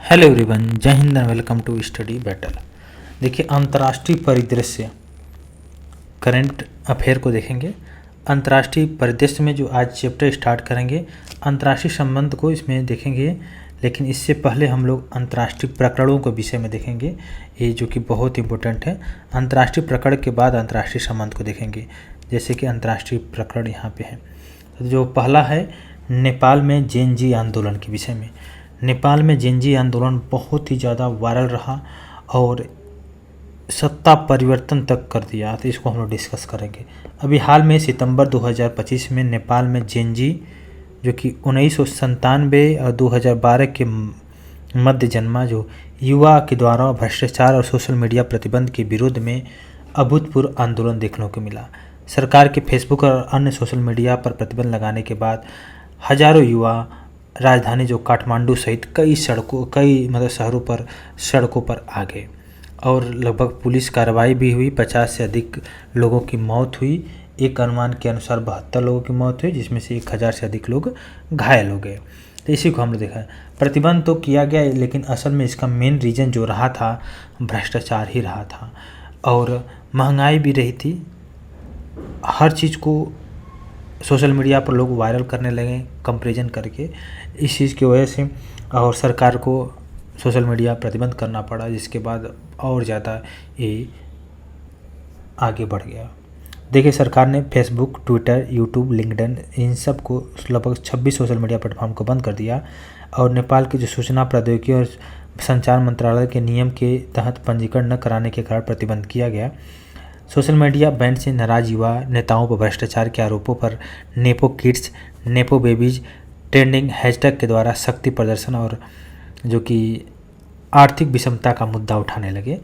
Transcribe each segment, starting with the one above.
Hello everyone, जय Hind and welcome to study battle. देखिए, अंतर्राष्ट्रीय परिदृश्य करंट अफेयर को देखेंगे। अंतर्राष्ट्रीय परिदृश्य में जो आज चैप्टर स्टार्ट करेंगे, अंतर्राष्ट्रीय संबंध को इसमें देखेंगे। लेकिन इससे पहले हम लोग अंतर्राष्ट्रीय प्रकरणों के विषय में देखेंगे, ये जो कि बहुत इंपॉर्टेंट है। अंतर्राष्ट्रीय प्रकरण के बाद अंतर्राष्ट्रीय संबंध को देखेंगे। जैसे कि अंतर्राष्ट्रीय प्रकरण यहाँ पे है, तो जो पहला है नेपाल में जेनजी आंदोलन के विषय में। नेपाल में जेनजी आंदोलन बहुत ही ज़्यादा वायरल रहा और सत्ता परिवर्तन तक कर दिया, तो इसको हम लोग डिस्कस करेंगे। अभी हाल में सितंबर 2025 में नेपाल में जेनजी, जो कि 1997 और 2012 के मध्य जन्मा जो युवा के द्वारा भ्रष्टाचार और सोशल मीडिया प्रतिबंध के विरोध में अभूतपूर्व आंदोलन देखने को मिला। सरकार के फेसबुक और अन्य सोशल मीडिया पर प्रतिबंध लगाने के बाद हजारों युवा राजधानी जो काठमांडू सहित कई शहरों पर सड़कों पर आ गए और लगभग पुलिस कार्रवाई भी हुई। 50 से अधिक लोगों की मौत हुई। एक अनुमान के अनुसार 72 लोगों की मौत हुई, जिसमें से 1000 से अधिक लोग घायल हो गए। तो इसी को हम लोग देखा है। प्रतिबंध तो किया गया, लेकिन असल में इसका मेन रीज़न जो रहा था भ्रष्टाचार ही रहा था और महंगाई भी रही थी। हर चीज़ को सोशल मीडिया पर लोग वायरल करने लगे कंपैरिजन करके, इस चीज़ की वजह से, और सरकार को सोशल मीडिया प्रतिबंध करना पड़ा, जिसके बाद और ज़्यादा ये आगे बढ़ गया। देखिए, सरकार ने फेसबुक, ट्विटर, यूट्यूब, लिंक्डइन इन सब को लगभग 26 सोशल मीडिया प्लेटफॉर्म को बंद कर दिया और नेपाल के जो सूचना प्रौद्योगिकी और संचार मंत्रालय के नियम के तहत पंजीकरण न कराने के कारण प्रतिबंध किया गया। सोशल मीडिया बैन से नाराज युवा नेताओं पर भ्रष्टाचार के आरोपों पर nepo kids, nepo babies trending hashtag के द्वारा शक्ति प्रदर्शन और जो कि आर्थिक विषमता का मुद्दा उठाने लगे।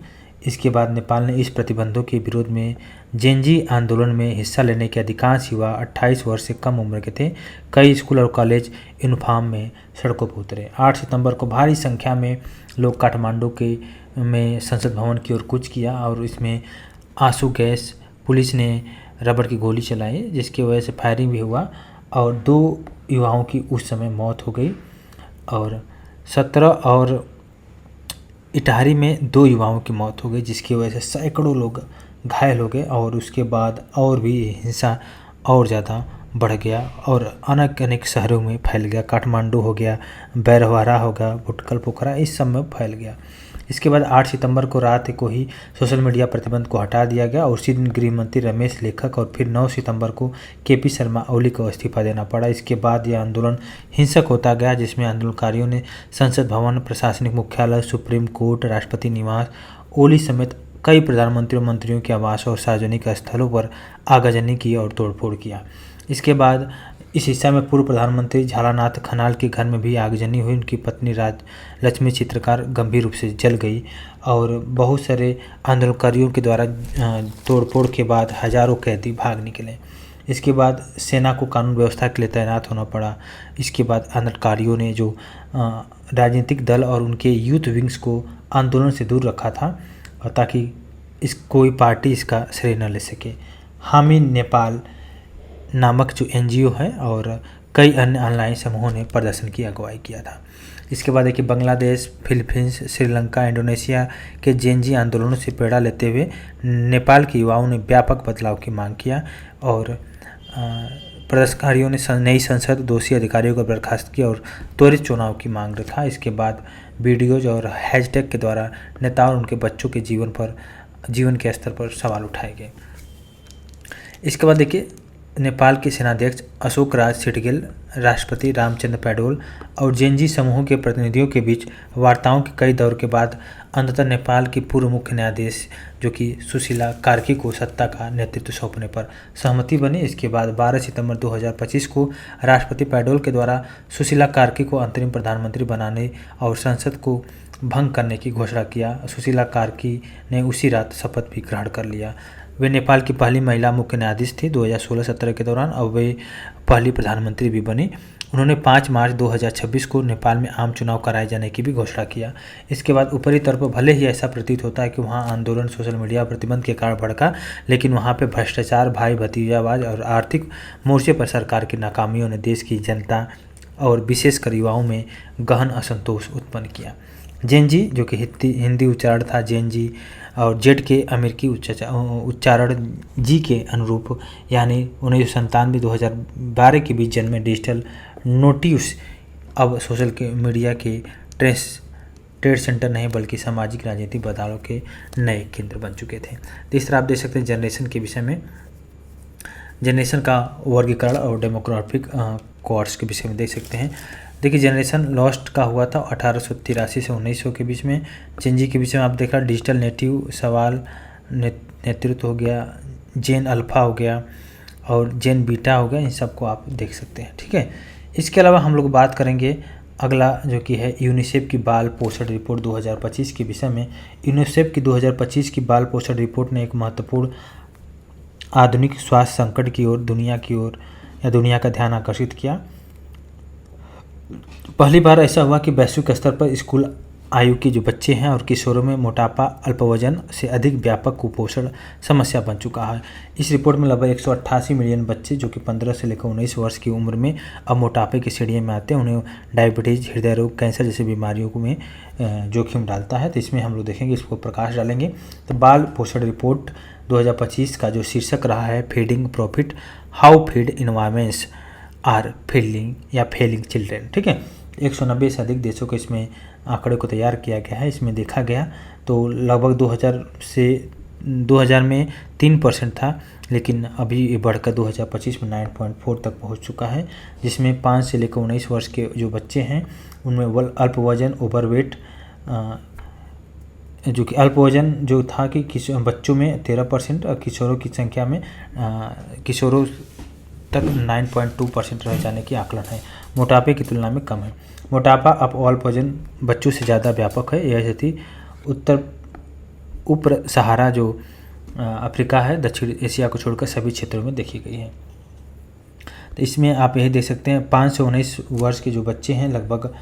इसके बाद नेपाल ने इस प्रतिबंधों के विरोध में जेनजी आंदोलन में हिस्सा लेने के अधिकांश युवा 28 वर्ष से कम उम्र के थे। कई स्कूल और कॉलेज यूनिफॉर्म में सड़कों पर उतरे। 8 सितंबर को भारी संख्या में लोग काठमांडू में संसद भवन की ओर कूच किया और इसमें आंसू गैस, पुलिस ने रबड़ की गोली चलाई, जिसकी वजह से फायरिंग भी हुआ और 2 युवाओं की उस समय मौत हो गई और 17 और इटाहरी में 2 युवाओं की मौत हो गई, जिसकी वजह से सैकड़ों लोग घायल हो गए और उसके बाद और भी हिंसा और ज़्यादा बढ़ गया और अनेक शहरों में फैल गया। काठमांडू हो गया, बैरहवारा हो गया, भुटकल पोखरा, इस सब में फैल गया। इसके बाद 8 सितंबर को रात को ही सोशल मीडिया प्रतिबंध को हटा दिया गया और उसी दिन गृह मंत्री रमेश लेखक और फिर 9 सितंबर को केपी शर्मा ओली को इस्तीफा देना पड़ा। इसके बाद यह आंदोलन हिंसक होता गया, जिसमें आंदोलनकारियों ने संसद भवन, प्रशासनिक मुख्यालय, सुप्रीम कोर्ट, राष्ट्रपति निवास, ओली समेत कई प्रधानमंत्रियों मंत्रियों के आवास और सार्वजनिक स्थलों पर आगजनी की और तोड़फोड़ किया। इसके बाद इस हिस्सा में पूर्व प्रधानमंत्री झालानाथ खनाल के घर में भी आगजनी हुई। उनकी पत्नी लक्ष्मी चित्रकार गंभीर रूप से जल गई और बहुत सारे आंदोलनकारियों के द्वारा तोड़फोड़ के बाद हजारों कैदी भाग निकले। इसके बाद सेना को कानून व्यवस्था के लिए तैनात होना पड़ा। इसके बाद आंदोलनकारियों ने जो राजनीतिक दल और उनके यूथ विंग्स को आंदोलन से दूर रखा था ताकि कोई पार्टी इसका श्रेय न ले सके। हामी नेपाल नामक जो एनजीओ है और कई अन्य ऑनलाइन समूहों ने प्रदर्शन की अगुवाई किया था। इसके बाद देखिए, बांग्लादेश, फिलीपींस, श्रीलंका, इंडोनेशिया के जेनजी आंदोलनों से प्रेरणा लेते हुए नेपाल के युवाओं ने व्यापक बदलाव की मांग किया और प्रदर्शनकारियों ने नई संसद, दोषी अधिकारियों को बर्खास्त किया और त्वरित चुनाव की मांग रखा। इसके बाद वीडियोज और हैशटैग के द्वारा नेताओं और उनके बच्चों के जीवन के स्तर पर सवाल उठाए गए। इसके बाद देखिए, नेपाल के सेनाध्यक्ष अशोक राज सिटगेल, राष्ट्रपति रामचंद्र पौडेल और जेनजी समूहों के प्रतिनिधियों के बीच वार्ताओं के कई दौर के बाद अंततः नेपाल की पूर्व मुख्य न्यायाधीश जो कि सुशीला कार्की को सत्ता का नेतृत्व सौंपने पर सहमति बनी। इसके बाद 12 सितंबर 2025 को राष्ट्रपति पौडेल के द्वारा सुशीला कार्की को अंतरिम प्रधानमंत्री बनाने और संसद को भंग करने की घोषणा किया। सुशीला कार्की ने उसी रात शपथ भी ग्रहण कर लिया। वे नेपाल की पहली महिला मुख्य न्यायाधीश थी 2016-17 के दौरान और वे पहली प्रधानमंत्री भी बनी। उन्होंने 5 मार्च 2026 को नेपाल में आम चुनाव कराए जाने की भी घोषणा किया। इसके बाद ऊपरी तौर पर भले ही ऐसा प्रतीत होता है कि वहाँ आंदोलन सोशल मीडिया प्रतिबंध के कारण भड़का, लेकिन वहाँ पे भ्रष्टाचार, भाई भतीजावाद और आर्थिक मोर्चे पर सरकार की नाकामियों ने देश की जनता और विशेषकर युवाओं में गहन असंतोष उत्पन्न किया। जेन जी जो कि हिंदी उच्चारण था जेन जी, और जेड के अमेरिकी उच्चारण जी के अनुरूप, यानी 1997-2012 के बीच जन्मे डिजिटल नोटिव्स अब सोशल मीडिया के ट्रेड सेंटर नहीं बल्कि सामाजिक राजनीतिक बदलाव के नए केंद्र बन चुके थे। तो इस तरह आप देख सकते हैं जनरेशन के विषय में, जनरेशन का वर्गीकरण और डेमोग्राफिक कोर्स के विषय में देख सकते हैं। देखिए जनरेशन लॉस्ट का हुआ था 1883 से 1900 के बीच में। जेन के विषय में आप देखा डिजिटल नेटिव सवाल नेतृत्व हो गया, जेन अल्फ़ा हो गया और जेन बीटा हो गया, इन सबको आप देख सकते हैं। ठीक है, इसके अलावा हम लोग बात करेंगे अगला जो कि है यूनिसेफ की बाल पोषण रिपोर्ट 2025 के विषय में। यूनिसेफ की 2025 की बाल पोषण रिपोर्ट ने एक महत्वपूर्ण आधुनिक स्वास्थ्य संकट की ओर दुनिया का ध्यान आकर्षित किया। पहली बार ऐसा हुआ कि वैश्विक स्तर पर स्कूल आयु के जो बच्चे हैं और किशोरों में मोटापा अल्पवजन से अधिक व्यापक कुपोषण समस्या बन चुका है। इस रिपोर्ट में लगभग 188 मिलियन बच्चे जो कि 15 से लेकर 19 वर्ष की उम्र में अब मोटापे की श्रेणी में आते हैं, उन्हें डायबिटीज़, हृदय रोग, कैंसर जैसी बीमारियों में जोखिम डालता है। तो इसमें हम लोग देखेंगे, इसको प्रकाश डालेंगे। तो बाल पोषण रिपोर्ट 2025 का जो शीर्षक रहा है feeding profit, how feed environments are feeling या फेलिंग चिल्ड्रेन। ठीक है, 190 से अधिक देशों को इसमें आंकड़े को तैयार किया गया है। इसमें देखा गया तो लगभग 2000 में 3% था, लेकिन अभी ये बढ़कर 2025 में 9.4 तक पहुंच चुका है, जिसमें 5 से लेकर 19 वर्ष के जो बच्चे हैं उनमें अल्पवजन, ओवरवेट, जो कि अल्पवजन जो था कि बच्चों में 13% और किशोरों की संख्या में किशोरों तक 9.2% रह जाने की आकलन है। मोटापे की तुलना में कम है। मोटापा अब अल्पवजन बच्चों से ज़्यादा व्यापक है। यह स्थिति ऊपर सहारा जो अफ्रीका है, दक्षिण एशिया को छोड़कर सभी क्षेत्रों में देखी गई है। तो इसमें आप यही देख सकते हैं 5 से 19 वर्ष के जो बच्चे हैं लगभग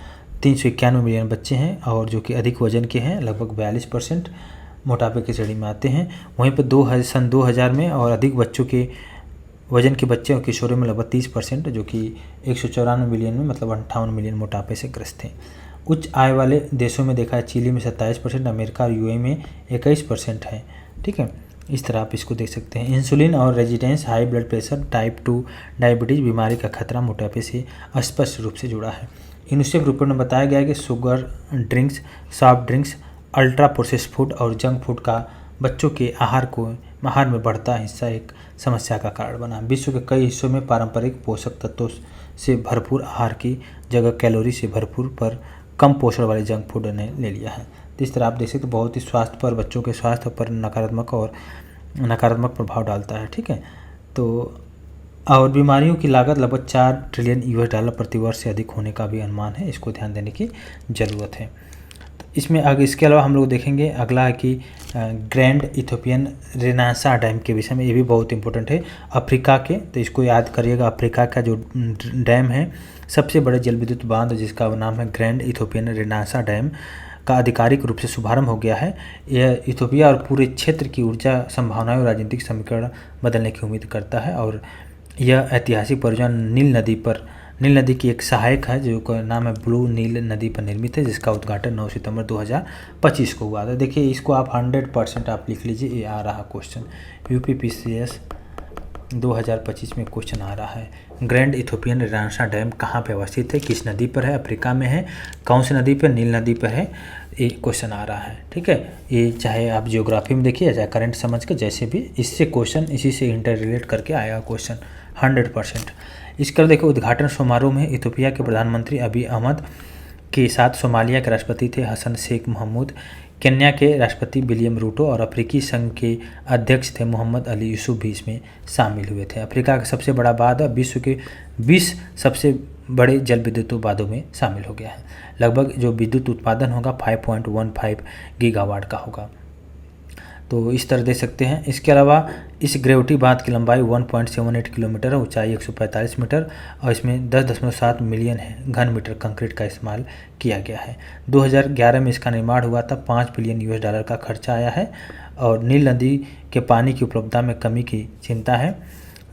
391 मिलियन बच्चे हैं, और जो कि अधिक वजन के हैं लगभग 42% मोटापे की श्रेणी में आते हैं। वहीं पर सन 2000 में और अधिक बच्चों के वजन के बच्चे और किशोरों में लगभग 30%, जो कि 194 मिलियन में मतलब 58 मिलियन मोटापे से ग्रस्त थे। उच्च आय वाले देशों में देखा है चिली में 27%, अमेरिका और यूएई में 21% है। ठीक है, इस तरह आप इसको देख सकते हैं। इंसुलिन और resistance, high blood pressure, type 2 diabetes बीमारी का खतरा मोटापे से स्पष्ट रूप से जुड़ा है। यूनिसेफ रिपोर्ट में बताया गया है कि sugar drinks, soft drinks, ultra processed food और जंक फूड का बच्चों के आहार में बढ़ता हिस्सा एक समस्या का कारण बना। विश्व के कई हिस्सों में पारंपरिक पोषक तत्वों से भरपूर आहार की जगह कैलोरी से भरपूर पर कम पोषण वाले जंक फूड ने ले लिया है। तो इस तरह आप देख सकते हैं बहुत ही स्वास्थ्य पर, बच्चों के स्वास्थ्य पर नकारात्मक प्रभाव डालता है। ठीक है, तो और बीमारियों की लागत लगभग $4 ट्रिलियन प्रति वर्ष से अधिक होने का भी अनुमान है। इसको ध्यान देने की ज़रूरत है। इसमें इसके अलावा हम लोग देखेंगे अगला है कि ग्रैंड इथोपियन रेनासा डैम के विषय में। ये भी बहुत इंपॉर्टेंट है अफ्रीका के, तो इसको याद करिएगा। अफ्रीका का जो डैम है सबसे बड़े जल विद्युत बांध जिसका नाम है ग्रैंड इथोपियन रेनासा डैम का आधिकारिक रूप से शुभारंभ हो गया है। यह इथोपिया और पूरे क्षेत्र की ऊर्जा संभावनाएं और राजनीतिक समीकरण बदलने की उम्मीद करता है। और यह ऐतिहासिक परियोजना नील नदी की एक सहायक है जो का नाम है ब्लू नील नदी पर निर्मित है, जिसका उद्घाटन 9 सितंबर 2025 को हुआ था। देखिए इसको आप 100% आप लिख लीजिए, ये आ रहा क्वेश्चन UPPCS 2025 में क्वेश्चन आ रहा है। ग्रैंड इथोपियन रेनासा डैम कहाँ पे अवस्थित है, किस नदी पर है, अफ्रीका में है, कौन सी नदी पर, नील नदी पर है, ये क्वेश्चन आ रहा है। ठीक है, ये चाहे आप जियोग्राफी में देखिए चाहे करंट समझ के, जैसे भी इससे क्वेश्चन इसी से इंटर रिलेट करके आया क्वेश्चन 100%। इसका देखो उद्घाटन समारोह में इथोपिया के प्रधानमंत्री अबी अहमद के साथ सोमालिया के राष्ट्रपति थे हसन शेख महमूद, केन्या के राष्ट्रपति विलियम रूटो और अफ्रीकी संघ के अध्यक्ष थे मोहम्मद अली यूसुफ भी इसमें शामिल हुए थे। अफ्रीका का सबसे बड़ा बांध विश्व के 20 सबसे बड़े जल विद्युत बांधों में शामिल हो गया है। लगभग जो विद्युत उत्पादन होगा 5.15 गीगावाट का होगा। तो इस तरह देख सकते हैं। इसके अलावा इस ग्रेविटी बांध की लंबाई 1.78 किलोमीटर है, ऊंचाई 145 मीटर और इसमें 10.7 मिलियन घन मीटर कंक्रीट का इस्तेमाल किया गया है। 2011 में इसका निर्माण हुआ था, $5 बिलियन का खर्चा आया है। और नील नदी के पानी की उपलब्धता में कमी की चिंता है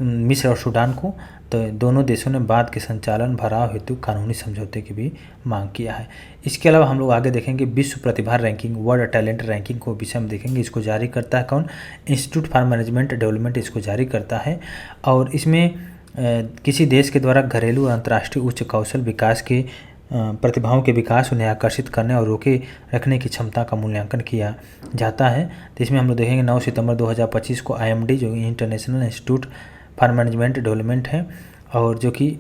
मिस्र और सूडान को। तो दोनों देशों ने बाद के संचालन भराव हेतु कानूनी समझौते की भी मांग किया है। इसके अलावा हम लोग आगे देखेंगे विश्व प्रतिभा रैंकिंग, वर्ल्ड टैलेंट रैंकिंग को विषय में देखेंगे। इसको जारी करता है कौन? इंस्टीट्यूट फॉर मैनेजमेंट डेवलपमेंट इसको जारी करता है। और इसमें किसी देश के द्वारा घरेलू और अंतर्राष्ट्रीय उच्च कौशल विकास के प्रतिभाओं के विकास, उन्हें आकर्षित करने और रोके रखने की क्षमता का मूल्यांकन किया जाता है। तो इसमें हम लोग देखेंगे 9 सितंबर 2025 को IMD जो international institute for management development है और जो कि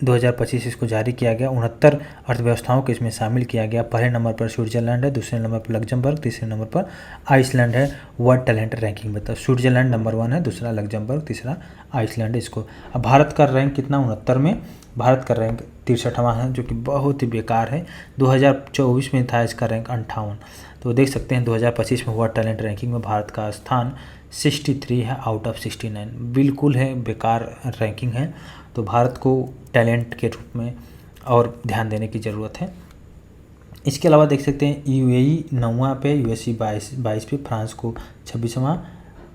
2025 इसको जारी किया गया। 69 अर्थव्यवस्थाओं को इसमें शामिल किया गया। पहले नंबर पर स्विट्जरलैंड है, दूसरे नंबर पर लग्जमबर्ग, तीसरे नंबर पर आइसलैंड है। वर्ल्ड टैलेंट रैंकिंग बताओ, स्विट्जरलैंड नंबर 1 है, दूसरा लग्जमबर्ग, तीसरा आइसलैंड है। इसको अब भारत का रैंक कितना? 69 में भारत का रैंक 63वां है, जो कि बहुत ही बेकार है। 2024 में था इसका रैंक 58। तो देख सकते हैं 2025 में वर्ल्ड टैलेंट रैंकिंग में भारत का स्थान 63 है आउट ऑफ 69। बिल्कुल है बेकार रैंकिंग है। तो भारत को टैलेंट के रूप में और ध्यान देने की ज़रूरत है। इसके अलावा देख सकते हैं UAE 9वां पे, USA 22 पे, फ्रांस को 26वां,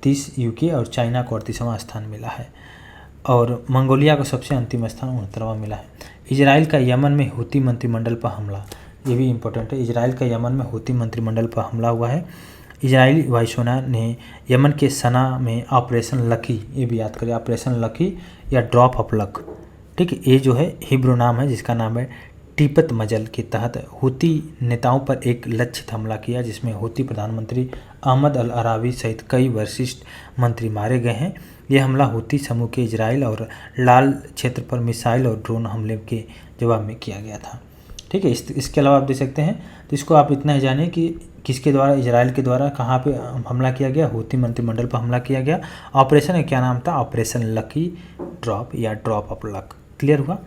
30 UK और चाइना को 38वां स्थान मिला है। और मंगोलिया को सबसे अंतिम स्थान 69वां मिला है। इजराइल का यमन में हूती मंत्रिमंडल पर हमला, ये भी इम्पोर्टेंट है। इजराइल का यमन में हूती मंत्रिमंडल पर हमला हुआ है। इजरायली वायुसेना ने यमन के सना में ऑपरेशन लकी, ये भी याद करें, ऑपरेशन लकी या ड्रॉप ऑफ लक, ठीक है, ये जो है हिब्रू नाम है जिसका नाम है टिपत मजल के तहत हूती नेताओं पर एक लक्षित हमला किया, जिसमें हूती प्रधानमंत्री अहमद अल अरावी सहित कई वरिष्ठ मंत्री मारे गए हैं। यह हमला हूती समूह के इजराइल और लाल क्षेत्र पर मिसाइल और ड्रोन हमले के जवाब में किया गया था, ठीक है। इसके अलावा आप देख सकते हैं, तो इसको आप इतना ही जानिए कि किसके द्वारा, इजराइल के द्वारा कहाँ पे हमला किया गया? हूती मंत्रिमंडल पर हमला किया गया। ऑपरेशन का क्या नाम था? ऑपरेशन लकी ड्रॉप या ड्रॉप ऑफ लक। क्लियर हुआ?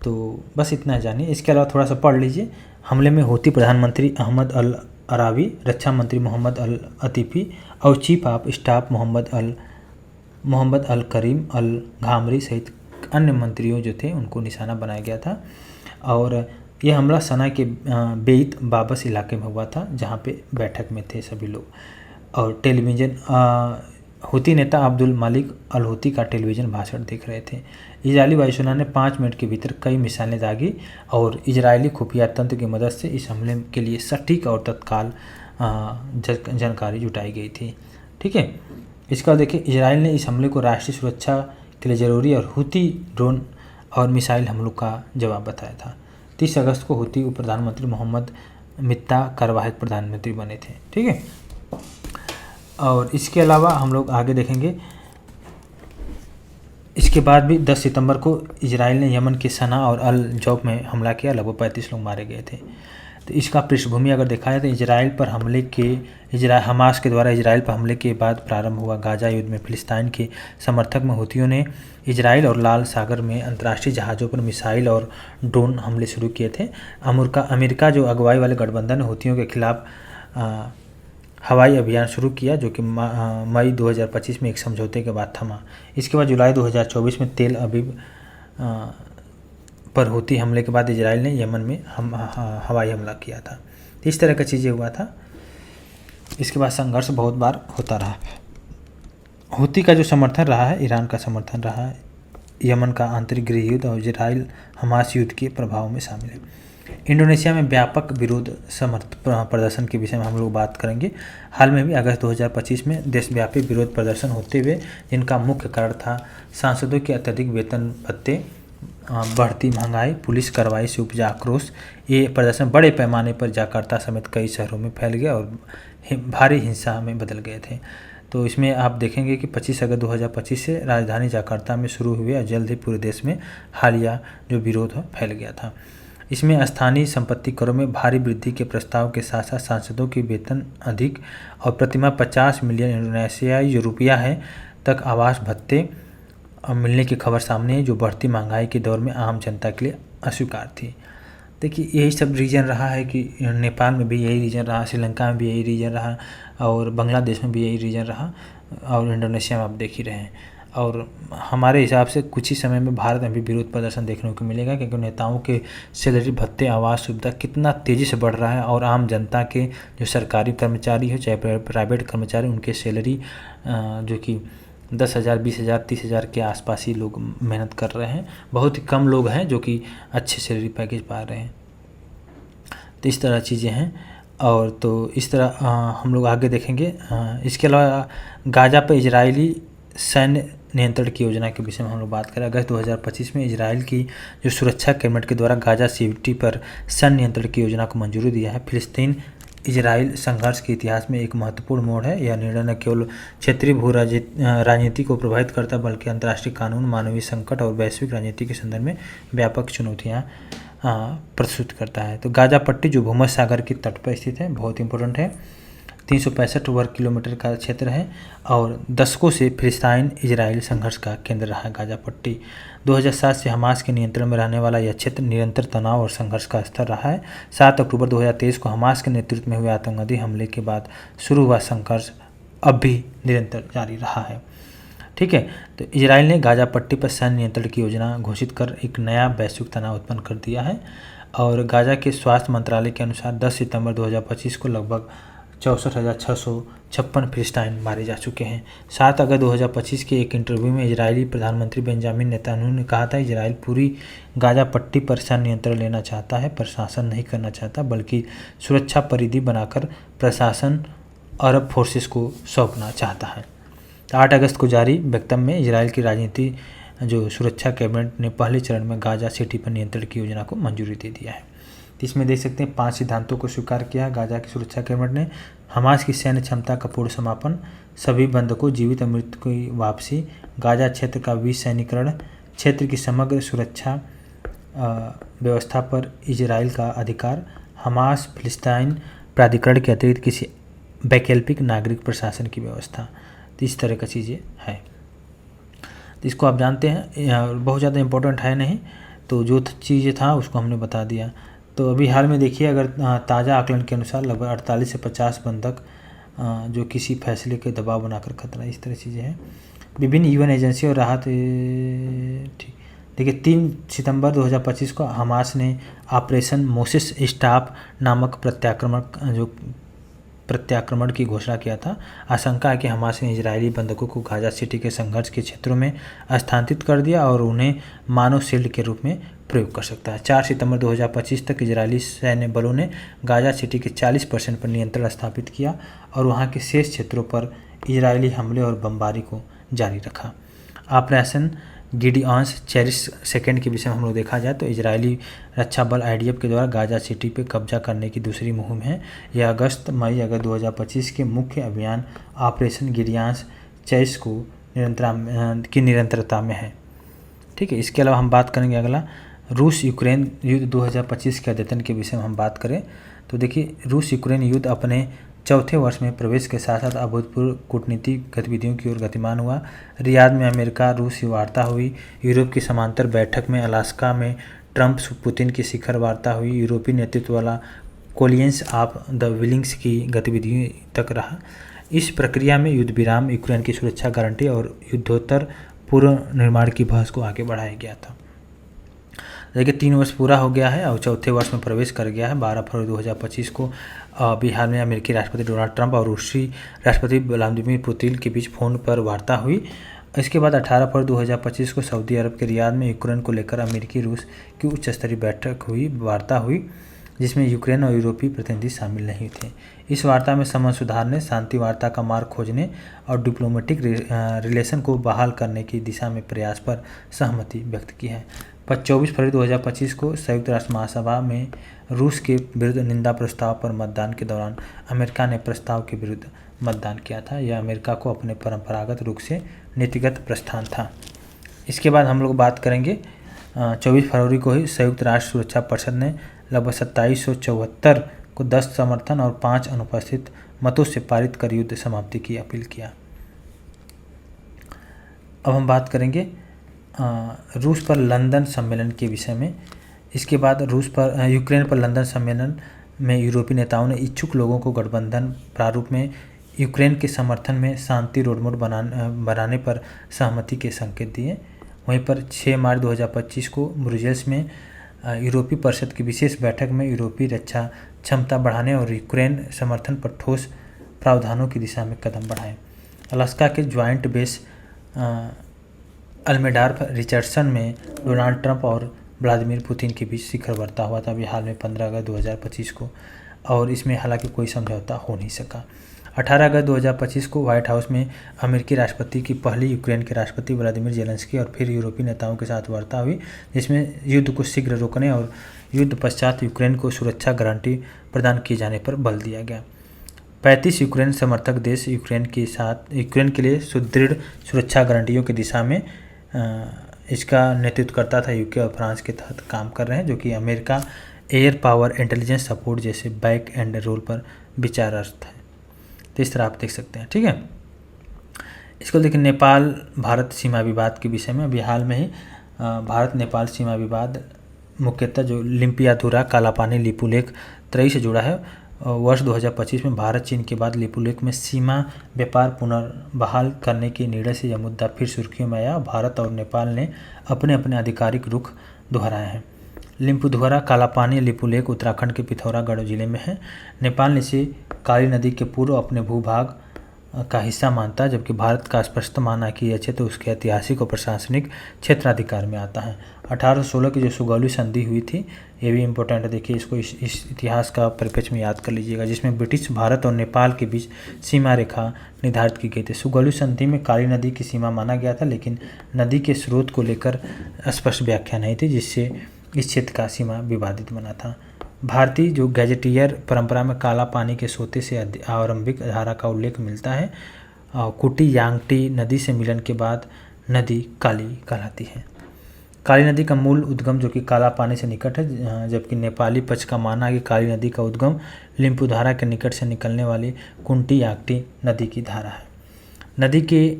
तो बस इतना जानिए। इसके अलावा थोड़ा सा पढ़ लीजिए। हमले में हूती प्रधानमंत्री अहमद अल अरावी, रक्षा मंत्री मोहम्मद अल अतीफ़ी और चीफ ऑफ स्टाफ मोहम्मद अल करीम अल घामरी सहित अन्य मंत्रियों जो थे उनको निशाना बनाया गया था। और यह हमला सना के बेइत बाबस इलाके में हुआ था, जहाँ पे बैठक में थे सभी लोग। और टेलीविज़न हूती नेता अब्दुल मालिक अल हूती का टेलीविज़न भाषण देख रहे थे। इजरायली वायुसेना ने 5 मिनट के भीतर कई मिसाइलें दागी और इजरायली खुफिया तंत्र की मदद से इस हमले के लिए सटीक और तत्काल जानकारी जुटाई गई थी, ठीक है। इसका देखिए, इजराइल ने इस हमले को राष्ट्रीय सुरक्षा के लिए ज़रूरी और हूती ड्रोन और मिसाइल हमलों का जवाब बताया था। 30 अगस्त को हूती उप प्रधानमंत्री मोहम्मद मित्ता कार्यवाहक प्रधानमंत्री बने थे, ठीक है। और इसके अलावा हम लोग आगे देखेंगे, इसके बाद भी 10 सितंबर को इजराइल ने यमन के सना और अल जौफ में हमला किया, लगभग 35 लोग मारे गए थे। तो इसका पृष्ठभूमि अगर देखा जाए तो इजराइल पर हमले के हमास के द्वारा इजराइल पर हमले के बाद प्रारंभ हुआ गाजा युद्ध में फिलिस्तीन के समर्थक में हूतियों ने इजराइल और लाल सागर में अंतर्राष्ट्रीय जहाज़ों पर मिसाइल और ड्रोन हमले शुरू किए थे। अमेरिका जो अगुवाई वाले गठबंधन हूतियों के खिलाफ हवाई अभियान शुरू किया, जो कि मई 2025 में एक समझौते के बाद थमा। इसके बाद जुलाई 2024 में तेल अवीव पर हूती हमले के बाद इजराइल ने यमन में हवाई हमला किया था। तो इस तरह का चीज़ें हुआ था। इसके बाद संघर्ष बहुत बार होता रहा। हूती का जो समर्थन रहा है, ईरान का समर्थन रहा है, यमन का आंतरिक गृह युद्ध और इजराइल हमास युद्ध के प्रभाव में शामिल है। इंडोनेशिया में व्यापक विरोध प्रदर्शन के विषय में हम लोग बात करेंगे। हाल में भी अगस्त 2025 में देशव्यापी विरोध प्रदर्शन होते हुए, जिनका मुख्य कारण था सांसदों के अत्यधिक वेतन भत्ते, बढ़ती महंगाई, पुलिस कार्रवाई से उपजा आक्रोश। ये प्रदर्शन बड़े पैमाने पर जकार्ता समेत कई शहरों में फैल गया और भारी हिंसा में बदल गए थे। तो इसमें आप देखेंगे कि 25 अगस्त 2025 से राजधानी जकार्ता में शुरू हुए और जल्द ही पूरे देश में हालिया जो विरोध फैल गया था। इसमें स्थानीय संपत्ति करों में भारी वृद्धि के प्रस्ताव के साथ साथ सांसदों की वेतन अधिक और प्रतिमाह 50 मिलियन इंडोनेशियाई जो रुपया है तक आवास भत्ते मिलने की खबर सामने है, जो बढ़ती महंगाई के दौर में आम जनता के लिए अस्वीकार थी। देखिए, यही सब रीजन रहा है कि नेपाल में भी यही रीजन रहा, श्रीलंका में भी यही रीजन रहा और बांग्लादेश में भी यही रीजन रहा और इंडोनेशिया में आप देख ही रहे हैं। और हमारे हिसाब से कुछ ही समय में भारत में भी विरोध प्रदर्शन देखने को मिलेगा, क्योंकि नेताओं के सैलरी भत्ते, आवास सुविधा कितना तेज़ी से बढ़ रहा है और आम जनता के जो सरकारी कर्मचारी हो चाहे प्राइवेट कर्मचारी, उनके सैलरी जो कि 10,000, 20,000, 30,000 के आसपास ही लोग मेहनत कर रहे हैं। बहुत ही कम लोग हैं जो कि अच्छे सैलरी पैकेज पा रहे हैं। तो इस तरह चीज़ें हैं। और तो इस तरह हम लोग आगे देखेंगे। इसके अलावा गाज़ा पर इजरायली सैन्य नियंत्रण की योजना के विषय में हम लोग बात करें। अगस्त 2025 में इजराइल की जो सुरक्षा कैबिनेट के द्वारा गाज़ा सिटी पर सैन्य नियंत्रण की योजना को मंजूरी दिया है। फिलिस्तीन इजराइल संघर्ष के इतिहास में एक महत्वपूर्ण मोड़ है। यह निर्णय न केवल क्षेत्रीय भू राजनीति को प्रभावित करता है, बल्कि अंतर्राष्ट्रीय कानून, मानवीय संकट और वैश्विक राजनीति के संदर्भ में व्यापक चुनौतियाँ प्रस्तुत करता है। तो गाज़ा पट्टी जो भूमध्य सागर के तट पर स्थित है, बहुत इंपॉर्टेंट है। 365 वर्ग किलोमीटर का क्षेत्र है और दशकों से फिलिस्तीन इजराइल संघर्ष का केंद्र रहा है गाज़ा पट्टी। 2007 से हमास के नियंत्रण में रहने वाला यह क्षेत्र निरंतर तनाव और संघर्ष का स्तर रहा है। 7 अक्टूबर 2023 को हमास के नेतृत्व में हुए आतंकवादी हमले के बाद शुरू हुआ संघर्ष अब भी निरंतर जारी रहा है। ठीक है, तो इजराइल ने गाज़ा पट्टी पर सैन्य नियंत्रण की योजना घोषित कर एक नया वैश्विक तनाव उत्पन्न कर दिया है। और गाज़ा के स्वास्थ्य मंत्रालय के अनुसार 10 सितंबर 2025 को लगभग 64,656 फिलिस्तीनी मारे जा चुके हैं। 7 अगस्त 2025 के एक इंटरव्यू में इजरायली प्रधानमंत्री बेंजामिन नेतन्याहू ने कहा था, इजराइल पूरी गाज़ा पट्टी पर सैन्य नियंत्रण लेना चाहता है, प्रशासन नहीं करना चाहता, बल्कि सुरक्षा परिधि बनाकर प्रशासन अरब फोर्सेस को सौंपना चाहता है। 8 अगस्त को जारी वक्तव्य में इजराइल की राजनीति जो सुरक्षा कैबिनेट ने पहले चरण में गाज़ा सिटी पर नियंत्रण की योजना को मंजूरी दे दिया है। इसमें देख सकते हैं 5 सिद्धांतों को स्वीकार किया गाज़ा की सुरक्षा कैबिनेट ने। हमास की सैन्य क्षमता का पूर्ण समापन, सभी बंधकों जीवित और मृत की वापसी, गाज़ा क्षेत्र का विसैनिकरण, क्षेत्र की समग्र सुरक्षा व्यवस्था पर इजराइल का अधिकार, हमास फिलिस्तीन प्राधिकरण के अतिरिक्त किसी वैकल्पिक नागरिक प्रशासन की व्यवस्था। तो इस तरह का चीज़ें है। तो इसको आप जानते हैं, बहुत ज़्यादा इम्पोर्टेंट है नहीं, तो जो चीज़ें था उसको हमने बता दिया। तो अभी हाल में देखिए, अगर ताज़ा आकलन के अनुसार लगभग 48 से 50 बंधक जो किसी फैसले के दबाव बनाकर खतरा, इस तरह चीज़ें हैं। विभिन्न यूएन एजेंसी और राहत ठीक देखिए 3 सितंबर 2025 को हमास ने ऑपरेशन मोसेस स्टाफ नामक प्रत्याक्रमण की घोषणा किया था। आशंका है कि हमास ने इजरायली बंधकों को गाज़ा सिटी के संघर्ष के क्षेत्रों में स्थानांतरित कर दिया और उन्हें मानव शील्ड के रूप में प्रयोग कर सकता है। 4 सितंबर 2025 तक इजरायली सैन्य बलों ने गाज़ा सिटी के 40% पर नियंत्रण स्थापित किया और वहां के शेष क्षेत्रों पर इजरायली हमले और बमबारी को जारी रखा। ऑपरेशन गिडियॉन्स चेरिश सेकेंड के विषय में हम लोग देखा जाए तो इजरायली रक्षा बल IDF के द्वारा गाज़ा सिटी पर कब्जा करने की दूसरी मुहिम है। यह अगस्त 2025 के मुख्य अभियान ऑपरेशन गिडियॉन्स चेरिश को निरंतरता में है। ठीक है, इसके अलावा हम बात करेंगे अगला रूस यूक्रेन युद्ध 2025 के अद्यतन के विषय में हम बात करें तो देखिए रूस यूक्रेन युद्ध अपने चौथे वर्ष में प्रवेश के साथ साथ अभूतपूर्व कूटनीतिक गतिविधियों की ओर गतिमान हुआ। रियाद में अमेरिका रूस वार्ता हुई, यूरोप की समांतर बैठक में अलास्का में ट्रंप पुतिन की शिखर वार्ता हुई, यूरोपीय नेतृत्व वाला कोलियंस ऑफ द विलिंग्स की गतिविधियों तक रहा। इस प्रक्रिया में युद्ध विराम, यूक्रेन की सुरक्षा गारंटी और युद्धोत्तर पूर्व निर्माण की बहस को आगे बढ़ाया गया था। देखिए 3 वर्ष पूरा हो गया है और चौथे वर्ष में प्रवेश कर गया है। 12 फरवरी 2025 को बिहार में अमेरिकी राष्ट्रपति डोनाल्ड ट्रंप और रूसी राष्ट्रपति व्लादिमीर पुतिन के बीच फ़ोन पर वार्ता हुई। इसके बाद 18 फरवरी 2025 को सऊदी अरब के रियाद में यूक्रेन को लेकर अमेरिकी रूस की उच्च स्तरीय वार्ता हुई जिसमें यूक्रेन और यूरोपीय प्रतिनिधि शामिल नहीं थे। इस वार्ता में संबंध सुधारने, शांति वार्ता का मार्ग खोजने और डिप्लोमेटिक रिलेशन को बहाल करने की दिशा में प्रयास पर सहमति व्यक्त की है। 24 फरवरी 2025 को संयुक्त राष्ट्र महासभा में रूस के विरुद्ध निंदा प्रस्ताव पर मतदान के दौरान अमेरिका ने प्रस्ताव के विरुद्ध मतदान किया था। यह अमेरिका को अपने परंपरागत रूप से नीतिगत प्रस्थान था। इसके बाद हम लोग बात करेंगे 24 फरवरी को ही संयुक्त राष्ट्र सुरक्षा परिषद ने लगभग 2774 को 10 समर्थन और 5 अनुपस्थित मतों से पारित कर युद्ध समाप्ति की अपील किया। अब हम बात करेंगे रूस पर लंदन सम्मेलन के विषय में। इसके बाद यूक्रेन पर लंदन सम्मेलन में यूरोपीय नेताओं ने इच्छुक लोगों को गठबंधन प्रारूप में यूक्रेन के समर्थन में शांति रोडमैप बनाने पर सहमति के संकेत दिए। वहीं पर 6 मार्च 2025 को ब्रुसेल्स में यूरोपीय परिषद की विशेष बैठक में यूरोपीय रक्षा क्षमता बढ़ाने और यूक्रेन समर्थन पर ठोस प्रावधानों की दिशा में कदम बढ़ाए। अलास्का के ज्वाइंट बेस अल्मेडार्फ रिचर्डसन में डोनाल्ड ट्रंप और व्लादिमीर पुतिन के बीच शिखर वार्ता हुआ था अभी हाल में 15 अगस्त 2025 को, और इसमें हालांकि कोई समझौता हो नहीं सका। 18 अगस्त 2025 को व्हाइट हाउस में अमेरिकी राष्ट्रपति की पहली यूक्रेन के राष्ट्रपति व्लादिमीर जेलेंस्की और फिर यूरोपीय नेताओं के साथ वार्ता हुई, जिसमें युद्ध को शीघ्र रोकने और युद्ध पश्चात यूक्रेन को सुरक्षा गारंटी प्रदान किए जाने पर बल दिया गया। 35 यूक्रेन समर्थक देश यूक्रेन के लिए सुदृढ़ सुरक्षा गारंटियों की दिशा में इसका नेतृत्व करता था यूके और फ्रांस के तहत काम कर रहे हैं, जो कि America air power intelligence support जैसे बैक एंड रोल पर विचाररत है। तो इस तरह आप देख सकते हैं, ठीक है। इसको देखिए, नेपाल भारत सीमा विवाद के विषय में अभी हाल में ही भारत नेपाल सीमा विवाद मुख्यतः जो लिम्पियाधुरा कालापानी लिपुलेख तराई से जुड़ा है। वर्ष 2025 में भारत चीन के बाद लिपुलेख में सीमा व्यापार पुनर्बहाल करने के निर्णय से यह मुद्दा फिर सुर्खियों में आया। भारत और नेपाल ने अपने अपने आधिकारिक रुख दोहराए हैं। लिम्पुधुरा कालापानी लिपुलेख उत्तराखंड के पिथौरागढ़ जिले में है। नेपाल ने इसे काली नदी के पूर्व अपने भूभाग का हिस्सा मानता है, जबकि भारत का स्पष्ट मानना कि यह क्षेत्र उसके ऐतिहासिक और प्रशासनिक क्षेत्राधिकार में आता है। 1816 की जो सुगौली संधि हुई थी, ये भी इम्पोर्टेंट है, देखिए इसको इस इतिहास का परिप्रेक्ष्य में याद कर लीजिएगा, जिसमें ब्रिटिश भारत और नेपाल के बीच सीमा रेखा निर्धारित की गई थी। सुगौली संधि में काली नदी की सीमा माना गया था, लेकिन नदी के स्रोत को लेकर स्पष्ट व्याख्या नहीं थी, जिससे इस क्षेत्र का सीमा विवादित बना था। भारतीय जो गैजेटियर परंपरा में काला पानी के सोते से आरंभिक धारा का उल्लेख मिलता है। कुटी यांगटी नदी से मिलन के बाद नदी काली कहलाती है। काली नदी का मूल उद्गम जो कि काला पानी से निकट है, जबकि नेपाली पक्ष का मानना है कि काली नदी का उद्गम लिम्पुधारा के निकट से निकलने वाली कुंटी यांगटी नदी की धारा है। नदी के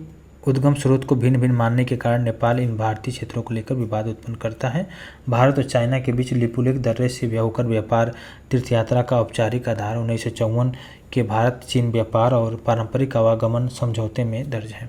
उद्गम स्रोत को भिन्न भिन्न मानने के कारण नेपाल इन भारतीय क्षेत्रों को लेकर विवाद उत्पन्न करता है। भारत और चाइना के बीच लिपुलेख दर्रे से होकर व्यापार तीर्थयात्रा का औपचारिक आधार 1954 के भारत चीन व्यापार और पारंपरिक आवागमन समझौते में दर्ज है।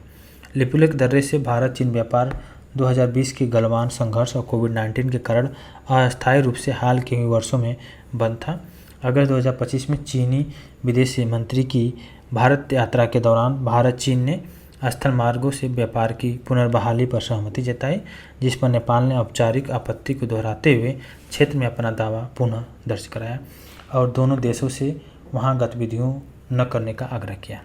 लिपुलेख दर्रे से भारत चीन व्यापार 2020 के गलवान संघर्ष और कोविड-19 के कारण अस्थायी रूप से हाल के वर्षों में बंद था। अगस्त 2025 में चीनी विदेश मंत्री की भारत यात्रा के दौरान भारत चीन ने स्थल मार्गों से व्यापार की पुनर्बहाली पर सहमति जताई, जिस पर नेपाल ने औपचारिक आपत्ति को दोहराते हुए क्षेत्र में अपना दावा पुनः दर्ज कराया और दोनों देशों से वहां गतिविधियों न करने का आग्रह किया।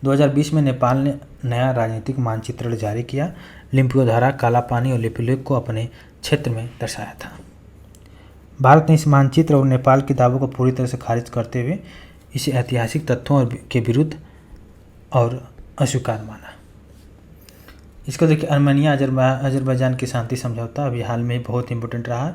2020 में नेपाल ने नया राजनीतिक मानचित्रण जारी किया। लिम्पुधारा काला पानी और लिपुलेख को अपने क्षेत्र में दर्शाया था। भारत ने इस मानचित्र और नेपाल के दावों को पूरी तरह से खारिज करते हुए इसे ऐतिहासिक तथ्यों के विरुद्ध और अस्वीकार माना। इसको देखिए, अर्मेनिया अजरबैजान की शांति समझौता अभी हाल में बहुत इंपॉर्टेंट रहा।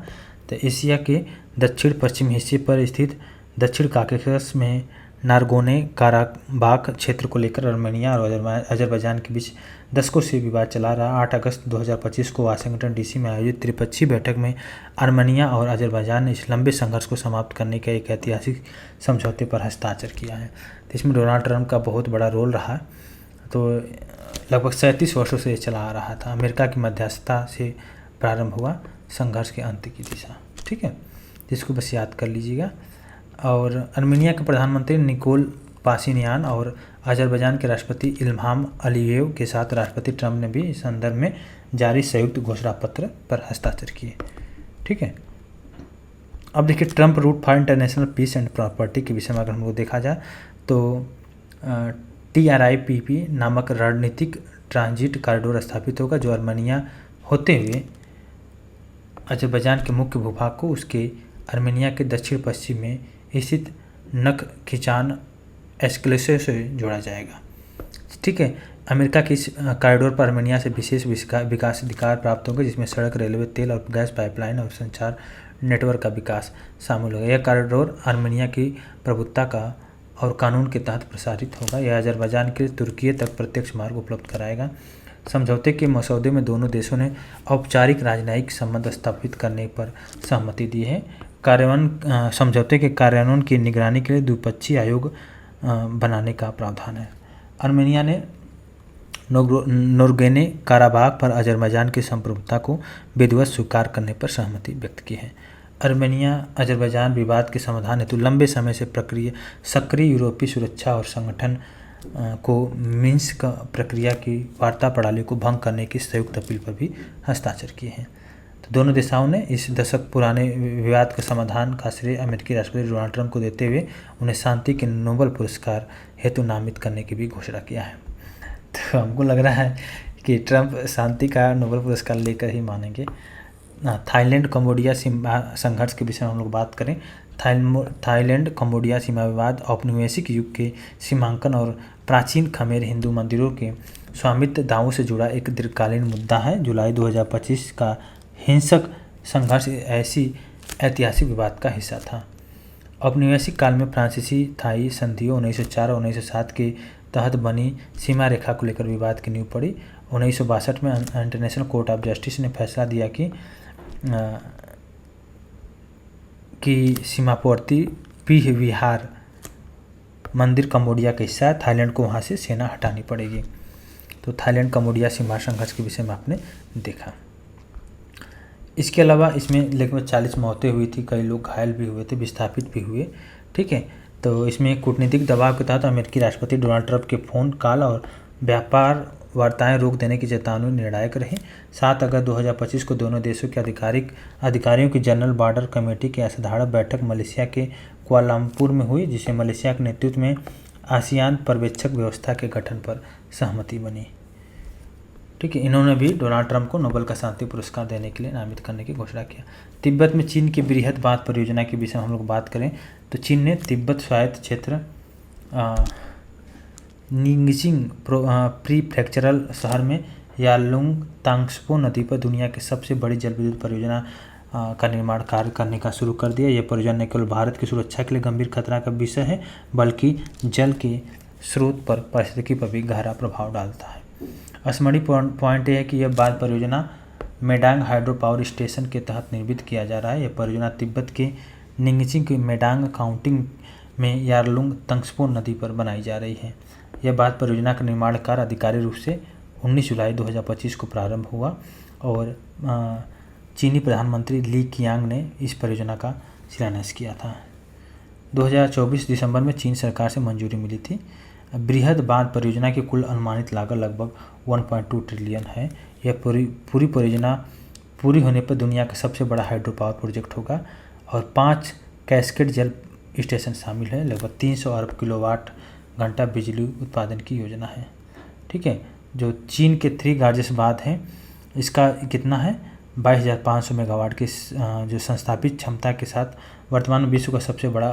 तो एशिया के दक्षिण पश्चिम हिस्से पर स्थित दक्षिण काकेशस में नारगोने काराबाख क्षेत्र को लेकर अर्मेनिया और अजरबैजान के बीच दशकों से विवाद चला रहा। 8 अगस्त 2025 को वाशिंगटन डीसी में आयोजित त्रिपक्षीय बैठक में अर्मेनिया और अजरबैजान ने इस लंबे संघर्ष को समाप्त करने के एक ऐतिहासिक समझौते पर हस्ताक्षर किया है। तो इसमें डोनाल्ड ट्रंप का बहुत बड़ा रोल रहा। तो लगभग 37 वर्षों से चला आ रहा था। अमेरिका की मध्यस्थता से प्रारंभ हुआ संघर्ष के अंत की दिशा, ठीक है, जिसको बस याद कर लीजिएगा। और अर्मेनिया के प्रधानमंत्री निकोल पाशिनियान और अजरबैजान के राष्ट्रपति इल्हाम अलीयेव के साथ राष्ट्रपति ट्रंप ने भी इस संदर्भ में जारी संयुक्त घोषणा पत्र पर हस्ताक्षर किए, ठीक है। अब देखिए, Trump route for international peace and property के विषय में अगर हमको देखा जाए तो TRIPP नामक रणनीतिक ट्रांजिट कॉरिडोर स्थापित होगा, जो अर्मेनिया होते हुए अजरबैजान के मुख्य भूभाग को उसके अर्मेनिया के दक्षिण पश्चिम में स्थित नखचिचान एस्क्लेसे से जोड़ा जाएगा, ठीक है। अमेरिका के इस कॉरिडोर पर अर्मेनिया से विशेष विकास अधिकार प्राप्त होंगे, जिसमें सड़क, रेलवे, तेल और गैस पाइपलाइन और संचार नेटवर्क का विकास शामिल होगा। यह कॉरिडोर अर्मेनिया की प्रभुत्व का और कानून के तहत प्रसारित होगा। यह अजरबैजान के तुर्की तक प्रत्यक्ष मार्ग उपलब्ध कराएगा। समझौते के मसौदे में दोनों देशों ने औपचारिक राजनयिक संबंध स्थापित करने पर सहमति दी है। समझौते के कार्यान्वयन की निगरानी के लिए द्विपक्षीय आयोग बनाने का प्रावधान है। अर्मेनिया ने नारगोने काराबाख पर अजरबैजान की संप्रभुता को विधिवत स्वीकार करने पर सहमति व्यक्त की है। अर्मेनिया अजरबैजान विवाद के समाधान हेतु लंबे समय से सक्रिय यूरोपीय सुरक्षा और संगठन को मिन्स्क प्रक्रिया की वार्ता प्रणाली को भंग करने की संयुक्त अपील पर भी हस्ताक्षर किए हैं। तो दोनों देशों ने इस दशक पुराने विवाद का समाधान का श्रेय अमेरिकी राष्ट्रपति डोनाल्ड ट्रंप को देते हुए उन्हें शांति के नोबेल पुरस्कार हेतु नामित करने की भी घोषणा किया है। तो हमको लग रहा है कि ट्रंप शांति का नोबेल पुरस्कार लेकर ही मानेंगे। थाईलैंड कंबोडिया सीमा संघर्ष के विषय में हम लोग बात करें। थाईलैंड कंबोडिया सीमा विवाद औपनिवेशिक युग के सीमांकन और प्राचीन खमेर हिंदू मंदिरों के स्वामित्व दावों से जुड़ा एक दीर्घकालीन मुद्दा है। जुलाई 2025 का हिंसक संघर्ष ऐसी ऐतिहासिक विवाद का हिस्सा था। औपनिवेशिक काल में फ्रांसीसी थाई संधियों 1904 और 1907 के तहत बनी सीमा रेखा को लेकर विवाद की नींव पड़ी। 1962 में इंटरनेशनल कोर्ट ऑफ जस्टिस ने फैसला दिया कि सीमावर्ती पीह विहार मंदिर कंबोडिया का हिस्सा है, थाईलैंड को वहाँ से सेना हटानी पड़ेगी। तो थाईलैंड कंबोडिया सीमा संघर्ष के विषय में आपने देखा। इसके अलावा इसमें लगभग 40 मौतें हुई थी, कई लोग घायल भी हुए थे, विस्थापित भी हुए। ठीक है, तो इसमें कूटनीतिक दबाव के तहत अमेरिकी राष्ट्रपति डोनाल्ड ट्रंप के फ़ोन कॉल और व्यापार वार्ताएं रोक देने की चेतावनी निर्णायक रही। 7 अगस्त 2025 को दोनों देशों के अधिकारियों की जनरल बॉर्डर कमेटी की असाधारण बैठक मलेशिया के कुआलालंपुर में हुई, जिसे मलेशिया के नेतृत्व में आसियान पर्यवेक्षक व्यवस्था के गठन पर सहमति बनी। ठीक है, इन्होंने भी डोनाल्ड ट्रंप को नोबेल का शांति पुरस्कार देने के लिए नामित करने की घोषणा किया। तिब्बत में चीन की बृहद बांध परियोजना के विषय में हम लोग बात करें तो चीन ने तिब्बत स्वायत्त क्षेत्र निंगजिंग प्रीफ्रेक्चरल शहर में यारलुंग तांग्सपो नदी पर दुनिया की सबसे बड़ी जल विद्युत परियोजना का निर्माण कार्य करने का शुरू कर दिया। यह परियोजना न केवल भारत की सुरक्षा के लिए गंभीर खतरा का विषय है, बल्कि जल के स्रोत पर पारिस्थितिकी पर भी गहरा प्रभाव डालता है। स्मरणीय पॉइंट यह है कि यह बांध परियोजना मेडांग हाइड्रो पावर स्टेशन के तहत निर्मित किया जा रहा है। यह परियोजना तिब्बत के निंगजिंग के मेडांग काउंटी में यारलुंग तांग्सपो नदी पर बनाई जा रही है। यह बांध परियोजना का निर्माण कार्य आधिकारिक रूप से 19 जुलाई 2025 को प्रारंभ हुआ और चीनी प्रधानमंत्री ली कियांग ने इस परियोजना का शिलान्यास किया था। 2024 दिसंबर में चीन सरकार से मंजूरी मिली थी। बृहद बांध परियोजना की कुल अनुमानित लागत लगभग 1.2 ट्रिलियन है। यह पूरी परियोजना पूरी होने पर दुनिया का सबसे बड़ा हाइड्रो पावर प्रोजेक्ट होगा और 5 कैस्केड जल स्टेशन शामिल है। लगभग 300 अरब किलोवाट घंटा बिजली उत्पादन की योजना है। ठीक है, जो चीन के 3 लार्जेस्ट बांध हैं इसका कितना है 22,500 मेगावाट की जो संस्थापित क्षमता के साथ वर्तमान में विश्व का सबसे बड़ा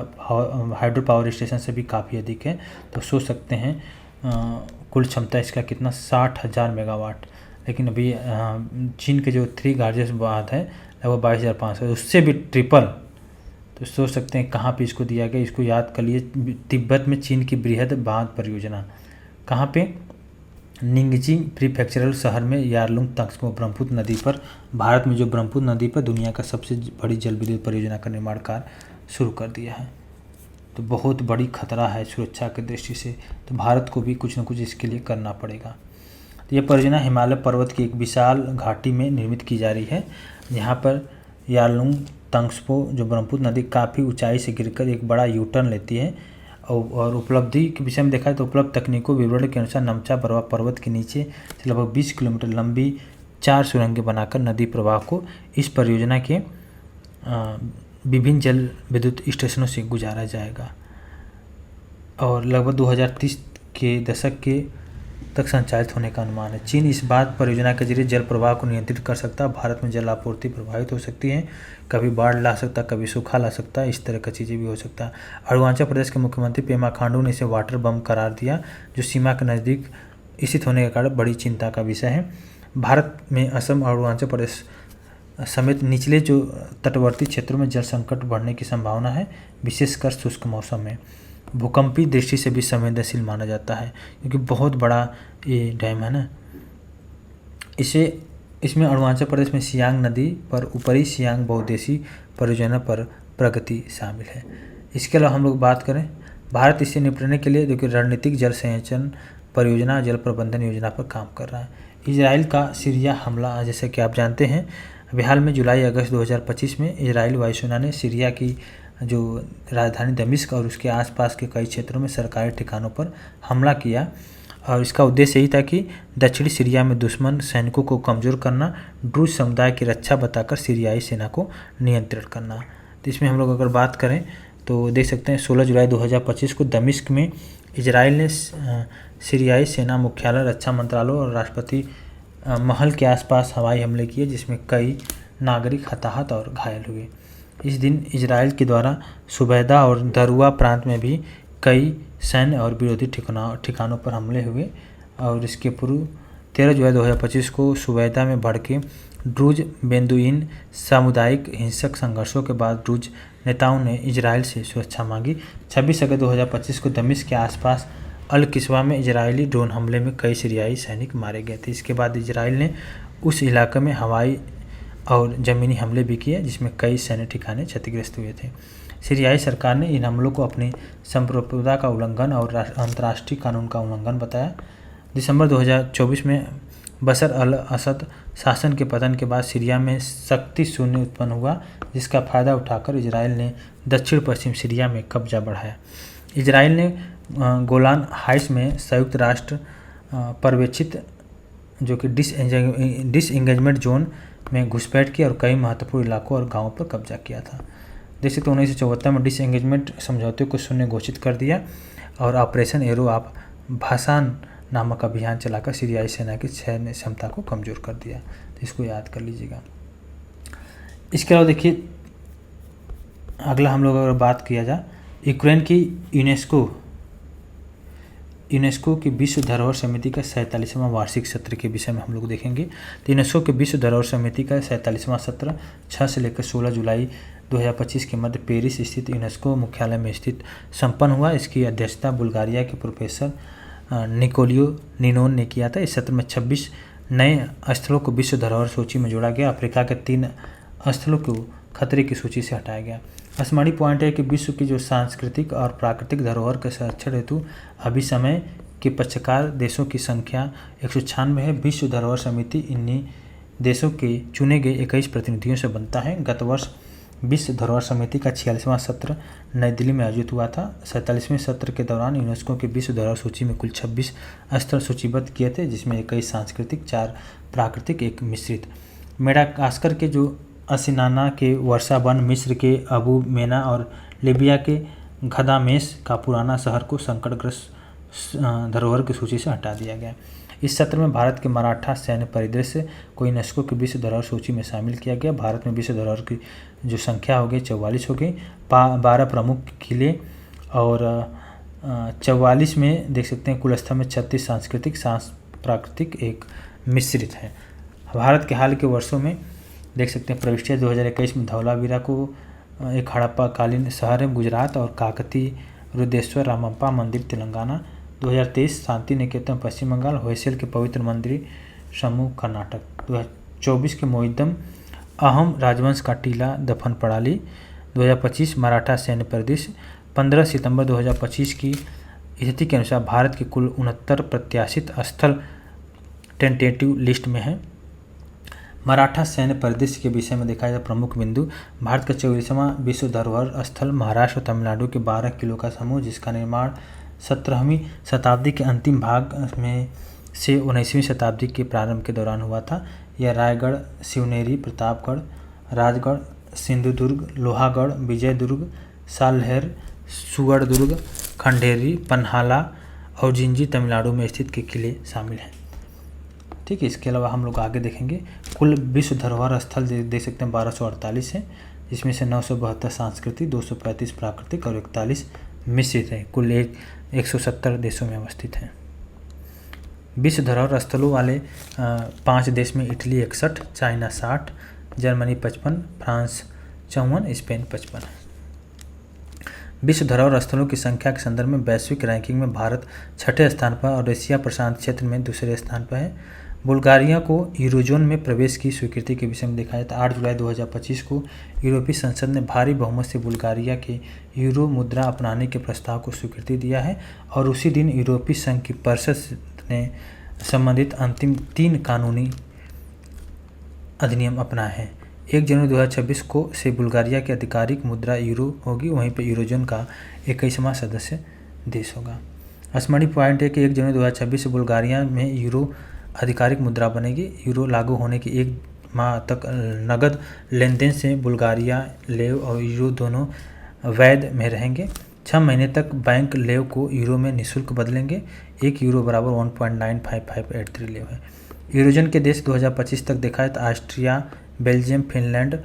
हाइड्रो पावर स्टेशन से भी काफ़ी अधिक है। तो सोच सकते हैं कुल क्षमता इसका कितना 60,000 मेगावाट। लेकिन अभी चीन के जो 3 लार्जेस्ट बांध है लगभग 22,500, उससे भी ट्रिपल। तो सोच सकते हैं कहाँ पे इसको दिया गया। इसको याद कर लिए, तिब्बत में चीन की बृहद बांध परियोजना कहाँ पे, निंगजिंग प्रीफ्रेक्चरल शहर में यारलुंग तांग्सपो ब्रह्मपुत्र नदी पर। भारत में जो ब्रह्मपुत्र नदी पर दुनिया का सबसे बड़ी जल विद्युत परियोजना का निर्माण कार्य शुरू कर दिया है। तो बहुत बड़ी खतरा है सुरक्षा की दृष्टि से, तो भारत को भी कुछ न कुछ इसके लिए करना पड़ेगा। तो यह परियोजना हिमालय पर्वत की एक विशाल घाटी में निर्मित की जा रही है, जहाँ पर यारलुंग तांग्सपो जो ब्रह्मपुत्र नदी काफ़ी ऊंचाई से गिरकर एक बड़ा यू टर्न लेती है। और उपलब्धि के विषय में देखा है तो उपलब्ध तकनीकों विवरण के अनुसार नमचा बरवा पर्वत के नीचे से लगभग 20 किलोमीटर लंबी 4 सुरंगें बनाकर नदी प्रवाह को इस परियोजना के विभिन्न जल विद्युत स्टेशनों से गुजारा जाएगा और लगभग 2030 के दशक के तक संचालित होने का अनुमान है। चीन इस बात परियोजना के जरिए जल प्रवाह को नियंत्रित कर सकता है। भारत में जल आपूर्ति प्रभावित हो सकती है, कभी बाढ़ ला सकता, कभी सूखा ला सकता है, इस तरह की चीज़ें भी हो सकता है। अरुणाचल प्रदेश के मुख्यमंत्री पेमा खांडू ने इसे वाटर बम करार दिया, जो सीमा के नज़दीक स्थित होने के कारण बड़ी चिंता का विषय है। भारत में असम और अरुणाचल प्रदेश समेत निचले जो तटवर्ती क्षेत्रों में जल संकट बढ़ने की संभावना है, विशेषकर शुष्क मौसम में। भूकंपीय दृष्टि से भी संवेदनशील माना जाता है क्योंकि बहुत बड़ा ये डैम है ना। इसमें अरुणाचल प्रदेश में सियांग नदी पर ऊपरी सियांग बहुउद्देशीय परियोजना पर प्रगति शामिल है। इसके अलावा हम लोग बात करें, भारत इससे निपटने के लिए देखिए रणनीतिक जल संचयन परियोजना जल प्रबंधन योजना पर काम कर रहा है। इजराइल का सीरिया हमला, जैसे कि आप जानते हैं, अभी हाल में जुलाई अगस्त 2025 में इजराइल वायुसेना ने सीरिया की जो राजधानी दमिश्क और उसके आसपास के कई क्षेत्रों में सरकारी ठिकानों पर हमला किया और इसका उद्देश्य यही था कि दक्षिणी सीरिया में दुश्मन सैनिकों को कमज़ोर करना, ड्रूज समुदाय की रक्षा बताकर सीरियाई सेना को नियंत्रित करना। तो इसमें हम लोग अगर बात करें तो देख सकते हैं 16 जुलाई 2025 को दमिश्क में इजराइल ने सीरियाई सेना मुख्यालय, रक्षा मंत्रालय और राष्ट्रपति महल के आसपास हवाई हमले किए, जिसमें कई नागरिक हताहत और घायल हुए। इस दिन इजराइल के द्वारा सुबैदा और दरुआ प्रांत में भी कई सैन्य और विरोधी ठिकानों पर हमले हुए और इसके पूर्व 13 जुलाई 2025 को सुबैदा में भड़के ड्रूज बेदुइन सामुदायिक हिंसक संघर्षों के बाद ड्रूज नेताओं ने इजराइल से सुरक्षा मांगी। 26 अगस्त 2025 को दमिश्क के आसपास अल किस्वा में इजरायली ड्रोन हमले में कई सीरियाई सैनिक मारे गए थे। इसके बाद इजराइल ने उस इलाके में हवाई और ज़मीनी हमले भी किए, जिसमें कई सैन्य ठिकाने क्षतिग्रस्त हुए थे। सीरियाई सरकार ने इन हमलों को अपनी संप्रभुता का उल्लंघन और अंतर्राष्ट्रीय कानून का उल्लंघन बताया। दिसंबर 2024 में बशर अल असद शासन के पतन के बाद सीरिया में शक्ति शून्य उत्पन्न हुआ, जिसका फ़ायदा उठाकर इजराइल ने दक्षिण पश्चिम सीरिया में कब्जा बढ़ाया। इजराइल ने गोलान हाइट्स में संयुक्त राष्ट्र पर्यवेक्षित जो कि डिसएंगेजमेंट जोन में घुसपैठ की और कई महत्वपूर्ण इलाकों और गांवों पर कब्जा किया था। देख सकते 1974 में डिसएंगेजमेंट समझौते को शून्य घोषित कर दिया और ऑपरेशन एरो ऑफ भासान नामक अभियान चलाकर सीरियाई सेना की सैन्य क्षमता को कमज़ोर कर दिया। तो इसको याद कर लीजिएगा। इसके अलावा देखिए अगला हम लोग अगर बात किया जाए यूक्रेन की यूनेस्को की विश्व धरोहर समिति का 47वां वार्षिक सत्र के विषय में हम लोग देखेंगे। तो यूनेस्को के विश्व धरोहर समिति का 47वां सत्र 6 से लेकर 16 जुलाई 2025 के मध्य पेरिस स्थित यूनेस्को मुख्यालय में स्थित संपन्न हुआ। इसकी अध्यक्षता बुल्गारिया के प्रोफेसर निकोलियो निनोन ने किया था। इस सत्र में 26 नए स्थलों को विश्व धरोहर सूची में जोड़ा गया। अफ्रीका के 3 स्थलों को खतरे की सूची से हटाया गया। स्मरणीय पॉइंट है कि विश्व की जो सांस्कृतिक और प्राकृतिक धरोहर के संरक्षण हेतु अभी समय के पक्षकार देशों की संख्या 196 है। विश्व धरोहर समिति इन्हीं देशों के चुने गए 21 प्रतिनिधियों से बनता है। गत वर्ष विश्व धरोहर समिति का 46वां सत्र नई दिल्ली में आयोजित हुआ था। 47वें सत्र के दौरान यूनेस्को की विश्व धरोहर सूची में कुल 26 स्थल सूचीबद्ध किए थे, जिसमें 21 सांस्कृतिक, 4 प्राकृतिक, 1 मिश्रित। मेडागास्कर के जो असिनाना के वर्षा वन, मिस्र के अबू मेना और लीबिया के गदामेस का पुराना शहर को संकटग्रस्त धरोहर की सूची से हटा दिया गया। इस सत्र में भारत के मराठा सैन्य परिदृश्य को यूनेस्को की विश्व धरोहर सूची में शामिल किया गया। भारत में विश्व धरोहर की जो संख्या हो गई 44 हो गई। 12 प्रमुख किले और 44 में देख सकते हैं कुल स्थल में 36 सांस्कृतिक, प्राकृतिक, 1 मिश्रित है। भारत के हाल के वर्षों में देख सकते हैं प्रविष्टियाँ 2021 में धौलावीरा को एक हड़प्पा कालीन शहर है गुजरात और काकती रुद्रेश्वर रामप्पा मंदिर तेलंगाना। 2023 शांति निकेतन पश्चिम बंगाल, होयसल के पवित्र मंदिर समूह कर्नाटक। 2024 के मोइदम अहम राजवंश का टीला दफन प्रणाली। 2025 मराठा सैन्य परिदृश्य। 15 सितंबर 2025 की स्थिति के अनुसार भारत के कुल 69 प्रत्याशित स्थल टेंटेटिव लिस्ट में है। मराठा सैन्य परिदृश्य के विषय में देखा जाए प्रमुख बिंदु। भारत का 44वां विश्व धरोहर स्थल महाराष्ट्र और तमिलनाडु के 12 किलों का समूह, जिसका निर्माण 17वीं शताब्दी के अंतिम भाग में से 19वीं शताब्दी के प्रारंभ के दौरान हुआ था। यह रायगढ़, शिवनेरी, प्रतापगढ़, राजगढ़, सिंधुदुर्ग, लोहागढ़, विजयदुर्ग, सालहेर, सुवर्णदुर्ग, खंडेरी, पन्हाला और जिंजी तमिलनाडु में स्थित के किले शामिल हैं। ठीक है, इसके अलावा हम लोग आगे देखेंगे कुल विश्व धरोहर स्थल देख सकते हैं 1248 हैं, जिसमें से 972 सांस्कृतिक, 235 प्राकृतिक और 41 मिश्रित हैं। कुल 170 देशों में अवस्थित हैं। विश्व धरोहर स्थलों वाले 5 देश में Italy 61, China 60, Germany 55, France 54, Spain 55 है। विश्व धरोहर स्थलों की संख्या के संदर्भ में वैश्विक रैंकिंग में भारत 6ठे स्थान पर और एशिया प्रशांत क्षेत्र में दूसरे स्थान पर है। बुल्गारिया को यूरोजोन में प्रवेश की स्वीकृति के विषय में देखा जाए तो 8 जुलाई 2025 को यूरोपीय संसद ने भारी बहुमत से बुल्गारिया के यूरो मुद्रा अपनाने के प्रस्ताव को स्वीकृति दिया है और उसी दिन यूरोपीय संघ की परिषद ने संबंधित अंतिम 3 कानूनी अधिनियम अपनाए हैं। 1 जनवरी 2026 को से बुल्गारिया की आधिकारिक मुद्रा यूरो होगी, वहीं पर यूरोजोन का 21वां सदस्य देश होगा। स्मरणीय पॉइंट है कि 1 जनवरी 2026 से बुल्गारिया में यूरो आधिकारिक मुद्रा बनेगी। यूरो लागू होने के 1 माह तक नगद लेन देन से बुल्गारिया लेव और यूरो दोनों वैध में रहेंगे। 6 महीने तक बैंक लेव को यूरो में निःशुल्क बदलेंगे। 1 यूरो बराबर 1.95583 लेव है। यूरोजन के देश 2025 तक देखा है तो Austria, Belgium, Finland,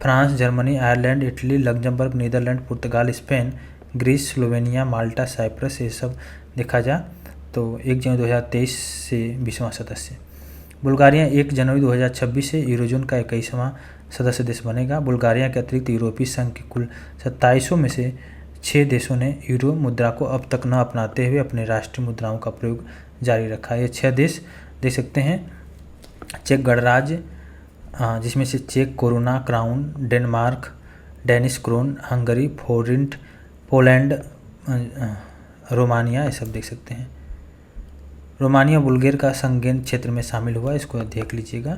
France, Germany, Ireland, Italy, Luxembourg, Netherland, पुर्तगाल, Spain, Greece, Slovenia, Malta, Cyprus, ये सब देखा जाए तो 1 जनवरी 2023 से 20वां सदस्य। बुल्गारिया 1 जनवरी 2026 से यूरोजोन का 21वां सदस्य देश बनेगा। बुल्गारिया के अतिरिक्त यूरोपीय संघ के कुल 27 में से 6 देशों ने यूरो मुद्रा को अब तक न अपनाते हुए अपने राष्ट्रीय मुद्राओं का प्रयोग जारी रखा है। ये 6 देश देख सकते हैं: चेक गणराज्य, जिसमें से चेक koruna crown, Denmark Danish krone, Hungary forint, Poland, Romania, ये सब देख सकते हैं। रोमानिया बुल्गारिया का संघेन क्षेत्र में शामिल हुआ, इसको देख लीजिएगा।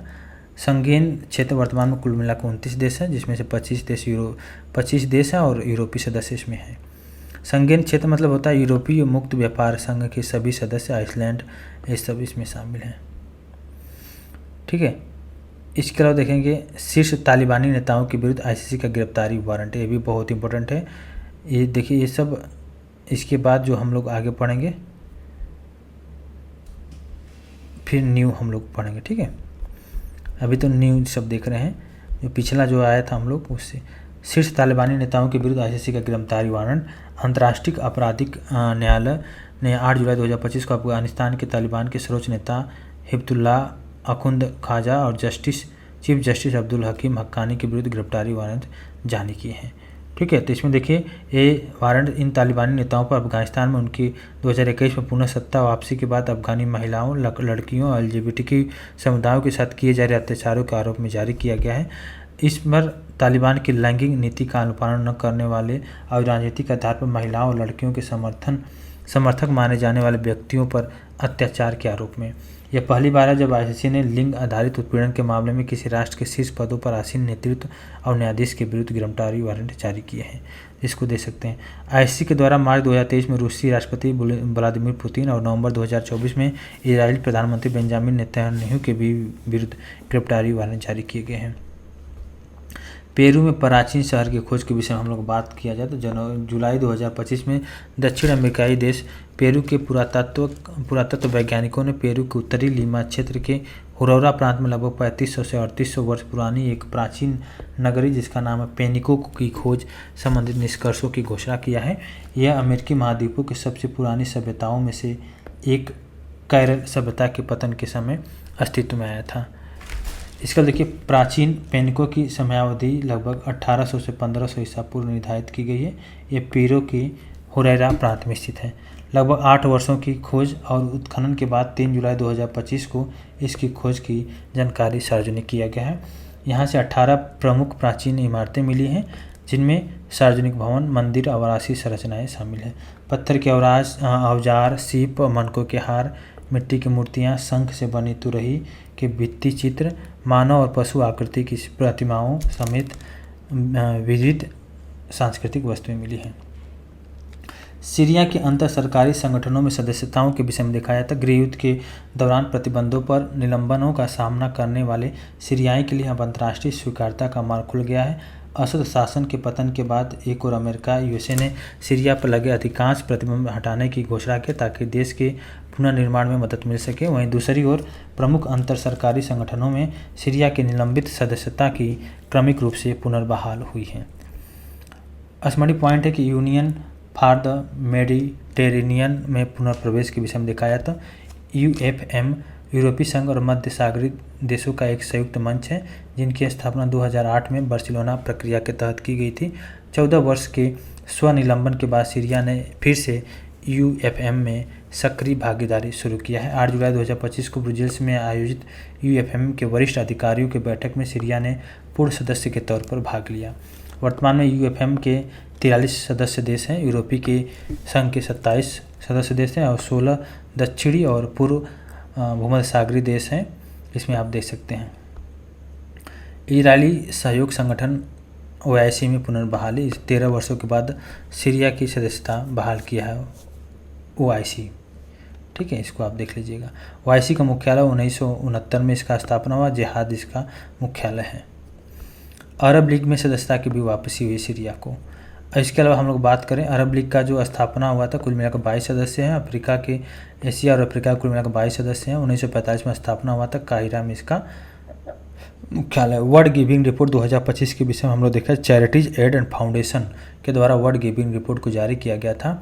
संघेन क्षेत्र वर्तमान में कुल मिलाकर 29 देश है, जिसमें से 25 देश हैं और यूरोपीय सदस्य इसमें हैं। संघेन क्षेत्र मतलब होता है यूरोपीय मुक्त व्यापार संघ के सभी सदस्य, आइसलैंड, ये सब इसमें शामिल हैं। ठीक है, इसके अलावा देखेंगे शीर्ष तालिबानी नेताओं के विरुद्ध ICC का गिरफ्तारी वारंट, ये भी बहुत इंपॉर्टेंट है। ये देखिए, ये सब इसके बाद जो हम लोग आगे पढ़ेंगे फिर न्यू हम लोग पढ़ेंगे। ठीक है, अभी तो न्यू सब देख रहे हैं, जो पिछला जो आया था हम लोग उससे। शीर्ष तालिबानी नेताओं के विरुद्ध ICC का गिरफ्तारी वारंट। अंतर्राष्ट्रीय आपराधिक न्यायालय ने 8 जुलाई 2025 को अफगानिस्तान के तालिबान के सर्वोच्च नेता हिब्तुल्लाह अखुंद ख्वाजा और चीफ जस्टिस अब्दुल हकीम हक्कानी के विरुद्ध गिरफ्तारी वारंट जारी किए हैं। ठीक है, तो इसमें देखिए ये वारंट इन तालिबानी नेताओं पर अफगानिस्तान में उनकी 2021 में पुनः सत्ता वापसी के बाद अफगानी महिलाओं, लड़कियों और LGBTQ समुदायों के साथ किए जा रहे अत्याचारों के आरोप में जारी किया गया है। इस पर तालिबान की लैंगिक नीति का अनुपालन न करने वाले और राजनीतिक आधार पर महिलाओं और लड़कियों के समर्थक माने जाने वाले व्यक्तियों पर अत्याचार के आरोप में यह पहली बार है जब ICC ने लिंग आधारित उत्पीड़न के मामले में किसी राष्ट्र के शीर्ष पदों पर आसीन नेतृत्व और न्यायाधीश के विरुद्ध गिरफ्तारी वारंट जारी किए हैं। इसको देख सकते हैं। ICC के द्वारा मार्च 2023 में रूसी राष्ट्रपति व्लादिमीर पुतिन और नवंबर 2024 में इजरायली प्रधानमंत्री बेंजामिन नेतन्याहू के भी विरुद्ध गिरफ्तारी वारंट जारी किए गए हैं। पेरू में प्राचीन शहर की खोज के विषय में हम लोग बात किया जाए तो जुलाई 2025 में दक्षिण अमेरिकाई देश पेरू के पुरातत्व वैज्ञानिकों ने पेरू के उत्तरी लीमा क्षेत्र के हुरौरा प्रांत में लगभग 3500 से 3800 वर्ष पुरानी एक प्राचीन नगरी जिसका नाम है पेनिको की खोज संबंधित निष्कर्षों की घोषणा किया है। यह अमेरिकी महाद्वीपों की सबसे पुरानी सभ्यताओं में से एक कैरल सभ्यता के पतन के समय अस्तित्व में आया था। इसका देखिए प्राचीन पेनिको की समयावधि लगभग 1800 से 1500 ईसा पूर्व निर्धारित की गई है। ये पेरू की हुरैरा प्रांत में स्थित है। लगभग 8 वर्षों की खोज और उत्खनन के बाद 3 जुलाई 2025 को इसकी खोज की जानकारी सार्वजनिक किया गया है। यहाँ से 18 प्रमुख प्राचीन इमारतें मिली हैं जिनमें सार्वजनिक भवन, मंदिर, आवासीय संरचनाएं शामिल हैं। पत्थर के औजार, सीप, मनकों के हार, मिट्टी की मूर्तियाँ, शंख से बनी तुरही के भित्ति चित्र, मानव और पशु आकृति की प्रतिमाओं समेत विविध सांस्कृतिक वस्तुएं मिली हैं। सीरिया के अंतर सरकारी संगठनों में सदस्यताओं के विषय में देखा जाता है। गृह युद्ध के दौरान प्रतिबंधों पर निलंबनों का सामना करने वाले सीरियाई के लिए अब अंतर्राष्ट्रीय स्वीकार्यता का मार्ग खुल गया है। असद शासन के पतन के बाद एक और अमेरिका USA ने सीरिया पर लगे अधिकांश प्रतिबंध हटाने की घोषणा की ताकि देश के पुनर्निर्माण में मदद मिल सके। वहीं दूसरी ओर प्रमुख अंतर सरकारी संगठनों में सीरिया की निलंबित सदस्यता की क्रमिक रूप से पुनर्बहाल हुई है। स्मरणीय पॉइंट है कि यूनियन फॉर द मेडिटेरेनियन में पुनर्प्रवेश के विषय में देखा जाए तो UFM यूरोपीय संघ और मध्य सागरीय देशों का एक संयुक्त मंच है जिनकी स्थापना 2008 में बार्सिलोना प्रक्रिया के तहत की गई थी। 14 वर्ष के स्वनिलंबन के बाद सीरिया ने फिर से UFM में सक्रिय भागीदारी शुरू किया है। 8 जुलाई 2025 को ब्रुसेल्स में आयोजित UFM के वरिष्ठ अधिकारियों की बैठक में सीरिया ने पूर्ण सदस्य के तौर पर भाग लिया। वर्तमान में UFM के 43 सदस्य देश हैं। यूरोपीय के संघ के 27 सदस्य देश हैं और 16 दक्षिणी और पूर्व भूमध्य सागरीय देश हैं। इसमें आप देख सकते हैं इजरायली सहयोग संगठन OIC में पुनर्बहाली, 13 वर्षों के बाद सीरिया की सदस्यता बहाल किया है OIC। ठीक है, इसको आप देख लीजिएगा। OIC का मुख्यालय 1969 में इसका स्थापना हुआ, जिहाद इसका मुख्यालय है। अरब लीग में सदस्यता की भी वापसी हुई सीरिया को। इसके अलावा हम लोग बात करें, अरब लीग का जो स्थापना हुआ था, कुल मिलाकर 22 सदस्य हैं। अफ्रीका के, एशिया और अफ्रीका कुल मिलाकर 22 सदस्य हैं। 1945 में स्थापना हुआ था, काहिरा में इसका मुख्यालय। वर्ल्ड गिविंग रिपोर्ट 2025 के विषय में हम लोग देखा, चैरिटीज एड एंड फाउंडेशन के द्वारा वर्ल्ड गिविंग रिपोर्ट को जारी किया गया था।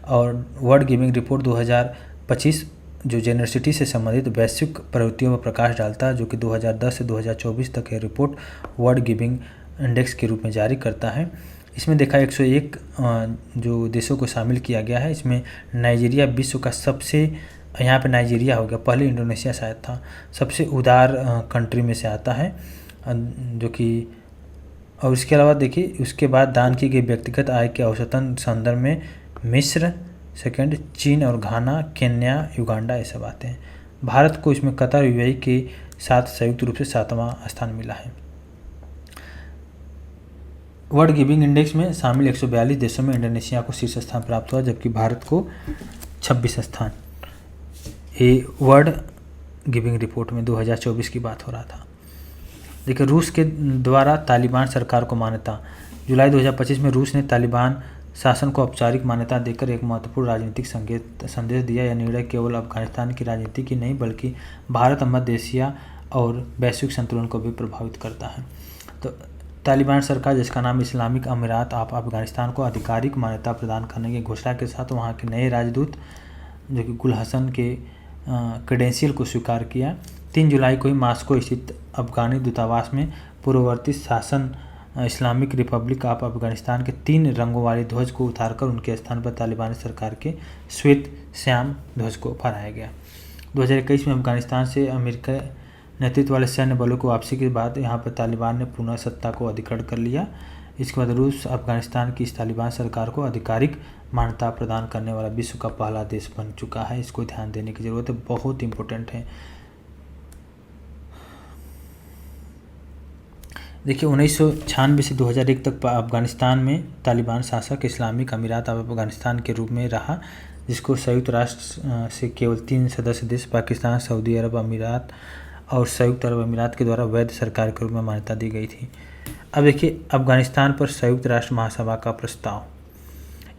और वर्ल्ड गिविंग रिपोर्ट 2025 जो जेनरसिटी से संबंधित वैश्विक प्रवृत्तियों पर प्रकाश डालता है, जो कि 2010 से 2024 तक यह रिपोर्ट वर्ल्ड गिविंग इंडेक्स के रूप में जारी करता है। इसमें देखा 101 जो देशों को शामिल किया गया है। इसमें नाइजीरिया विश्व का सबसे, यहाँ पे नाइजीरिया हो गया, पहले इंडोनेशिया शायद था, सबसे उदार कंट्री में से आता है, जो कि, और इसके अलावा देखिए उसके बाद दान की गई व्यक्तिगत आय के औसतन संदर्भ में मिस्र सेकंड, चीन और घाना, केन्या, युगांडा ये सब आते हैं। भारत को इसमें कतर, UAE के साथ संयुक्त रूप से 7वां स्थान मिला है। वर्ल्ड गिविंग इंडेक्स में शामिल 142 देशों में इंडोनेशिया को शीर्ष स्थान प्राप्त हुआ, जबकि भारत को 26 स्थान। ये वर्ल्ड गिविंग रिपोर्ट में 2024 की बात हो रहा था। देखिए, रूस के द्वारा तालिबान सरकार को मान्यता। जुलाई 2025 में रूस ने तालिबान शासन को औपचारिक मान्यता देकर एक महत्वपूर्ण राजनीतिक संदेश दिया। यह निर्णय केवल अफगानिस्तान की राजनीति की नहीं, बल्कि भारत, मध्य एशिया और वैश्विक संतुलन को भी प्रभावित करता है। तो तालिबान सरकार, जिसका नाम इस्लामिक अमीरात ऑफ अफगानिस्तान को आधिकारिक मान्यता प्रदान करने की घोषणा के साथ वहाँ के नए राजदूत जो कि गुल हसन के क्रेडेंशियल को स्वीकार किया। 3 जुलाई को ही मास्को स्थित अफगानी दूतावास में पूर्ववर्ती शासन इस्लामिक रिपब्लिक ऑफ अफगानिस्तान के 3 रंगों वाले ध्वज को उतारकर उनके स्थान पर तालिबानी सरकार के श्वेत श्याम ध्वज को फहराया गया। 2021 में अफगानिस्तान से अमेरिका नेतृत्व वाले सैन्य बलों को वापसी के बाद यहाँ पर तालिबान ने पुनः सत्ता को अधिग्रहण कर लिया। इसके बाद रूस अफगानिस्तान की इस तालिबान सरकार को आधिकारिक मान्यता प्रदान करने वाला विश्व का पहला देश बन चुका है। इसको ध्यान देने की ज़रूरत है, बहुत इंपॉर्टेंट है। देखिए, 1996 से 2001 तक अफगानिस्तान में तालिबान शासक इस्लामिक अमीरात ऑफ अफगानिस्तान के रूप में रहा, जिसको संयुक्त राष्ट्र से केवल 3 सदस्य देश पाकिस्तान, सऊदी अरब अमीरात और संयुक्त अरब अमीरात के द्वारा वैध सरकार के रूप में मान्यता दी गई थी। अब देखिए, अफगानिस्तान पर संयुक्त राष्ट्र महासभा का प्रस्ताव।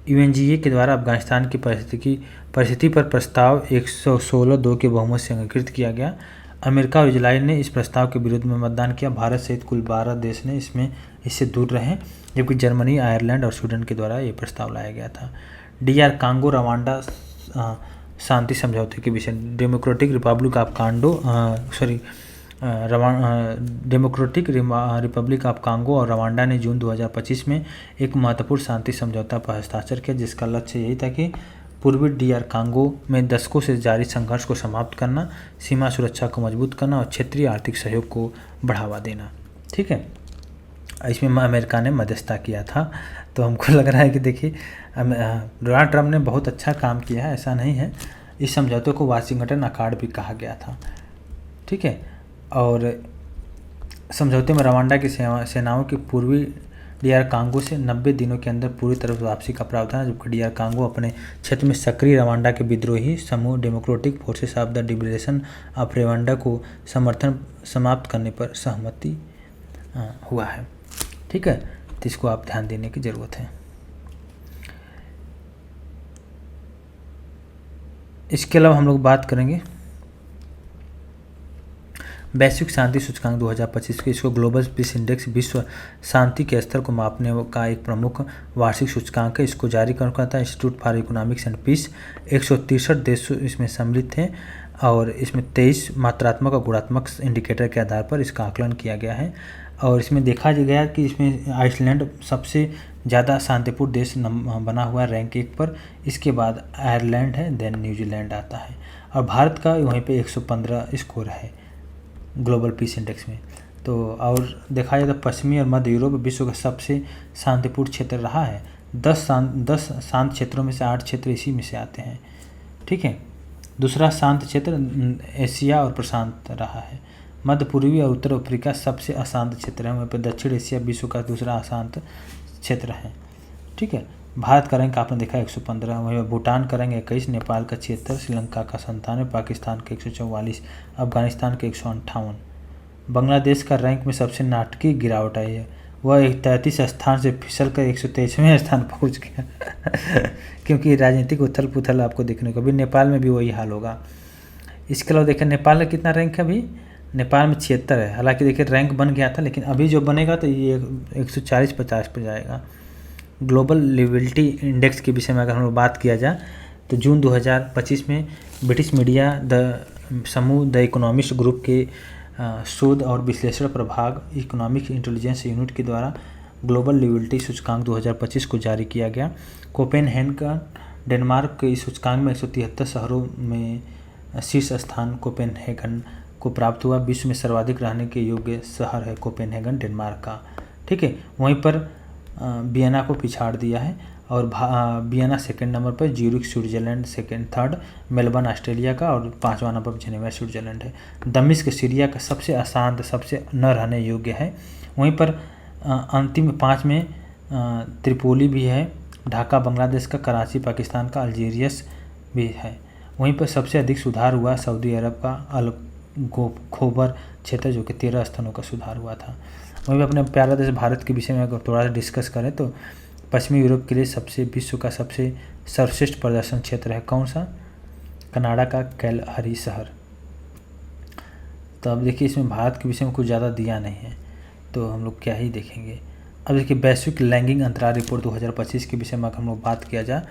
UNGA के द्वारा अफगानिस्तान की परिस्थिति पर प्रस्ताव 116-2 के बहुमत से अंगीकृत किया गया। अमेरिका और इजराइल ने इस प्रस्ताव के विरुद्ध में मतदान किया। भारत सहित कुल 12 देश ने इससे दूर रहे, जबकि जर्मनी, आयरलैंड और स्वीडन के द्वारा ये प्रस्ताव लाया गया था। DR कांगो रवांडा शांति समझौते के विषय। डेमोक्रेटिक रिपब्लिक ऑफ कांगो और रवांडा ने जून 2025 में एक महत्वपूर्ण शांति समझौता पर हस्ताक्षर किया, जिसका लक्ष्य यही था कि पूर्वी DR कांगो में दशकों से जारी संघर्ष को समाप्त करना, सीमा सुरक्षा को मजबूत करना और क्षेत्रीय आर्थिक सहयोग को बढ़ावा देना। ठीक है, इसमें अमेरिका ने मध्यस्थता किया था। तो हमको लग रहा है कि देखिए, डोनाल्ड ट्रंप ने बहुत अच्छा काम किया है, ऐसा नहीं है। इस समझौते को वाशिंगटन अकॉर्ड भी कहा गया था। ठीक है, और समझौते में रवांडा की सेनाओं की पूर्वी DR कांगो से 90 दिनों के अंदर पूरी तरह से वापसी का प्रावधान है, जबकि DR कांगो अपने क्षेत्र में सक्रिय रवांडा के विद्रोही समूह democratic forces of the liberation of Rwanda को समर्थन समाप्त करने पर सहमति हुआ है। ठीक है, तो इसको आप ध्यान देने की ज़रूरत है। इसके अलावा हम लोग बात करेंगे वैश्विक शांति सूचकांक 2025 के। इसको ग्लोबल पीस इंडेक्स विश्व शांति के स्तर को मापने का एक प्रमुख वार्षिक सूचकांक है। इसको जारी करता है institute for economics and peace. 163 देश इसमें सम्मिलित थे और इसमें 23 मात्रात्मक और गुणात्मक इंडिकेटर के आधार पर इसका आकलन किया गया है। और इसमें देखा गया कि इसमें आइसलैंड सबसे ज़्यादा शांतिपूर्ण देश बना हुआ है रैंक 1 पर। इसके बाद आयरलैंड है, देन न्यूजीलैंड आता है और भारत का वहीं पे 115 स्कोर है ग्लोबल पीस इंडेक्स में। तो और देखा जाए तो पश्चिमी और मध्य यूरोप विश्व का सबसे शांतिपूर्ण क्षेत्र रहा है। 10 शांत क्षेत्रों में से 8 क्षेत्र इसी में से आते हैं। ठीक है, दूसरा शांत क्षेत्र एशिया और प्रशांत रहा है। मध्य पूर्वी और उत्तर अफ्रीका सबसे अशांत क्षेत्र है। वहीं पर दक्षिण एशिया विश्व का दूसरा अशांत क्षेत्र है। ठीक है, भारत का रैंक आपने देखा 115, वहीं पर भूटान का रैंक 21, नेपाल का 76, श्रीलंका का 97, पाकिस्तान का 144, अफगानिस्तान का 158। बांग्लादेश का रैंक में सबसे नाटकीय गिरावट आई है, वह 33 स्थान से फिसल कर 123वें स्थान पहुंच गया क्योंकि राजनीतिक उथल पुथल आपको देखने को। अभी नेपाल में भी वही हाल होगा। इसके अलावा देखें नेपाल का कितना रैंक है, अभी नेपाल में 76 है। हालांकि देखिए रैंक बन गया था, लेकिन अभी जो बनेगा तो ये 140-50 पर जाएगा। ग्लोबल लिविलिटी इंडेक्स के विषय में अगर हम लोग बात किया जाए तो जून 2025 में ब्रिटिश मीडिया समूह द इकोनॉमिस्ट ग्रुप के शोध और विश्लेषण प्रभाग इकोनॉमिक इंटेलिजेंस यूनिट के द्वारा ग्लोबल लिविलिटी सूचकांक 2025 को जारी किया गया। कोपेनहेगन डेनमार्क के इस सूचकांक में 173 शहरों में शीर्ष स्थान कोपेनहेगन को प्राप्त हुआ। विश्व में सर्वाधिक रहने के योग्य शहर है कोपेनहेगन डेनमार्क का। ठीक है, वहीं पर वियना को पिछाड़ दिया है और वियना सेकंड नंबर पर, Zurich Switzerland second third, Melbourne Australia का और 5वां नंबर पर जेनेवा स्विट्जरलैंड है। दमिश्क सीरिया का सबसे अशांत सबसे न रहने योग्य है। वहीं पर अंतिम 5 में त्रिपोली भी है, ढाका बांग्लादेश का, कराची पाकिस्तान का, अल्जीरियस भी है। वहीं पर सबसे अधिक सुधार हुआ सऊदी अरब का अल खोबर क्षेत्र, जो कि 13 स्थानों का सुधार हुआ था। वहीं पर अपने प्यारा देश भारत के विषय में अगर थोड़ा सा डिस्कस करें तो पश्चिमी यूरोप के लिए विश्व का सबसे सर्वश्रेष्ठ प्रदर्शन क्षेत्र है कौन सा, कनाडा का कैलहरी शहर। तो अब देखिए इसमें भारत के विषय में कुछ ज़्यादा दिया नहीं है, तो हम लोग क्या ही देखेंगे। अब देखिए वैश्विक लैंगिंग अंतराल रिपोर्ट 2025 के विषय में अगर हम लोग बात किया जाए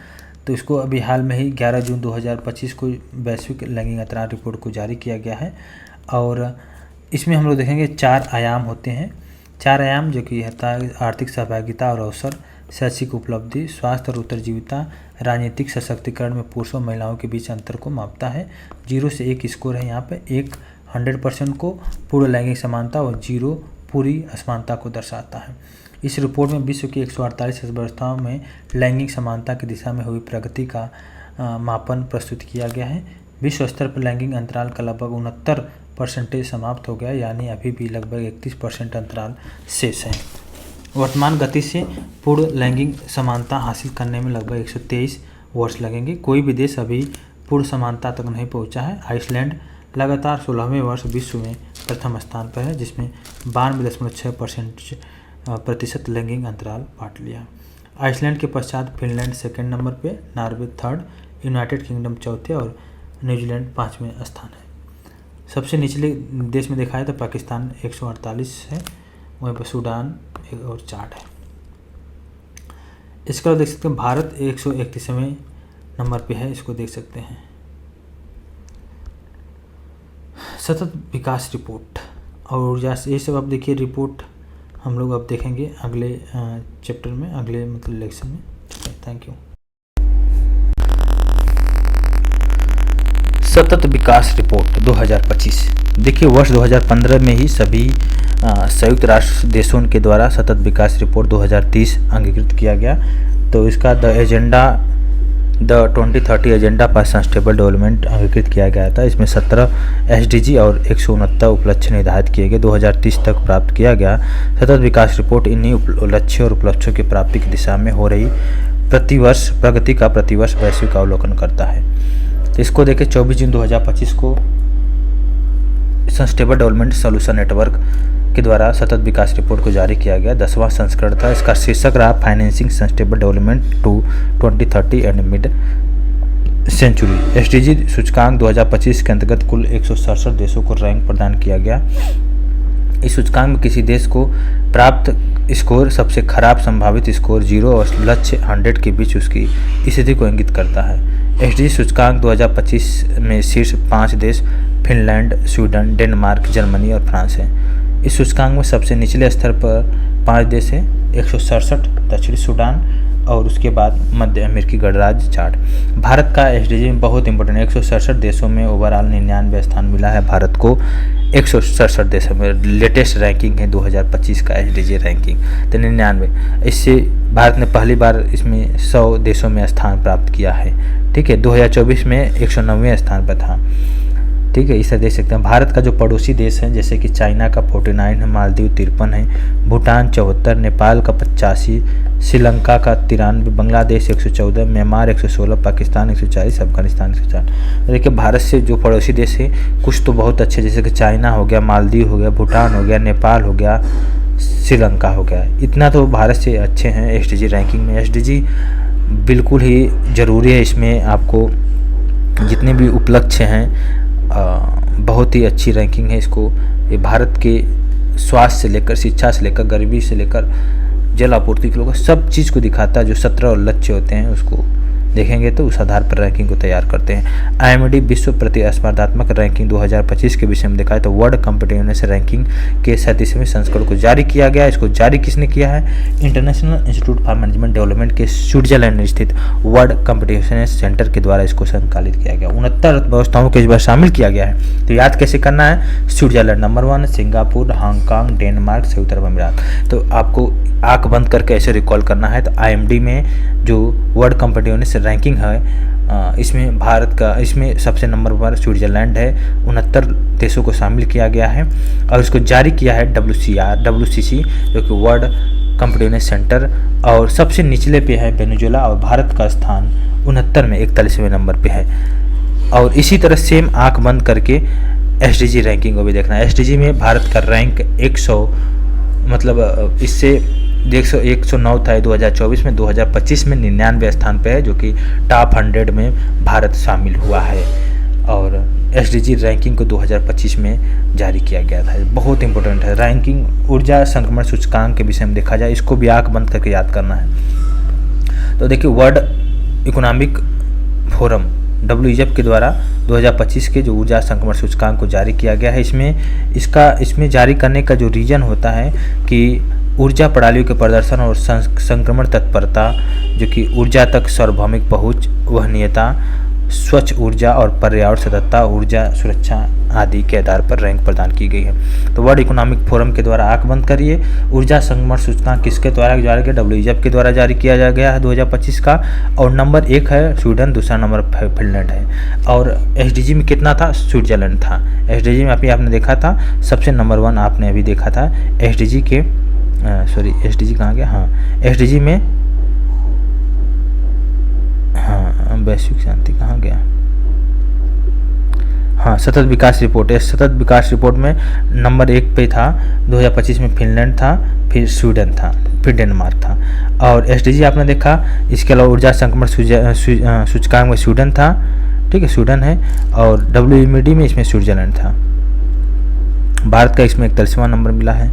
तो इसको अभी हाल में ही 11 जून 2025 को वैश्विक लैंगिंग अंतराल रिपोर्ट को जारी किया गया है। और इसमें हम लोग देखेंगे 4 आयाम होते हैं। 4 आयाम जो कि होता है आर्थिक सहभागिता और अवसर, शैक्षिक उपलब्धि, स्वास्थ्य और उत्तरजीविता, राजनीतिक सशक्तिकरण में पुरुषों और महिलाओं के बीच अंतर को मापता है। 0 से 1 स्कोर है यहाँ पे, 1 100% को पूर्ण लैंगिक समानता और 0 पूरी असमानता को दर्शाता है। इस रिपोर्ट में विश्व की 148 अर्थव्यवस्थाओं में लैंगिक समानता की दिशा में हुई प्रगति का मापन प्रस्तुत किया गया है। विश्व स्तर पर लैंगिक अंतराल का लगभग 69% समाप्त हो गया, यानी अभी भी लगभग 31% अंतराल शेष है। वर्तमान गति से पूर्ण लैंगिक समानता हासिल करने में लगभग 123 वर्ष लगेंगे। कोई भी देश अभी पूर्ण समानता तक नहीं पहुंचा है। आइसलैंड लगातार 16वें वर्ष विश्व में प्रथम स्थान पर है, जिसमें 92.6% लैंगिक अंतराल बांट लिया। आइसलैंड के पश्चात फिनलैंड सेकंड नंबर पे, नॉर्वे थर्ड, यूनाइटेड किंगडम चौथे और न्यूजीलैंड 5वें स्थान है। सबसे निचले देश में देखा है तो पाकिस्तान 148 है, वहीं पर सूडान और 60 है। इसके अलावा देख सकते हैं भारत 131वें नंबर पे है, इसको देख सकते हैं। सतत विकास रिपोर्ट और ऊर्जा से ये सब अब देखिए रिपोर्ट हम लोग अब देखेंगे अगले चैप्टर में, अगले मतलब लेक्चर में। Thank you. सतत विकास रिपोर्ट 2025 देखिए वर्ष 2015 में ही सभी संयुक्त राष्ट्र देशों के द्वारा सतत विकास रिपोर्ट 2030 अंगीकृत किया गया। तो इसका the 2030 agenda for sustainable development अंगीकृत किया गया था। इसमें 17 SDG और 169 उपलक्ष्य निर्धारित किए गए। 2030 तक प्राप्त किया गया सतत विकास रिपोर्ट इन्हीं लक्ष्यों और उपलक्ष्यों की प्राप्ति की दिशा में हो रही प्रतिवर्ष प्रगति का प्रतिवर्ष वैश्विक अवलोकन करता है। तो इसको देखें 24 जून 2025 को सस्टेनेबल डेवलपमेंट सॉल्यूशन नेटवर्क के द्वारा सतत विकास रिपोर्ट को जारी किया गया। 10वां संस्करण था। इसका शीर्षक रहा financing sustainable development to 2030 and mid century. SDG सूचकांक 2025 के अंतर्गत कुल 167 देशों को रैंक प्रदान किया गया। इस सूचकांक में किसी देश को प्राप्त स्कोर सबसे खराब संभावित स्कोर 0 और लक्ष्य 100 के बीच उसकी स्थिति को इंगित करता है। SDG सूचकांक 2025 में शीर्ष 5 देश फिनलैंड, स्वीडन, डेनमार्क, जर्मनी और फ्रांस हैं। इस सूचकांक में सबसे निचले स्तर पर 5 देश हैं, 167 दक्षिणी सूडान और उसके बाद मध्य अमेरिकी गणराज्य चाड। भारत का SDG में बहुत इंपॉर्टेंट है। 167 देशों में ओवरऑल 99 स्थान मिला है भारत को 167 देशों में। लेटेस्ट रैंकिंग है 2025 का SDG रैंकिंग तो 99। इससे भारत ने पहली बार इसमें 100 देशों में स्थान प्राप्त किया है। ठीक है, 2024 में 109वें स्थान पर था। ठीक है, इसे देख सकते हैं। भारत का जो पड़ोसी देश है जैसे कि चाइना का 49 है, मालदीव 53 है, भूटान 74, नेपाल का 85, श्रीलंका का 93, बांग्लादेश 114, म्यांमार 116, पाकिस्तान 140, अफगानिस्तान 104। देखिए भारत से जो पड़ोसी देश है कुछ तो बहुत अच्छे, जैसे कि चाइना हो गया, मालदीव हो गया, भूटान हो गया, नेपाल हो गया, श्रीलंका हो गया, इतना तो भारत से अच्छे हैं एसडीजी रैंकिंग में। एसडीजी बिल्कुल ही ज़रूरी है, इसमें आपको जितने भी उपलक्ष्य हैं बहुत ही अच्छी रैंकिंग है। इसको ये भारत के स्वास्थ्य से लेकर, शिक्षा से लेकर, गरीबी से लेकर, जल आपूर्ति के लोगों सब चीज़ को दिखाता है। जो 17 लक्ष्य होते हैं उसको देखेंगे तो उस आधार पर रैंकिंग को तैयार करते हैं। आईएमडी विश्व प्रतिस्पर्धात्मक रैंकिंग 2025 के विषय में देखा है तो वर्ल्ड कॉम्पिटिटिवनेस रैंकिंग के 37वें संस्करण को जारी किया गया। इसको जारी किसने किया है? International institute for management development के स्विट्जरलैंड में स्थित वर्ल्ड कॉम्पिटिटिवनेस सेंटर के द्वारा इसको संचालित किया गया। 69 अर्थव्यवस्थाओं को इस बार शामिल किया गया है। तो याद कैसे करना है? Switzerland number 1, Singapore, Hong Kong, Denmark, संयुक्त अरब अमीरात। तो आपको आंख बंद करके ऐसे रिकॉल करना है। तो आईएमडी में जो वर्ल्ड कॉम्पिटिटिवनेस रैंकिंग है इसमें भारत का, इसमें सबसे नंबर 1 स्विट्जरलैंड है। 69 देशों को शामिल किया गया है और इसको जारी किया है WCC जो कि वर्ल्ड कॉम्पिटिटिवनेस सेंटर, और सबसे निचले पे है वेनेजुएला और भारत का स्थान 69 में 41वें नंबर पे है। और इसी तरह सेम आंख बंद करके एसडीजी रैंकिंग को भी देखना है। एसडीजी में भारत का रैंक 100 मतलब इससे 109 था 2024 में, 2025 में 99 स्थान पे है जो कि टॉप 100 में भारत शामिल हुआ है। और एसडीजी रैंकिंग को 2025 में जारी किया गया था। बहुत इंपॉर्टेंट है रैंकिंग। ऊर्जा संक्रमण सूचकांक के विषय में देखा जाए, इसको भी आंख बंद करके याद करना है। तो देखिए वर्ल्ड इकोनॉमिक फोरम WEF के द्वारा 2025 के जो ऊर्जा संक्रमण सूचकांक को जारी किया गया है, इसमें जारी करने का जो रीजन होता है कि ऊर्जा प्रणालियों के प्रदर्शन और संक्रमण तत्परता, जो कि ऊर्जा तक सार्वभौमिक पहुंच, वहनीयता, स्वच्छ ऊर्जा और पर्यावरण सततता, ऊर्जा सुरक्षा आदि के आधार पर रैंक प्रदान की गई है। तो वर्ल्ड इकोनॉमिक फोरम के द्वारा आंख बंद करिए। ऊर्जा संक्रमण सूचकांक किसके द्वारा जारी किया? WEF के द्वारा जारी किया गया है 2025 का। और नंबर 1 है स्वीडन, दूसरा नंबर फिनलैंड है। और एसडीजी में कितना था? स्विट्जरलैंड था। एसडीजी में आपने देखा था सबसे नंबर 1 आपने अभी देखा था एसडीजी के एसडीजी कहाँ गया? हाँ, एसडीजी में, हाँ वैश्विक शांति कहाँ गया? हाँ, सतत विकास रिपोर्ट है। सतत विकास रिपोर्ट में नंबर 1 पे था 2025 में फिनलैंड था, फिर स्वीडन था, फिर डेनमार्क था। और एसडीजी आपने देखा, इसके अलावा ऊर्जा संक्रमण सूचकांक में स्वीडन था, ठीक है, स्वीडन है। और WMD में इसमें स्विट्जरलैंड था। भारत का इसमें 41वां नंबर मिला है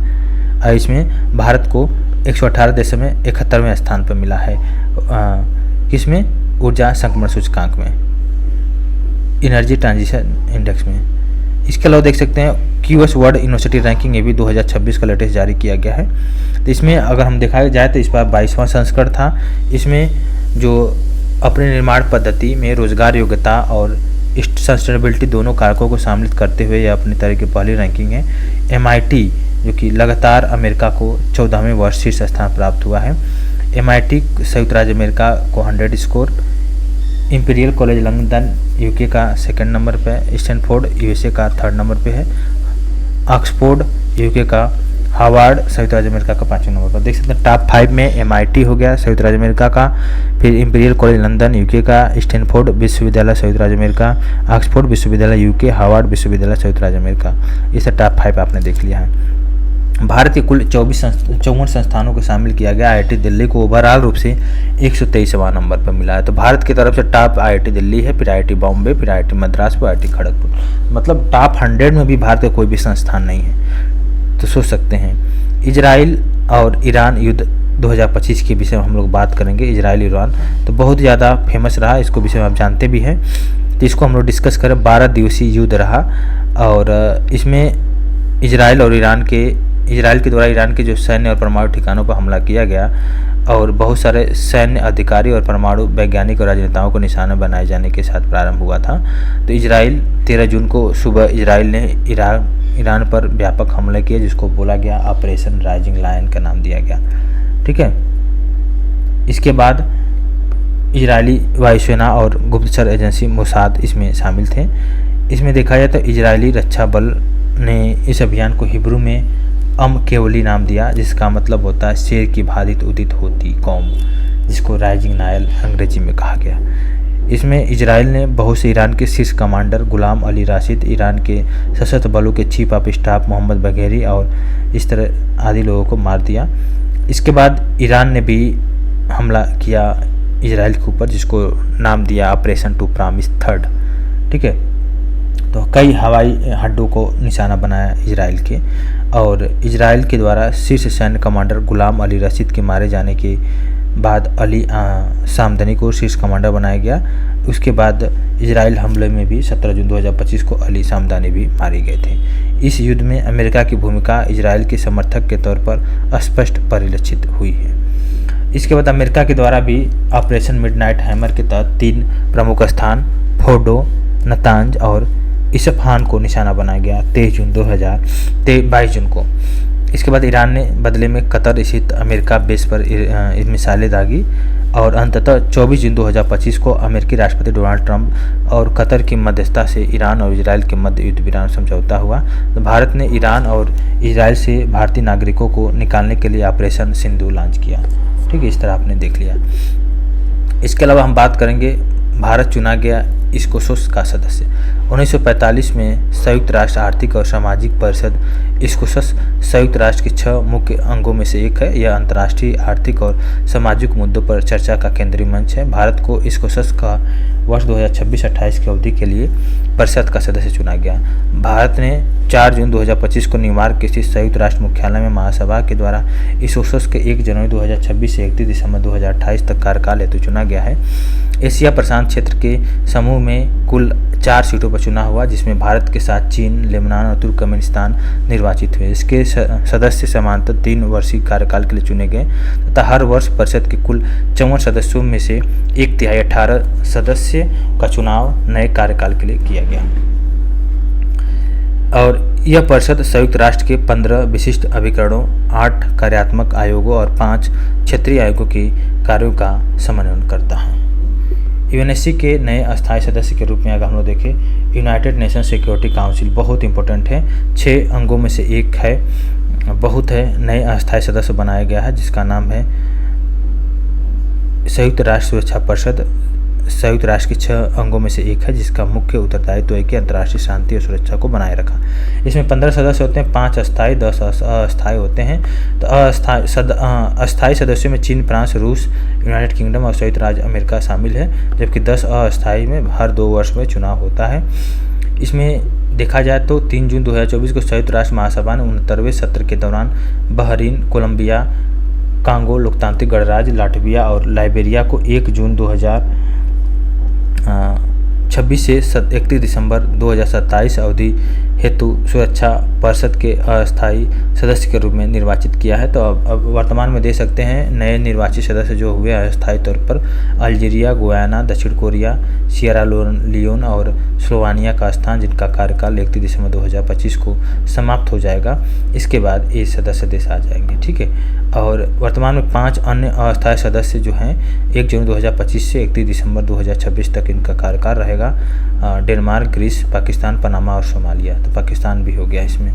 और इसमें भारत को 118 देशों में 71वें स्थान पर मिला है। किसमें? ऊर्जा संक्रमण सूचकांक में, एनर्जी ट्रांजिशन इंडेक्स में। इसके अलावा देख सकते हैं QS वर्ल्ड यूनिवर्सिटी रैंकिंग, ये भी 2026 का लेटेस्ट जारी किया गया है। तो इसमें अगर हम देखा जाए तो इस बार 22वां संस्करण था। इसमें जो अपने निर्माण पद्धति में रोजगार, योग्यता और सस्टेनेबिलिटी दोनों कारकों को सम्मिलित करते हुए यह अपनी तरह की पहली रैंकिंग है। MIT जो कि लगातार अमेरिका को 14वें वर्ष शीर्ष स्थान प्राप्त हुआ है। MIT संयुक्त राज्य अमेरिका को 100 score, imperial college London UK का 2nd नंबर पे है, स्टैनफोर्ड USA का 3rd नंबर पे है, ऑक्सफोर्ड UK का, हार्वर्ड संयुक्त राज्य अमेरिका का 5वें नंबर पर। देख सकते हैं टॉप 5 में MIT हो गया संयुक्त राज्य अमेरिका का, फिर इंपीरियल कॉलेज लंदन UK का, स्टैनफोर्ड विश्वविद्यालय संयुक्त राज्य अमेरिका, ऑक्सफोर्ड विश्वविद्यालय UK, हार्वर्ड विश्वविद्यालय संयुक्त राज्य अमेरिका। इसे टॉप 5 आपने देख लिया है। भारत के कुल 54 संस्थानों को शामिल किया गया। IIT दिल्ली को ओवरऑल रूप से 123वां नंबर पर मिला है। तो भारत की तरफ से टॉप IIT दिल्ली है, फिर IIT बॉम्बे, फिर IIT मद्रास, फिर IIT खड़गपुर। मतलब टॉप 100 में भी भारत का कोई भी संस्थान नहीं है। तो सोच सकते हैं। इजराइल और ईरान युद्ध 2025 के विषय में हम लोग बात करेंगे। इजराइल ईरान तो बहुत ज़्यादा फेमस रहा, इसको विषय में आप जानते भी हैं। तो इसको हम लोग डिस्कस करें। 12 दिवसीय युद्ध रहा और इसमें इजराइल के द्वारा ईरान के जो सैन्य और परमाणु ठिकानों पर हमला किया गया और बहुत सारे सैन्य अधिकारी और परमाणु वैज्ञानिक और राजनेताओं को निशाना बनाए जाने के साथ प्रारंभ हुआ था। तो इजराइल 13 जून को सुबह इजराइल ने ईरान पर व्यापक हमला किया, जिसको बोला गया ऑपरेशन राइजिंग लायन का नाम दिया गया। ठीक है। इसके बाद इजरायली वायुसेना और गुप्तचर एजेंसी मोसाद इसमें शामिल थे। इसमें देखा जाए तो इजरायली रक्षा बल ने इस अभियान को हिब्रू में केवली नाम दिया, जिसका मतलब होता है शेर की भांति उदित होती कौम, जिसको राइजिंग नायल अंग्रेजी में कहा गया। इसमें इजराइल ने बहुत से ईरान के शीर्ष commander Gholam Ali Rashid, Iran के सशस्त्र बलों के chief of staff Mohammad Bagheri और इस तरह आदि लोगों को मार दिया। इसके बाद ईरान ने भी हमला किया इजराइल के ऊपर, जिसको नाम दिया ऑपरेशन टू प्रॉमिस थर्ड। ठीक है, तो कई हवाई अड्डों को निशाना बनाया इजराइल के, और इजराइल के द्वारा शीर्ष सैन्य कमांडर गुलाम अली रशीद के मारे जाने के बाद अली सामदनी को शीर्ष कमांडर बनाया गया। उसके बाद इजराइल हमले में भी 17 जून 2025 को अली सामदानी भी मारे गए थे। इस युद्ध में अमेरिका की भूमिका इजराइल के समर्थक के तौर पर स्पष्ट परिलक्षित हुई है। इसके बाद अमेरिका के द्वारा भी ऑपरेशन मिडनाइट हैमर के तहत 3 प्रमुख स्थान फोर्डो, नतांज और इसफहान को निशाना बनाया गया 22 जून को। इसके बाद ईरान ने बदले में कतर स्थित अमेरिका बेस पर मिसाइलें दागी, और अंततः 24 जून 2025 को अमेरिकी राष्ट्रपति डोनाल्ड ट्रंप और कतर की मध्यस्थता से ईरान और इजराइल के मध्य युद्ध विराम समझौता हुआ। तो भारत ने ईरान और इजराइल से भारतीय नागरिकों को निकालने के लिए ऑपरेशन सिंधु लॉन्च किया। ठीक है, इस तरह आपने देख लिया। इसके अलावा हम बात करेंगे, भारत चुना गया इस्कोसोस का सदस्य। 1945 में संयुक्त राष्ट्र आर्थिक और सामाजिक परिषद इस्कोसोस संयुक्त राष्ट्र के 6 मुख्य अंगों में से एक है। यह अंतर्राष्ट्रीय आर्थिक और सामाजिक मुद्दों पर चर्चा का केंद्रीय मंच है। भारत को इस्कोसोस का वर्ष 2026-28 की अवधि के लिए परिषद का सदस्य चुना गया। भारत ने 4 जून 2025 को न्यूयॉर्क स्थित संयुक्त राष्ट्र मुख्यालय में महासभा के द्वारा इस्कोसोस के 1 जनवरी 2026 से 31 दिसंबर 2028 तक कार्यकाल हेतु चुना गया है। एशिया प्रशांत क्षेत्र के समूह में कुल 4 सीटों पर चुनाव हुआ, जिसमें भारत के साथ चीन, लेबनान और तुर्कमेनिस्तान निर्वाचित हुए। इसके सदस्य समांतर 3 वर्षीय कार्यकाल के लिए चुने गए तथा हर वर्ष परिषद के कुल 54 सदस्यों में से 1/3 18 सदस्य का चुनाव नए कार्यकाल के लिए किया गया। और यह परिषद संयुक्त राष्ट्र के 15 विशिष्ट अभिकरणों, 8 कार्यात्मक आयोगों और 5 क्षेत्रीय आयोगों के कार्यों का समन्वय करता है। यूएनएससी के नए अस्थायी सदस्य के रूप में अगर हम लोग देखें, यूनाइटेड नेशन सिक्योरिटी काउंसिल बहुत इंपॉर्टेंट है। 6 अंगों में से एक है, बहुत है, नए अस्थायी सदस्य बनाया गया है, जिसका नाम है संयुक्त राष्ट्र सुरक्षा परिषद। संयुक्त राष्ट्र के 6 अंगों में से एक है, जिसका मुख्य उत्तरदायित्व है कि अंतर्राष्ट्रीय शांति और सुरक्षा को बनाए रखा। इसमें 15 सदस्य होते हैं, 5 अस्थायी, 10 अस्थायी होते हैं। तो अस्थायी सदस्यों में चीन, फ्रांस, रूस, यूनाइटेड किंगडम और संयुक्त राज्य अमेरिका शामिल है, जबकि 10 अस्थायी में हर 2 वर्ष में चुनाव होता है। इसमें देखा जाए तो 3 जून 2024 को संयुक्त राष्ट्र महासभा ने 69वें सत्र के दौरान बहरीन, कोलंबिया, कांगो, लोकतांत्रिक गणराज्य, लाटविया और लाइबेरिया को 1 जून 2026 से 31 दिसंबर 2027 अवधि हेतु सुरक्षा परिषद के अस्थायी सदस्य के रूप में निर्वाचित किया है। तो अब वर्तमान में देख सकते हैं नए निर्वाचित सदस्य जो हुए अस्थायी तौर पर अल्जीरिया, गुयाना, दक्षिण कोरिया, सियरा लियोन और स्लोवानिया का स्थान, जिनका कार्यकाल 31 दिसंबर 2025 को समाप्त हो जाएगा। इसके बाद ये सदस्य देश आ जाएंगे। ठीक है, और वर्तमान में 5 अन्य अस्थायी सदस्य जो हैं 1 जनवरी 2025 से 31 दिसंबर 2026 तक इनका कार्यकाल रहेगा। डेनमार्क, ग्रीस, पाकिस्तान, पनामा और सोमालिया। तो पाकिस्तान भी हो गया इसमें।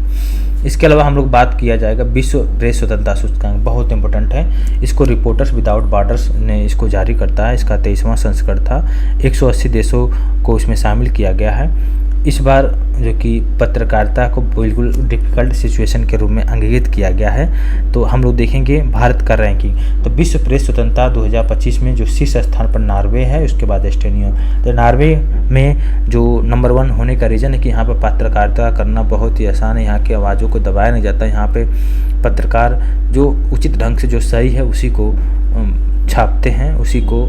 इसके अलावा हम लोग बात किया जाएगा विश्व प्रेस स्वतंत्रता सूचकांक, बहुत इंपॉर्टेंट है। इसको रिपोर्टर्स विदाउट बॉर्डर्स ने इसको जारी करता है। इसका 23वां संस्करण था। 180 देशों को इसमें शामिल किया गया है। इस बार जो कि पत्रकारिता को बिल्कुल डिफ़िकल्ट सिचुएशन के रूप में अंगीकृत किया गया है। तो हम लोग देखेंगे भारत का रैंकिंग। तो विश्व प्रेस स्वतंत्रता 2025 में जो शीर्ष स्थान पर नॉर्वे है, उसके बाद एस्टोनिया। तो नॉर्वे में जो नंबर 1 होने का रीज़न है कि यहाँ पर पत्रकारिता करना बहुत ही आसान है। यहाँ की आवाज़ों को दबाया नहीं जाता। यहाँ पे पत्रकार जो उचित ढंग से जो सही है उसी को छापते हैं, उसी को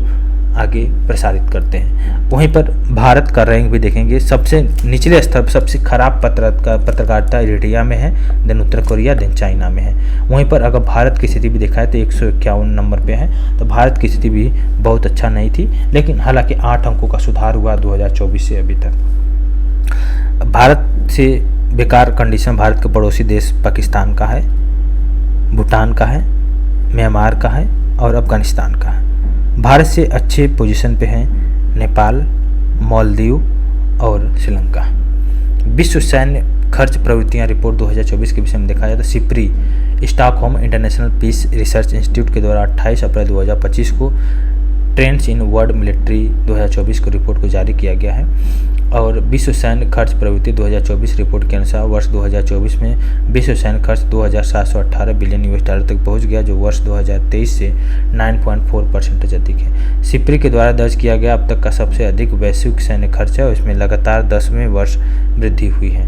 आगे प्रसारित करते हैं। वहीं पर भारत का रैंक भी देखेंगे, सबसे निचले स्तर पर सबसे खराब पत्रकारिता इरिट्रिया में है, देन उत्तर कोरिया, देन चाइना में है। वहीं पर अगर भारत की स्थिति भी देखा है तो 151 नंबर पे है। तो भारत की स्थिति भी बहुत अच्छा नहीं थी, लेकिन हालांकि 8 अंकों का सुधार हुआ 2024 से अभी तक। भारत से बेकार कंडीशन भारत के पड़ोसी देश पाकिस्तान का है, भूटान का है, म्यांमार का है और अफगानिस्तान का है। भारत से अच्छे पोजीशन पे हैं नेपाल, मालदीव और श्रीलंका। विश्व सैन्य खर्च प्रवृत्तियां रिपोर्ट 2024 के विषय में देखा जाए तो SIPRI Stockholm international peace research institute के द्वारा 28 अप्रैल 2025 को ट्रेंड्स इन वर्ल्ड मिलिट्री 2024 को रिपोर्ट को जारी किया गया है। और विश्व सैन्य खर्च प्रवृत्ति 2024 रिपोर्ट के अनुसार वर्ष 2024 में विश्व सैन्य खर्च 2718 बिलियन यूएस डॉलर तक पहुंच गया, जो वर्ष 2023 से 9.4% अधिक है। सिप्री के द्वारा दर्ज किया गया अब तक का सबसे अधिक वैश्विक सैन्य खर्च है और इसमें लगातार 10वें वर्ष वृद्धि हुई है।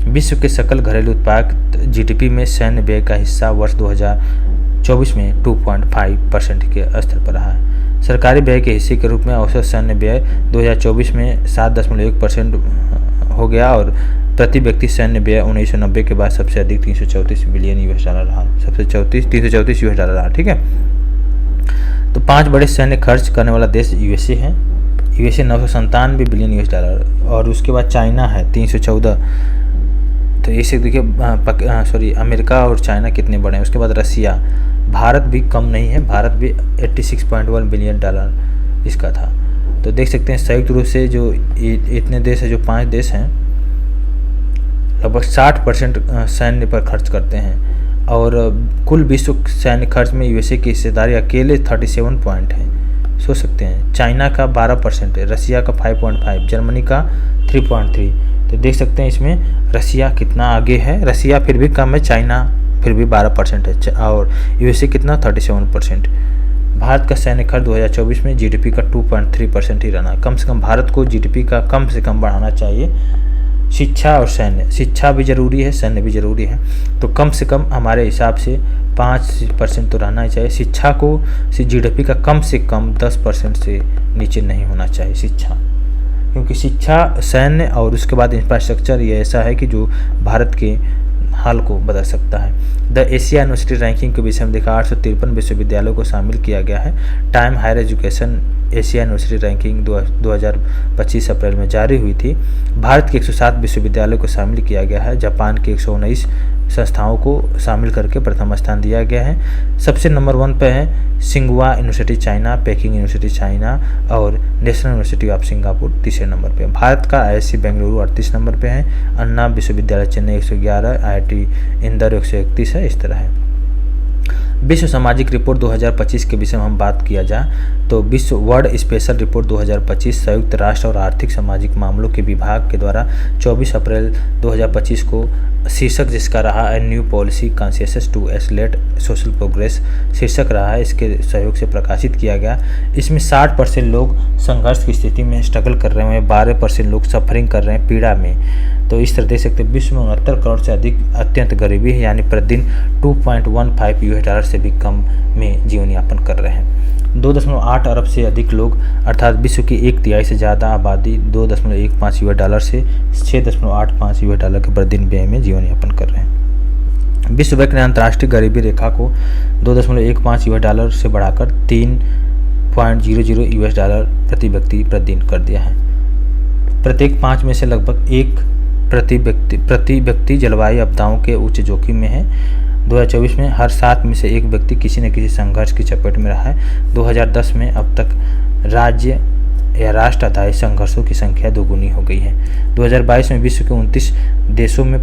विश्व के सकल घरेलू उत्पाद जीडीपी में सैन्य व्यय का हिस्सा वर्ष 2024 में 2.5% के स्तर पर रहा है। सरकारी व्यय के हिस्से के रूप में औसत सैन्य व्यय 2024 में 7.1% हो गया और प्रति व्यक्ति सैन्य व्यय 1990 के बाद सबसे अधिक 334 बिलियन यूएस डॉलर रहा। 334 यूएस डॉलर रहा। ठीक है, तो 5 बड़े सैन्य खर्च करने वाला देश यूएसए है। यूएसए 997 बिलियन यूएस डॉलर, और उसके बाद चाइना है 314। तो इसे देखिए अमेरिका और चाइना कितने बड़े हैं। उसके बाद रसिया, भारत भी कम नहीं है, भारत भी 86.1 बिलियन डॉलर इसका था। तो देख सकते हैं संयुक्त रूप से जो इतने देश है, जो 5 देश हैं, लगभग 60% सैन्य पर खर्च करते हैं। और कुल विश्व सैन्य खर्च में यूएसए की हिस्सेदारी अकेले 37 पॉइंट है, सोच सकते हैं। चाइना का 12% है, रसिया का 5.5, जर्मनी का 3.3। तो देख सकते हैं इसमें रसिया कितना आगे है। रसिया फिर भी कम है, चाइना फिर भी 12% है, और यूएसए कितना 37%। भारत का सैन्य खर्च 2024 में जीडीपी का 2.3% ही रहना। कम से कम भारत को जीडीपी का कम से कम बढ़ाना चाहिए। शिक्षा और सैन्य, शिक्षा भी ज़रूरी है, सैन्य भी ज़रूरी है, तो कम से कम हमारे हिसाब से 5% तो रहना ही चाहिए। शिक्षा को जीडीपी का कम से कम 10% से नीचे नहीं होना चाहिए शिक्षा, क्योंकि शिक्षा, सैन्य और उसके बाद इंफ्रास्ट्रक्चर ये ऐसा है कि जो भारत के हाल को बदल सकता है। द एशिया यूनिवर्सिटी रैंकिंग के विषय में देखा 853 विश्वविद्यालयों को शामिल किया गया है। Times higher education Asia university ranking 2025 April में जारी हुई थी। भारत के 107 विश्वविद्यालयों को शामिल किया गया है। जापान के 119 संस्थाओं को शामिल करके प्रथम स्थान दिया गया है। सबसे नंबर 1 पे है सिंगुआ university China, Peking university China और नेशनल यूनिवर्सिटी ऑफ सिंगापुर तीसरे नंबर पे। भारत का आईआईसी बेंगलुरु 38 नंबर पे है। अन्ना विश्वविद्यालय चेन्नई 111, आईआईटी इंदौर 131 है। इस तरह है। विश्व सामाजिक रिपोर्ट 2025 के विषय में हम बात किया जाए तो विश्व वर्ल्ड स्पेशल रिपोर्ट 2025 संयुक्त राष्ट्र और आर्थिक सामाजिक मामलों के विभाग के द्वारा 24 अप्रैल 2025 को शीर्षक जिसका रहा है new policy consensus to accelerate social progress शीर्षक रहा है, इसके सहयोग से प्रकाशित किया गया। इसमें 60% लोग संघर्ष की स्थिति में स्ट्रगल कर रहे हैं, 12% लोग सफरिंग कर रहे हैं, पीड़ा में। तो इस तरह देख सकते हैं विश्व में 69 करोड़ से अधिक अत्यंत गरीबी है, यानी प्रतिदिन $2.15 से भी कम में जीवन यापन कर रहे हैं। 2.8 अरब से अधिक लोग अर्थात विश्व की 1/3 से ज़्यादा आबादी $2.15 से $6.85 के प्रतिदिन व्यय में जीवन यापन कर रहे हैं। विश्व बैंक ने अंतर्राष्ट्रीय गरीबी रेखा को $2.15 से बढ़ाकर $3.00 प्रति व्यक्ति प्रतिदिन कर दिया है। प्रत्येक 5 में से लगभग एक प्रति व्यक्ति जलवायु आपदाओं के उच्च जोखिम में है। 2024 में हर 7 में से एक व्यक्ति किसी न किसी संघर्ष की चपेट में रहा है। 2010 में अब तक राज्य या राष्ट्र आधारित संघर्षों की संख्या दोगुनी हो गई है। 2022 में विश्व के 29 देशों में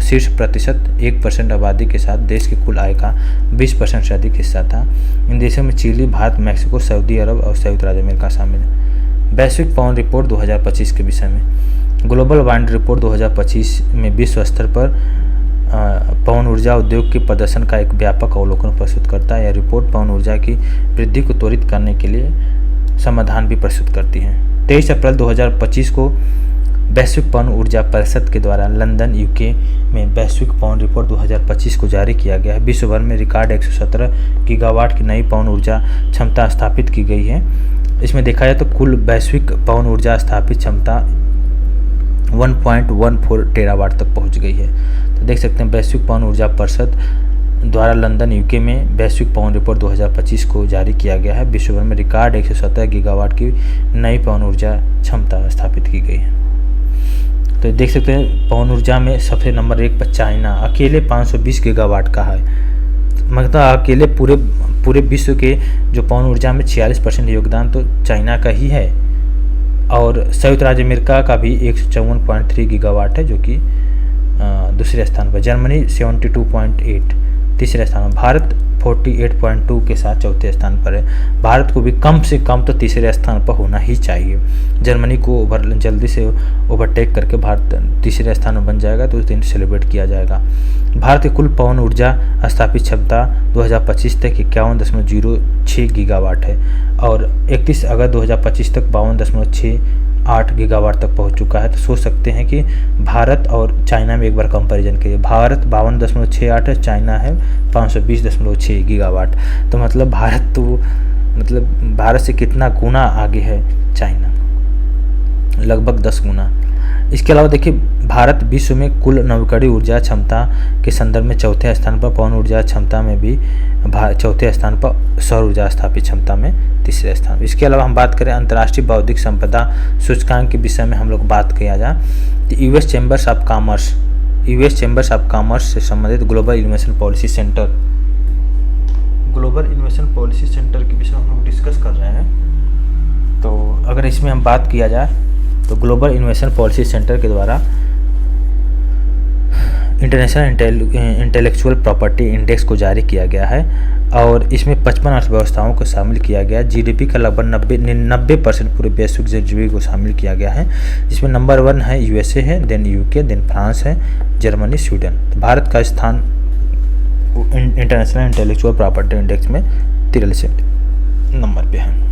शीर्ष प्रतिशत 1% आबादी के साथ देश के कुल आय का 20% से अधिक हिस्सा था। इन देशों में चिली, भारत, मैक्सिको, सऊदी अरब और संयुक्त राज्य अमेरिका शामिल है। वैश्विक पवन रिपोर्ट 2025 के विषय में ग्लोबल वाइंड रिपोर्ट 2025 में विश्व स्तर पर पवन ऊर्जा उद्योग के प्रदर्शन का एक व्यापक अवलोकन प्रस्तुत करता है। यह रिपोर्ट पवन ऊर्जा की वृद्धि को त्वरित करने के लिए समाधान भी प्रस्तुत करती है। 23 अप्रैल 2025 को वैश्विक पवन ऊर्जा परिषद के द्वारा लंदन यूके में वैश्विक पवन रिपोर्ट 2025 को जारी किया गया है। विश्व भर में रिकॉर्ड 117 गीगावाट की नई पवन ऊर्जा क्षमता स्थापित की गई है। इसमें देखा जाए तो कुल वैश्विक पवन ऊर्जा स्थापित क्षमता 1.14 टेरावाट तक पहुंच गई है। तो देख सकते हैं वैश्विक पवन ऊर्जा परिषद द्वारा लंदन यूके में वैश्विक पवन रिपोर्ट 2025 को जारी किया गया है। विश्व भर में रिकॉर्ड 117 गीगावाट की नई पवन ऊर्जा क्षमता स्थापित की गई है। तो देख सकते हैं पवन ऊर्जा में सबसे नंबर 1 पर चाइना अकेले 520 गीगावाट का है। मतलब अकेले पूरे विश्व के जो पवन ऊर्जा में 46% योगदान तो चाइना का ही है। और संयुक्त राज्य अमेरिका का भी 154.3 गीगावाट है, जो कि दूसरे स्थान पर। जर्मनी 72.8 तीसरे स्थान पर। भारत 48.2 के साथ चौथे स्थान पर है। भारत को भी कम से कम तो तीसरे स्थान पर होना ही चाहिए। जर्मनी को जल्दी से ओवरटेक करके भारत तीसरे स्थान में बन जाएगा तो उस दिन सेलिब्रेट किया जाएगा। भारत की कुल पवन ऊर्जा स्थापित क्षमता 2025 तक 51.06 गीगावाट है और 31 अगस्त 2025 तक 52.68 गीगावाट तक पहुंच चुका है। तो सोच सकते हैं कि भारत और चाइना में एक बार कंपैरिजन करिए। भारत 52.68 है, चाइना है 520.6 गीगावाट। तो मतलब भारत से कितना गुना आगे है चाइना, लगभग 10 गुना। इसके अलावा देखिए, भारत विश्व में कुल नवीकरणीय ऊर्जा क्षमता के संदर्भ में चौथे स्थान पर, पवन ऊर्जा क्षमता में भी चौथे स्थान पर, सौर ऊर्जा स्थापित क्षमता में तीसरे स्थान। इसके अलावा हम बात करें अंतर्राष्ट्रीय बौद्धिक संपदा सूचकांक के विषय में हम लोग बात किया जाए तो यूएस चैम्बर्स ऑफ कॉमर्स से संबंधित ग्लोबल इनोवेशन पॉलिसी सेंटर के विषय में हम लोग डिस्कस कर रहे हैं। तो अगर इसमें हम बात किया जाए तो ग्लोबल इनोवेशन पॉलिसी सेंटर के द्वारा इंटरनेशनल इंटेलेक्चुअल प्रॉपर्टी इंडेक्स को जारी किया गया है और इसमें 55 अर्थव्यवस्थाओं को शामिल किया गया। जीडीपी का लगभग 90% पूरे वैश्विक जीडीपी को शामिल किया गया है, जिसमें नंबर 1 है यूएसए है, देन यूके, देन फ्रांस है, जर्मनी, स्वीडन। तो भारत का स्थान इंटरनेशनल इंटेलेक्चुअल प्रॉपर्टी इंडेक्स में 43 नंबर पे है।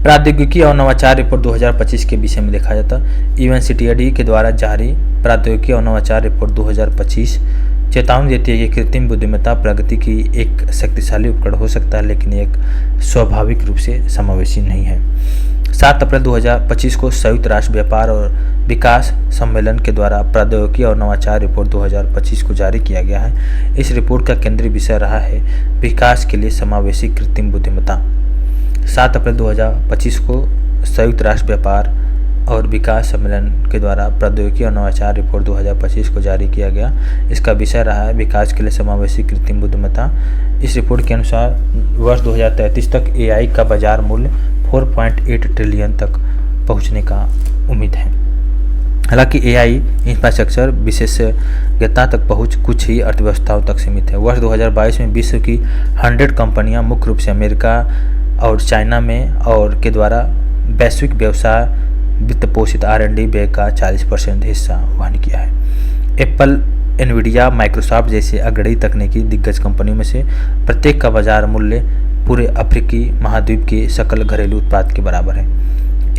प्रौद्योगिकी और नवाचार रिपोर्ट 2025 के विषय में देखा जाता यूएनसीटीडी के द्वारा जारी प्रौद्योगिकी और नवाचार रिपोर्ट 2025 चेतावनी देती है कि कृत्रिम बुद्धिमत्ता प्रगति की एक शक्तिशाली उपकरण हो सकता है, लेकिन एक स्वाभाविक रूप से समावेशी नहीं है। 7 अप्रैल 2025 को संयुक्त राष्ट्र व्यापार और विकास सम्मेलन के द्वारा प्रौद्योगिकी और नवाचार रिपोर्ट 2025 को जारी किया गया है। इस रिपोर्ट का केंद्रीय विषय रहा है विकास के लिए समावेशी कृत्रिम बुद्धिमत्ता। 7 अप्रैल 2025 को संयुक्त राष्ट्र व्यापार और विकास सम्मेलन के द्वारा प्रौद्योगिकी और नवाचार रिपोर्ट 2025 को जारी किया गया। इसका विषय रहा है विकास के लिए समावेशी कृत्रिम बुद्धिमत्ता। इस रिपोर्ट के अनुसार वर्ष 2033 तक एआई का बाजार मूल्य 4.8 ट्रिलियन तक पहुंचने का उम्मीद है। हालांकि एआई इंफ्रास्ट्रक्चर विशेषज्ञता तक पहुंच कुछ ही अर्थव्यवस्थाओं तक सीमित है। वर्ष 2022 में विश्व की 100 कंपनियां मुख्य रूप से अमेरिका और चाइना में और के द्वारा वैश्विक व्यवसाय वित्त पोषित R&D व्यय का 40% हिस्सा वहन किया है। एप्पल, एनवीडिया, माइक्रोसॉफ्ट जैसे अग्रणी तकनीकी दिग्गज कंपनियों में से प्रत्येक का बाजार मूल्य पूरे अफ्रीकी महाद्वीप के सकल घरेलू उत्पाद के बराबर है।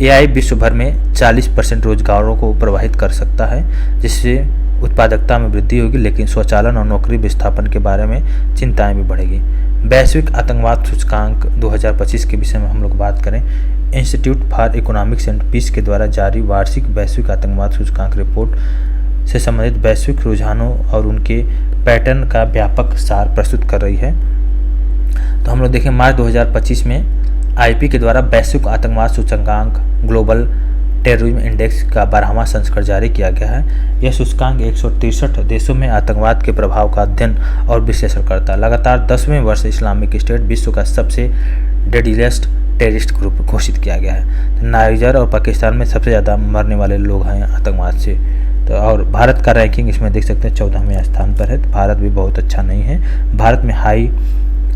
एआई विश्व भर में 40% रोजगारों को प्रभावित कर सकता है, जिससे उत्पादकता में वृद्धि होगी, लेकिन स्वचालन और नौकरी विस्थापन के बारे में चिंताएं भी बढ़ेगी। वैश्विक आतंकवाद सूचकांक 2025 के विषय में हम लोग बात करें, institute for economics and peace के द्वारा जारी वार्षिक वैश्विक आतंकवाद सूचकांक रिपोर्ट से संबंधित वैश्विक रुझानों और उनके पैटर्न का व्यापक सार प्रस्तुत कर रही है। तो हम लोग देखें मार्च 2025 में आईपी के द्वारा वैश्विक आतंकवाद सूचकांक ग्लोबल टेररिज्म इंडेक्स का 12वां संस्करण जारी किया गया है। यह सूचकांक 163 देशों में आतंकवाद के प्रभाव का अध्ययन और विश्लेषण करता है। लगातार 10वें वर्ष इस्लामिक स्टेट विश्व का सबसे डेडलीस्ट टेररिस्ट ग्रुप घोषित किया गया है। नाइजर और पाकिस्तान में सबसे ज़्यादा मरने वाले लोग हैं आतंकवाद से। तो और भारत का रैंकिंग इसमें देख सकते हैं 14वें स्थान पर है। तो भारत भी बहुत अच्छा नहीं है। भारत में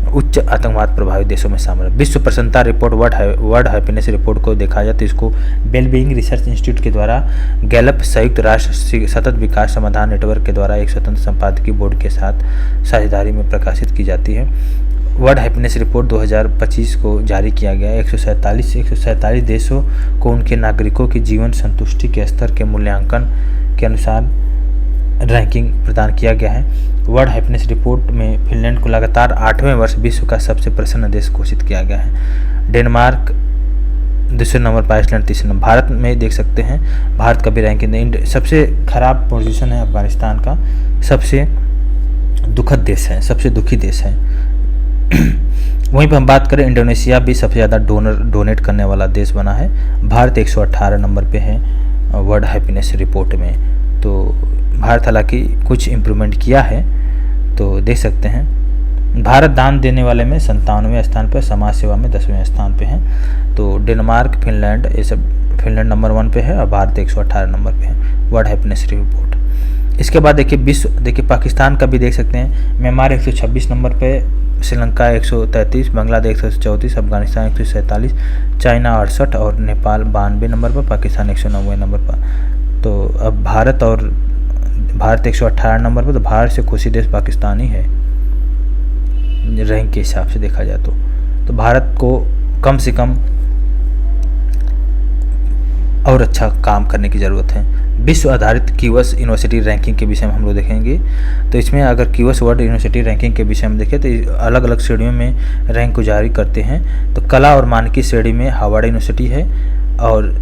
उच्च आतंकवाद प्रभावित देशों में शामिल है। विश्व प्रसन्नता रिपोर्ट वर्ल्ड हैप्पीनेस रिपोर्ट को देखा जाए तो इसको वेलबीइंग रिसर्च इंस्टीट्यूट के द्वारा गैलप संयुक्त राष्ट्र सतत विकास समाधान नेटवर्क के द्वारा एक स्वतंत्र संपादकीय बोर्ड के साथ साझेदारी में प्रकाशित की जाती है। वर्ल्ड हैप्पीनेस रिपोर्ट 2025 को जारी किया गया है। 147 देशों को उनके नागरिकों की जीवन संतुष्टि के स्तर के मूल्यांकन के अनुसार रैंकिंग प्रदान किया गया है। वर्ल्ड हैप्पीनेस रिपोर्ट में फिनलैंड को लगातार 8वें वर्ष विश्व का सबसे प्रसन्न देश घोषित किया गया है। डेनमार्क दूसरे नंबर पर, आइसलैंड तीसरे नंबर। भारत में देख सकते हैं भारत का भी रैंकिंग सबसे खराब पोजीशन है। अफगानिस्तान का सबसे दुखद देश है, सबसे दुखी देश है। वहीं पर हम बात करें इंडोनेशिया भी सबसे ज़्यादा डोनेट करने वाला देश बना है। भारत 118 नंबर पे है वर्ल्ड हैप्पीनेस रिपोर्ट में। तो भारत हालांकि कुछ इम्प्रूवमेंट किया है, तो देख सकते हैं भारत दान देने वाले में 97वें स्थान पर, समाज सेवा में 10वें स्थान पे हैं। तो डेनमार्क, फिनलैंड, ये सब, फिनलैंड नंबर 1 पे है और भारत 118 नंबर पे है वर्ल्ड हैप्पीनेस रिपोर्ट। इसके बाद देखिए विश्व, देखिए पाकिस्तान का भी देख सकते हैं। म्यांमार 126 नंबर पे, श्रीलंका 133, बांग्लादेश 134, अफगानिस्तान 147, चाइना 68 और नेपाल 92 नंबर पर, पाकिस्तान 190 नंबर पर। तो अब भारत 118 नंबर पर, तो भारत से खुशी देश पाकिस्तान ही है रैंक के हिसाब से देखा जाए तो भारत को कम से कम और अच्छा काम करने की ज़रूरत है। विश्व आधारित क्यूएस यूनिवर्सिटी रैंकिंग के विषय में हम लोग देखेंगे। तो इसमें अगर क्यूएस वर्ल्ड यूनिवर्सिटी रैंकिंग के विषय में देखें तो अलग अलग श्रेणियों में रैंक को जारी करते हैं। तो कला और मानकी श्रेणी में हार्वर्ड यूनिवर्सिटी है और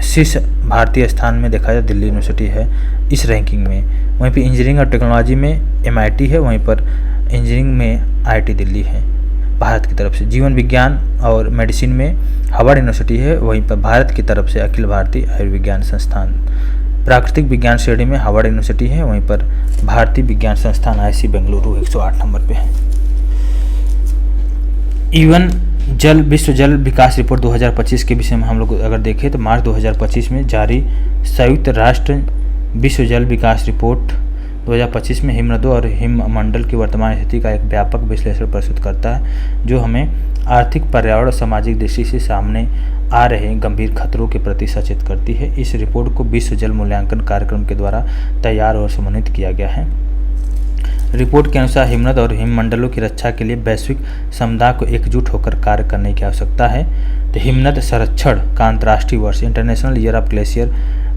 शीर्ष भारतीय स्थान में देखा जाए दिल्ली यूनिवर्सिटी है इस रैंकिंग में। वहीं पर इंजीनियरिंग और टेक्नोलॉजी में MIT है, वहीं पर इंजीनियरिंग में IIT दिल्ली है भारत की तरफ से। जीवन विज्ञान और मेडिसिन में हार्वर्ड यूनिवर्सिटी है, वहीं पर भारत की तरफ से अखिल भारतीय आयुर्विज्ञान संस्थान। प्राकृतिक विज्ञान श्रेणी में हार्वर्ड यूनिवर्सिटी है, वहीं पर भारतीय विज्ञान संस्थान IISc बेंगलुरु 108 नंबर पे है। विश्व जल विकास रिपोर्ट 2025 के विषय में हम लोग अगर देखें तो मार्च 2025 में जारी संयुक्त राष्ट्र विश्व जल विकास रिपोर्ट 2025 में हिमनदों और हिममंडल की वर्तमान स्थिति का एक व्यापक विश्लेषण प्रस्तुत करता है, जो हमें आर्थिक, पर्यावरण और सामाजिक दृष्टि से सामने आ रहे गंभीर खतरों के प्रति सचेत करती है। इस रिपोर्ट को विश्व जल मूल्यांकन कार्यक्रम के द्वारा तैयार और समन्वित किया गया है। रिपोर्ट के अनुसार हिमनद और हिममंडलों की रक्षा के लिए वैश्विक समुदाय को एकजुट होकर कार्य करने की आवश्यकता है। तो हिमनद संरक्षण का अंतर्राष्ट्रीय वर्ष, international year of glacier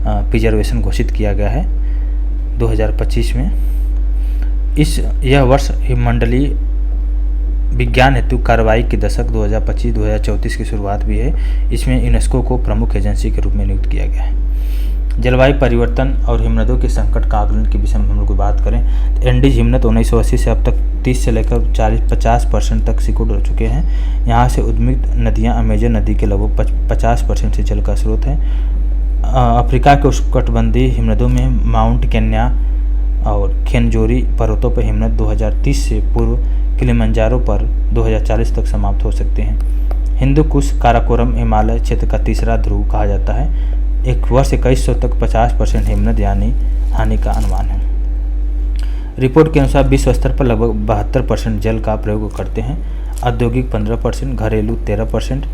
preservation घोषित किया गया है 2025 में। यह वर्ष हिममंडलीय विज्ञान हेतु कार्रवाई के दशक 2025-2034 की शुरुआत भी है। इसमें यूनेस्को को प्रमुख एजेंसी के रूप में नियुक्त किया गया है। जलवायु परिवर्तन और हिमनदों के संकट का आकलन के विषय में हम लोग बात करें तो एंडीज हिमनद 1980 से अब तक 30 से लेकर 40-50% तक सिकुड़ चुके हैं। यहाँ से उद्मित नदियाँ अमेजन नदी के लगभग 50% से जल का स्रोत है। अफ्रीका के उष्णकटिबंधीय हिमनदों में माउंट केन्या और खेनजोरी पर्वतों पर हिमनद 2030 से पूर्व किलिमंजारो पर 2040 तक समाप्त हो सकते हैं। हिंदू कुश काराकोरम हिमालय क्षेत्र का तीसरा ध्रुव कहा जाता है। एक वर्ष 2100 तक 50% हिमनद यानी हानि का अनुमान है। रिपोर्ट के अनुसार विश्व स्तर पर लगभग 72% जल का प्रयोग करते हैं, औद्योगिक 15%, घरेलू 13%।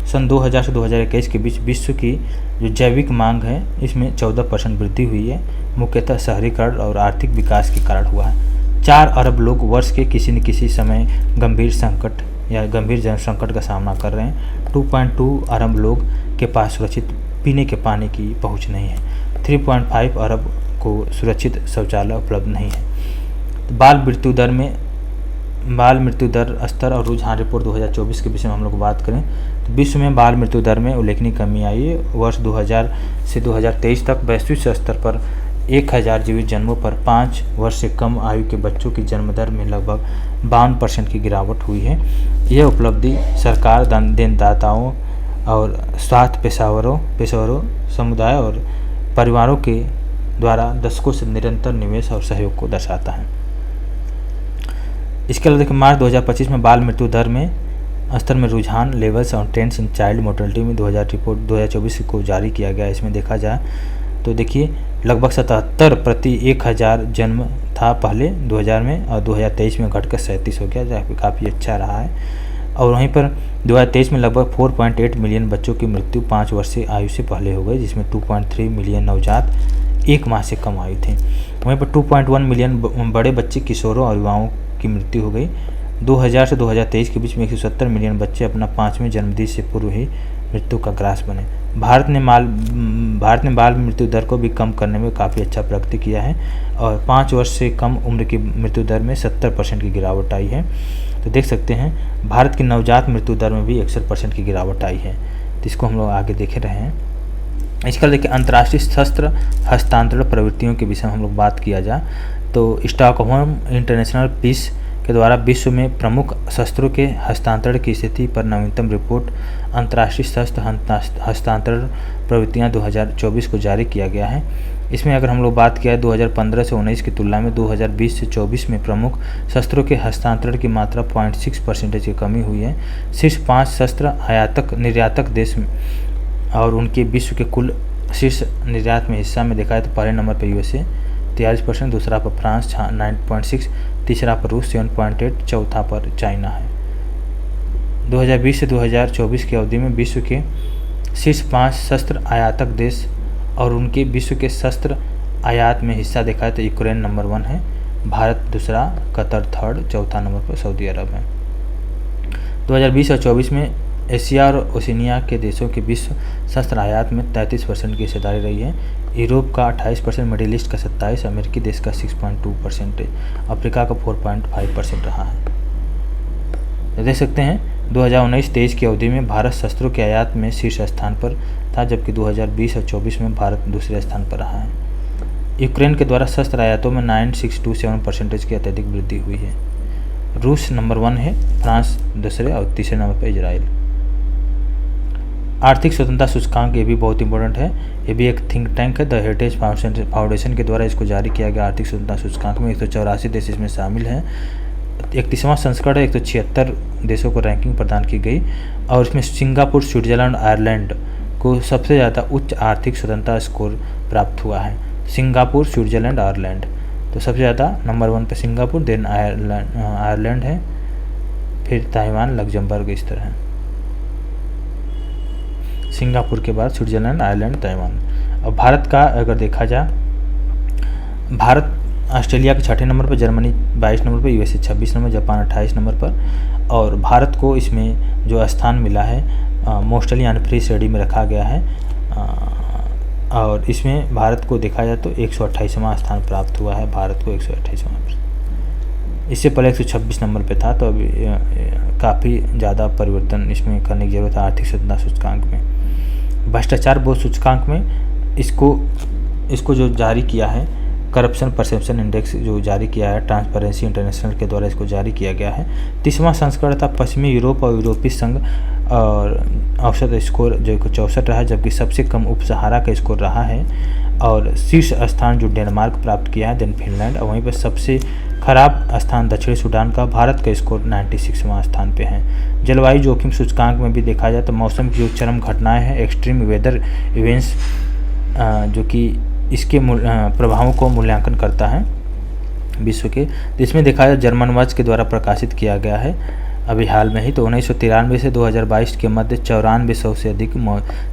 सन 2000 से 2021 के बीच विश्व की जो जैविक मांग है इसमें 14% वृद्धि हुई है, मुख्यतः शहरीकरण और आर्थिक विकास के कारण हुआ है। 4 अरब लोग वर्ष के किसी न किसी समय गंभीर संकट या गंभीर जल संकट का सामना कर रहे हैं। 2.2 अरब लोग के पास सुरक्षित पीने के पानी की पहुंच नहीं है। 3.5 अरब को सुरक्षित शौचालय उपलब्ध नहीं है। बाल मृत्यु दर स्तर और रुझान रिपोर्ट 2024 के विषय में हम लोग बात करें तो विश्व में बाल मृत्यु दर में उल्लेखनीय कमी आई है। वर्ष 2000 से 2023 तक वैश्विक स्तर पर 1000 जीवित जन्मों पर 5 वर्ष से कम आयु के बच्चों की जन्म दर में लगभग 52% की गिरावट हुई है। यह उपलब्धि सरकार, देनदाताओं और स्वास्थ्य पेशेवरों, समुदाय और परिवारों के द्वारा दशकों से निरंतर निवेश और सहयोग को दर्शाता है। इसके अलावा देखिए मार्च 2025 में बाल मृत्यु दर में स्तर में रुझान, लेवल्स और ट्रेंड्स इन चाइल्ड मोर्टेलिटी में 2024 को जारी किया गया। इसमें देखा जाए तो देखिए लगभग 77 प्रति 1000 जन्म था पहले 2000 में और 2023 में घटकर 37 हो गया, जो काफ़ी अच्छा रहा है। और वहीं पर 2023 में लगभग 4.8 मिलियन बच्चों की मृत्यु 5 वर्ष से आयु से पहले हो गई, जिसमें 2.3 मिलियन नवजात 1 माह से कम आयु थे। वहीं पर 2.1 मिलियन बड़े बच्चे, किशोरों और युवाओं की मृत्यु हो गई। 2000 से 2023 के बीच में 170 मिलियन बच्चे अपना 5वें जन्मदिन से पूर्व ही मृत्यु का ग्रास बने। भारत ने बाल मृत्यु दर को भी कम करने में काफ़ी अच्छा प्रगति किया है और 5 वर्ष से कम उम्र की मृत्यु दर में 70% की गिरावट आई है। तो देख सकते हैं भारत की नवजात मृत्यु दर में भी 61% की गिरावट आई है। तो इसको हम लोग आगे देख रहे हैं। इसका देखिए अंतर्राष्ट्रीय शस्त्र हस्तांतरण प्रवृत्तियों के विषय में हम लोग बात किया जाए तो स्टॉकहोल्म इंटरनेशनल पीस के द्वारा विश्व में प्रमुख शस्त्रों के हस्तांतरण की स्थिति पर नवीनतम रिपोर्ट अंतर्राष्ट्रीय शस्त्र हस्तांतरण प्रवृत्तियाँ 2024 को जारी किया गया है। इसमें अगर हम लोग बात किया 2015 से 19 की तुलना में 2020 से 24 में प्रमुख शस्त्रों के हस्तांतरण की मात्रा 0.6% की कमी हुई है। शीर्ष 5 शस्त्र निर्यातक देश और उनके विश्व के कुल शीर्ष निर्यात में हिस्सा में देखा है तो पहले नंबर पर USA 43%, दूसरा पर फ्रांस 9.6, तीसरा पर रूस 7.8, चौथा पर चाइना है। 2020 से 2024 की अवधि में विश्व के शीर्ष 5 शस्त्र आयातक देश और उनके विश्व के शस्त्र आयात में हिस्सा देखा है तो यूक्रेन नंबर 1 है, भारत दूसरा, कतर थर्ड, चौथा नंबर पर सऊदी अरब है। 2020 और 24 में एशिया और ओशिनिया के देशों के विश्व शस्त्र आयात में 33% की हिस्सेदारी रही है। यूरोप का 28%, मिडिल ईस्ट का 27%, अमेरिकी देश का 6.2%, अफ्रीका का 4.5% रहा है। तो देख सकते हैं 2019-23 की अवधि में भारत शस्त्रों के आयात में शीर्ष स्थान पर था, जबकि 2020 और 24 में भारत दूसरे स्थान पर रहा है। यूक्रेन के द्वारा शस्त्र आयातों में 9.627% की अत्यधिक वृद्धि हुई है। रूस नंबर 1 है, फ्रांस दूसरे और तीसरे नंबर पर इजराइल। आर्थिक स्वतंत्रता सूचकांक ये भी बहुत इंपॉर्टेंट है। ये भी एक थिंक टैंक है, द हेरिटेज फाउंडेशन के द्वारा इसको जारी किया गया। आर्थिक स्वतंत्रता सूचकांक में 184 देश इसमें शामिल हैं। 31वां संस्करण है, 176 देशों को रैंकिंग प्रदान की गई और इसमें सिंगापुर, स्विट्जरलैंड, आयरलैंड को सबसे ज़्यादा उच्च आर्थिक स्वतंत्रता स्कोर प्राप्त हुआ है। सिंगापुर, स्विट्जरलैंड, आयरलैंड, तो सबसे ज़्यादा नंबर 1 पे सिंगापुर, देन आयरलैंड है, फिर ताइवान, लग्जमबर्ग, इस तरह है। सिंगापुर के बाद स्विट्जरलैंड, आयरलैंड, ताइवान। और भारत का अगर देखा जाए, भारत ऑस्ट्रेलिया के 6ठे नंबर पर, जर्मनी 22 नंबर पर, USA 26 नंबर, जापान 28 नंबर पर। और भारत को इसमें जो स्थान मिला है मोस्टली अनफ्री श्रेणी में रखा गया है और इसमें भारत को देखा जाए तो 128वां स्थान प्राप्त हुआ है। भारत को 128वां, इससे पहले 126 नंबर पे था, तो अभी काफ़ी ज़्यादा परिवर्तन इसमें करने की ज़रूरत है आर्थिक स्वतंत्रता सूचकांक में। भ्रष्टाचार बोध सूचकांक में इसको जो जारी किया है, करप्शन परसेप्शन इंडेक्स जो जारी किया है ट्रांसपेरेंसी इंटरनेशनल के द्वारा इसको जारी किया गया है। 30वां संस्करण था। पश्चिमी यूरोप और यूरोपीय संघ और औसत स्कोर जो 64 रहा, जबकि सबसे कम उप सहारा का स्कोर रहा है। और शीर्ष स्थान जो डेनमार्क प्राप्त किया है, देन फिनलैंड, और वहीं पर सबसे खराब स्थान दक्षिणी सूडान का। भारत का स्कोर 96वां स्थान पे है। जलवायु जोखिम सूचकांक में भी देखा जाए तो मौसम की जो चरम घटनाएं हैं, एक्सट्रीम वेदर इवेंट्स, जो कि इसके प्रभावों को मूल्यांकन करता है विश्व के, तो इसमें देखा जाए जर्मन वॉच के द्वारा प्रकाशित किया गया है अभी हाल में ही। तो 1993 से 2022 के मध्य 9400 से अधिक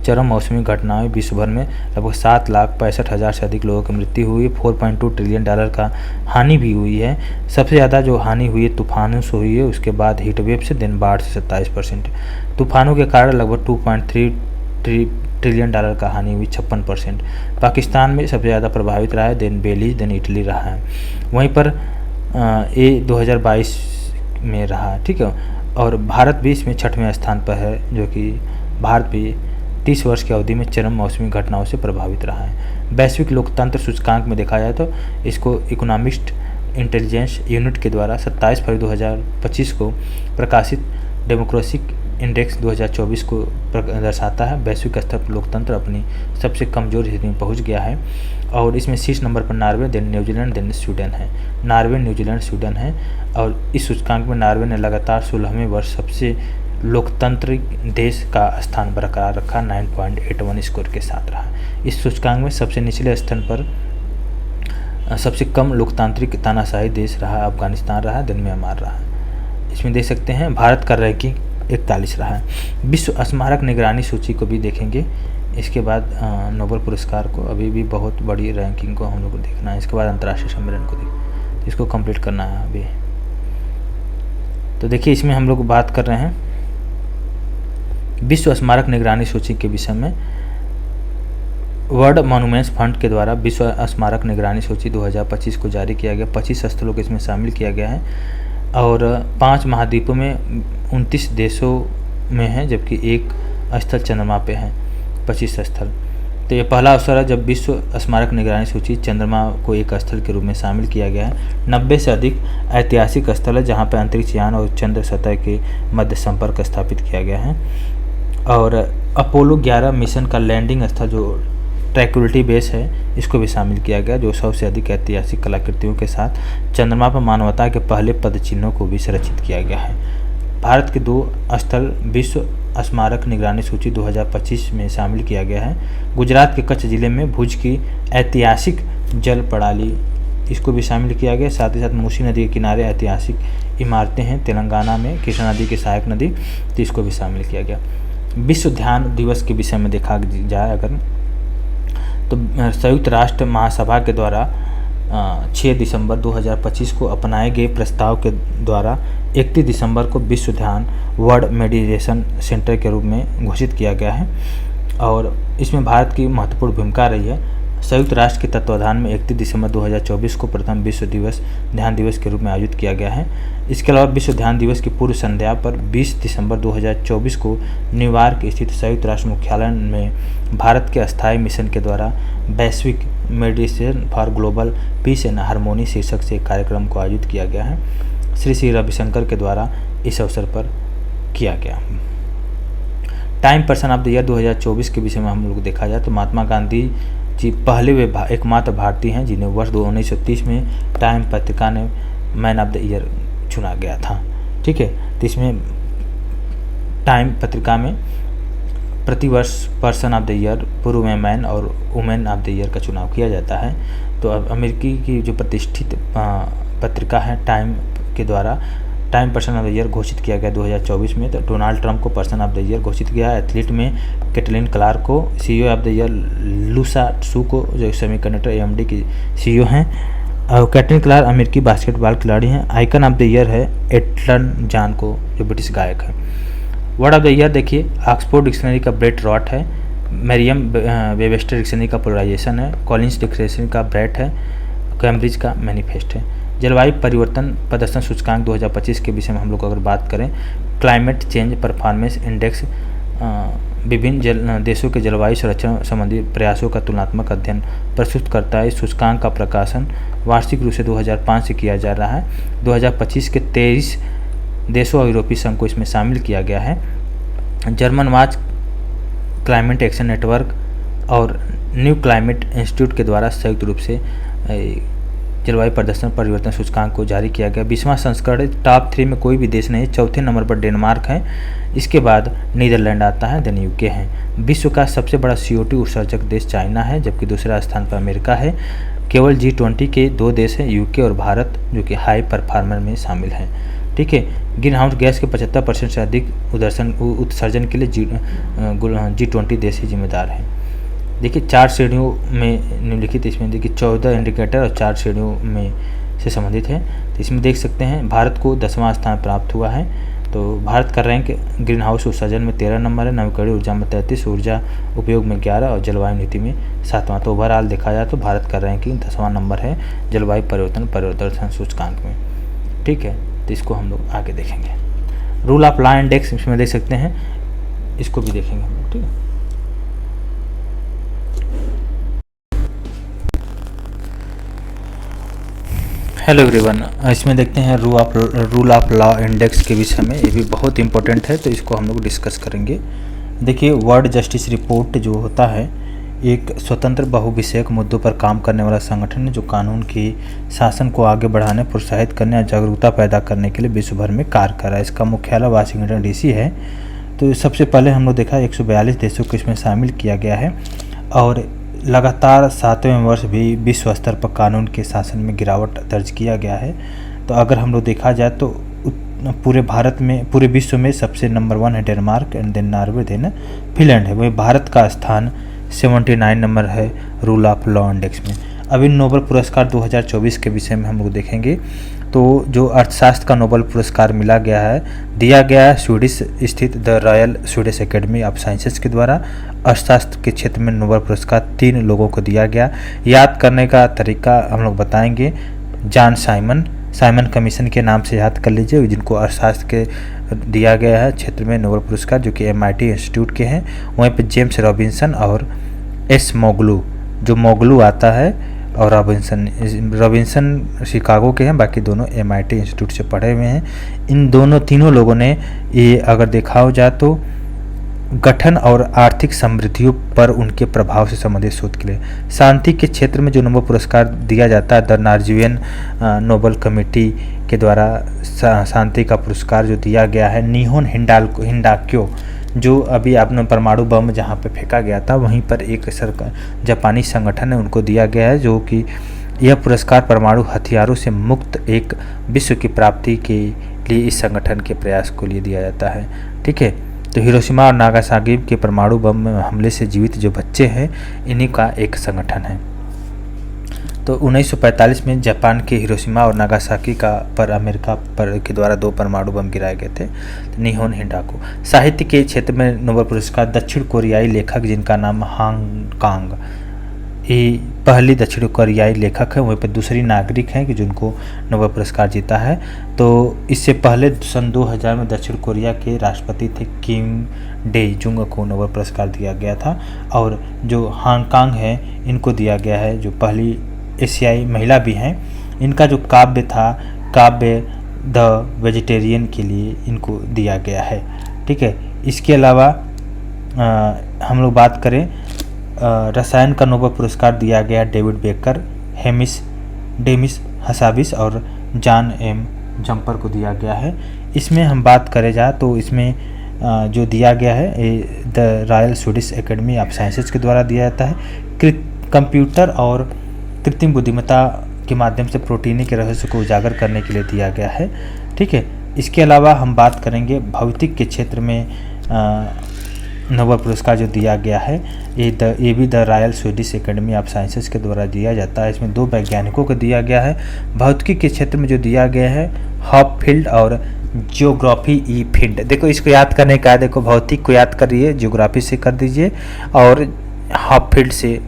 चरम मौसमी घटनाएं विश्व भर में लगभग 7,65,000 से अधिक लोगों की मृत्यु हुई। 4.2 ट्रिलियन डॉलर का हानि भी हुई है। सबसे ज़्यादा जो हानि हुई है तूफानों से हुई है, उसके बाद हीट वेव से, दिन बाढ़ से 27%। तूफानों के कारण लगभग 2.3 ट्रिलियन डॉलर का हानि हुई, 56%। पाकिस्तान में सबसे ज़्यादा प्रभावित रहा है, देन बेलीज, देन इटली रहा है। वहीं पर ये 2022 में रहा, ठीक है। और भारत भी इसमें 6वें स्थान पर है, जो कि भारत भी 30 वर्ष की अवधि में चरम मौसमी घटनाओं से प्रभावित रहा है। वैश्विक लोकतंत्र सूचकांक में देखा जाए तो इसको इकोनॉमिस्ट इंटेलिजेंस यूनिट के द्वारा 27 फरवरी 2025 को प्रकाशित डेमोक्रेसिक इंडेक्स 2024 को दर्शाता है। वैश्विक स्तर पर लोकतंत्र अपनी सबसे कमज़ोर स्थिति में पहुंच गया है और इसमें शीर्ष नंबर पर Norway, then New Zealand, then Sweden है। नॉर्वे, न्यूजीलैंड, स्वीडन है और इस सूचकांक में नॉर्वे ने लगातार 16वें वर्ष सबसे लोकतांत्रिक देश का स्थान बरकरार रखा, 9.81 स्कोर के साथ रहा। इस सूचकांक में सबसे निचले स्थान पर सबसे कम लोकतांत्रिक तानाशाही देश रहा अफगानिस्तान रहा, देन म्यांमार रहा। इसमें देख सकते हैं भारत का रैंकिंग 41 रहा है। विश्व स्मारक निगरानी सूची को भी देखेंगे। इसके बाद नोबेल पुरस्कार को, अभी भी बहुत बड़ी रैंकिंग को हम लोग को देखना है। इसके बाद अंतर्राष्ट्रीय सम्मेलन को इसको कंप्लीट करना है अभी। तो देखिए इसमें हम लोग बात कर रहे हैं विश्व स्मारक निगरानी सूची के विषय में। वर्ल्ड मॉन्यूमेंट्स फंड के द्वारा विश्व स्मारक निगरानी सूची 2025 को जारी किया गया। 25 स्थलों को इसमें शामिल किया गया है और 5 महाद्वीपों में 29 देशों में है, जबकि एक स्थल चंद्रमा पे है। 25 स्थल तो ये पहला अवसर है जब विश्व स्मारक निगरानी सूची चंद्रमा को एक स्थल के रूप में शामिल किया गया है। 90 से अधिक ऐतिहासिक स्थल है जहाँ पर अंतरिक्ष यान और चंद्र सतह के मध्य संपर्क स्थापित किया गया है। और अपोलो 11 मिशन का लैंडिंग स्थल जो ट्रैंक्विलिटी बेस है इसको भी शामिल किया गया, जो 100 से अधिक ऐतिहासिक कलाकृतियों के साथ चंद्रमा पर मानवता के पहले पद चिन्हों को भी संरक्षित किया गया है। भारत के 2 स्थल विश्व स्मारक निगरानी सूची 2025 में शामिल किया गया है। गुजरात के कच्छ जिले में भुज की ऐतिहासिक जल प्रणाली इसको भी शामिल किया गया। साथ ही साथ मूसी नदी के किनारे ऐतिहासिक इमारतें हैं तेलंगाना में, कृष्णा नदी की सहायक नदी, तो इसको भी शामिल किया गया। विश्व ध्यान दिवस के विषय में देखा जाए अगर तो संयुक्त राष्ट्र महासभा के द्वारा 6 दिसंबर 2025 को अपनाए गए प्रस्ताव के द्वारा 31 दिसंबर को विश्व ध्यान वर्ल्ड मेडिटेशन सेंटर के रूप में घोषित किया गया है और इसमें भारत की महत्वपूर्ण भूमिका रही है। संयुक्त राष्ट्र के तत्वाधान में 31 दिसंबर 2024 को प्रथम विश्व ध्यान दिवस के रूप में आयोजित किया गया है। इसके अलावा विश्व ध्यान दिवस की पूर्व संध्या पर 20 दिसंबर 2024 को न्यूयॉर्क स्थित संयुक्त राष्ट्र मुख्यालय में भारत के अस्थायी मिशन के द्वारा वैश्विक meditation for global piece and harmony शीर्षक से एक कार्यक्रम को आयोजित किया गया है। श्री रविशंकर के द्वारा इस अवसर पर किया गया। Time person of the year 2024 के विषय में हम लोग देखा जाए तो महात्मा गांधी जी पहले वे एकमात्र भारतीय हैं जिन्हें वर्ष 1930 में टाइम पत्रिका ने मैन ऑफ द ईयर चुना गया था। ठीक है, तो इसमें टाइम पत्रिका में प्रतिवर्ष पर्सन ऑफ द ईयर, पूर्व में मैन और वुमेन ऑफ द ईयर का चुनाव किया जाता है। तो अब अमेरिकी की जो प्रतिष्ठित पत्रिका है टाइम के द्वारा time person of the year घोषित किया गया 2024 में। तो डोनाल्ड ट्रंप को पर्सन ऑफ द ईयर घोषित किया। एथलीट में कैटलिन क्लार्क को, सीईओ ऑफ द ईयर लूसा सू को जो सेमीकंडक्टर एएमडी की सीईओ हैं, और कैटलिन क्लार्क अमेरिकी बास्केटबॉल खिलाड़ी हैं। आइकन ऑफ द ईयर है एल्टन जॉन को जो ब्रिटिश गायक है। वर्ड ऑफ द ईयर देखिए ऑक्सफोर्ड डिक्शनरी का ब्रेट रॉट है, मरियम वेबस्टर डिक्शनरी का पोलराइजेशन है, कॉलिंस डिक्शनरी का ब्रेट है, कैम्ब्रिज का मैनिफेस्ट है। जलवायु परिवर्तन प्रदर्शन सूचकांक 2025 के विषय में हम लोग अगर बात करें, क्लाइमेट चेंज परफॉर्मेंस इंडेक्स विभिन्न देशों के जलवायु संरक्षण संबंधी प्रयासों का तुलनात्मक अध्ययन प्रस्तुत करता है। इस सूचकांक का प्रकाशन वार्षिक रूप से 2005 से किया जा रहा है। 2025 के 23 देशों और यूरोपीय संघ को इसमें शामिल किया गया है। German watch climate action network और न्यू क्लाइमेट इंस्टीट्यूट के द्वारा संयुक्त रूप से जलवायु प्रदर्शन परिवर्तन सूचकांक को जारी किया गया। 20वां संस्करण टॉप 3 में कोई भी देश नहीं, चौथे नंबर पर डेनमार्क है, इसके बाद नीदरलैंड आता है, देन यूके है। विश्व का सबसे बड़ा CO2 उत्सर्जक देश चाइना है, जबकि दूसरा स्थान पर अमेरिका है। केवल G20 के 2 देश हैं, यूके और भारत, जो कि हाई परफॉर्मर में शामिल हैं। ठीक है, ग्रीन हाउस गैस के 75% से अधिक उत्सर्जन के लिए G20 देश ही जिम्मेदार हैं। देखिए 4 श्रेणियों में निम्नलिखित, इसमें देखिए 14 इंडिकेटर और 4 श्रेणियों में से संबंधित है। तो इसमें देख सकते हैं भारत को 10वां स्थान प्राप्त हुआ है। तो भारत का रैंक ग्रीन हाउस उत्सर्जन में 13 नंबर है, नवीकरणीय ऊर्जा में 33, ऊर्जा उपयोग में 11 और जलवायु नीति में 7वां। तो ओवरऑल देखा जाए तो भारत का रैंकिंग 10वां नंबर है जलवायु परिवर्तन सूचकांक में। ठीक है, तो इसको हम लोग आगे देखेंगे। रूल ऑफ लॉ इंडेक्स इसमें देख सकते हैं, इसको भी देखेंगे हम लोग। ठीक है, हेलो एवरीवन, इसमें देखते हैं रूल ऑफ लॉ इंडेक्स के विषय में। ये भी बहुत इंपॉर्टेंट है, तो इसको हम लोग डिस्कस करेंगे। देखिए वर्ल्ड जस्टिस रिपोर्ट जो होता है एक स्वतंत्र बहुविषयक मुद्दों पर काम करने वाला संगठन है जो कानून की शासन को आगे बढ़ाने, प्रोत्साहित करने और जागरूकता पैदा करने के लिए विश्व भर में कार्य कर रहा है। इसका मुख्यालय वाशिंगटन DC है। तो सबसे पहले हम लोग देखा 142 देशों को इसमें शामिल किया गया है और लगातार 7वें वर्ष भी विश्व स्तर पर कानून के शासन में गिरावट दर्ज किया गया है। तो अगर हम लोग देखा जाए तो पूरे विश्व में सबसे नंबर 1 है Denmark, and then Norway, then Finland है। वही भारत का स्थान 79 नंबर है रूल ऑफ लॉ इंडेक्स में। अभी नोबेल पुरस्कार 2024 के विषय में हम लोग देखेंगे। तो जो अर्थशास्त्र का नोबेल पुरस्कार दिया गया है स्वीडिश स्थित the royal Swedish academy of sciences के द्वारा। अर्थशास्त्र के क्षेत्र में नोबेल पुरस्कार 3 लोगों को दिया गया। याद करने का तरीका हम लोग बताएंगे। जॉन साइमन कमीशन के नाम से याद कर लीजिए, जिनको अर्थशास्त्र के दिया गया है क्षेत्र में नोबेल पुरस्कार, जो कि MIT इंस्टीट्यूट के हैं। वहीं पर जेम्स रॉबिन्सन और एस मोगलू, जो मोगलू आता है, और रॉबिन्सन शिकागो के हैं, बाकी दोनों MIT इंस्टीट्यूट से पढ़े हुए हैं। इन तीनों लोगों ने ये अगर देखा हो जाए तो गठन और आर्थिक समृद्धियों पर उनके प्रभाव से संबंधित शोध के लिए शांति के क्षेत्र में जो नोबेल पुरस्कार दिया जाता है, द नॉर्वेजियन नोबेल कमेटी के द्वारा शांति का पुरस्कार जो दिया गया है निहोन हिंडाक्यो, जो अभी आपने परमाणु बम जहाँ पे फेंका गया था वहीं पर एक जापानी संगठन है, उनको दिया गया है, जो कि यह पुरस्कार परमाणु हथियारों से मुक्त एक विश्व की प्राप्ति के लिए इस संगठन के प्रयास को लिए दिया जाता है। ठीक है, तो हिरोशिमा और नागासाकी के परमाणु बम में हमले से जीवित जो बच्चे हैं इन्हीं का एक संगठन है। तो 1945 में जापान के हिरोशिमा और नागासाकी पर अमेरिका के द्वारा 2 परमाणु बम गिराए गए थे। तो निहोन हिंडाको। साहित्य के क्षेत्र में नोबेल पुरस्कार दक्षिण कोरियाई लेखक जिनका नाम हांग कांग, ये पहली दक्षिण कोरियाई लेखक है, वहीं पर दूसरी नागरिक हैं कि जिनको नोबेल पुरस्कार जीता है। तो इससे पहले सन 2000 में दक्षिण कोरिया के राष्ट्रपति थे किम डे जुंग को नोबेल पुरस्कार दिया गया था, और जो हांगकांग है इनको दिया गया है, जो पहली एशियाई महिला भी हैं। इनका जो काव्य द वेजिटेरियन के लिए इनको दिया गया है। ठीक है, इसके अलावा हम लोग बात करें रसायन का नोबेल पुरस्कार दिया गया डेविड बेकर, डेमिस हसाबिस और जॉन एम जम्पर को दिया गया है। इसमें हम बात करें जाए तो इसमें जो दिया गया है the royal Swedish academy of sciences के द्वारा दिया जाता है। कंप्यूटर और कृत्रिम बुद्धिमत्ता के माध्यम से प्रोटीनी के रहस्य को उजागर करने के लिए दिया गया है। ठीक है, इसके अलावा हम बात करेंगे भौतिक के क्षेत्र में नोबेल पुरस्कार जो दिया गया है ये भी the royal Swedish academy of sciences के द्वारा दिया जाता है। इसमें 2 वैज्ञानिकों को दिया गया है। भौतिकी के क्षेत्र में जो दिया गया है हॉपफील्ड और जियोग्राफी ई फील्ड। देखो इसको याद करने का, देखो भौतिक को याद करिए, जियोग्राफी से कर दीजिए और हॉपफील्ड से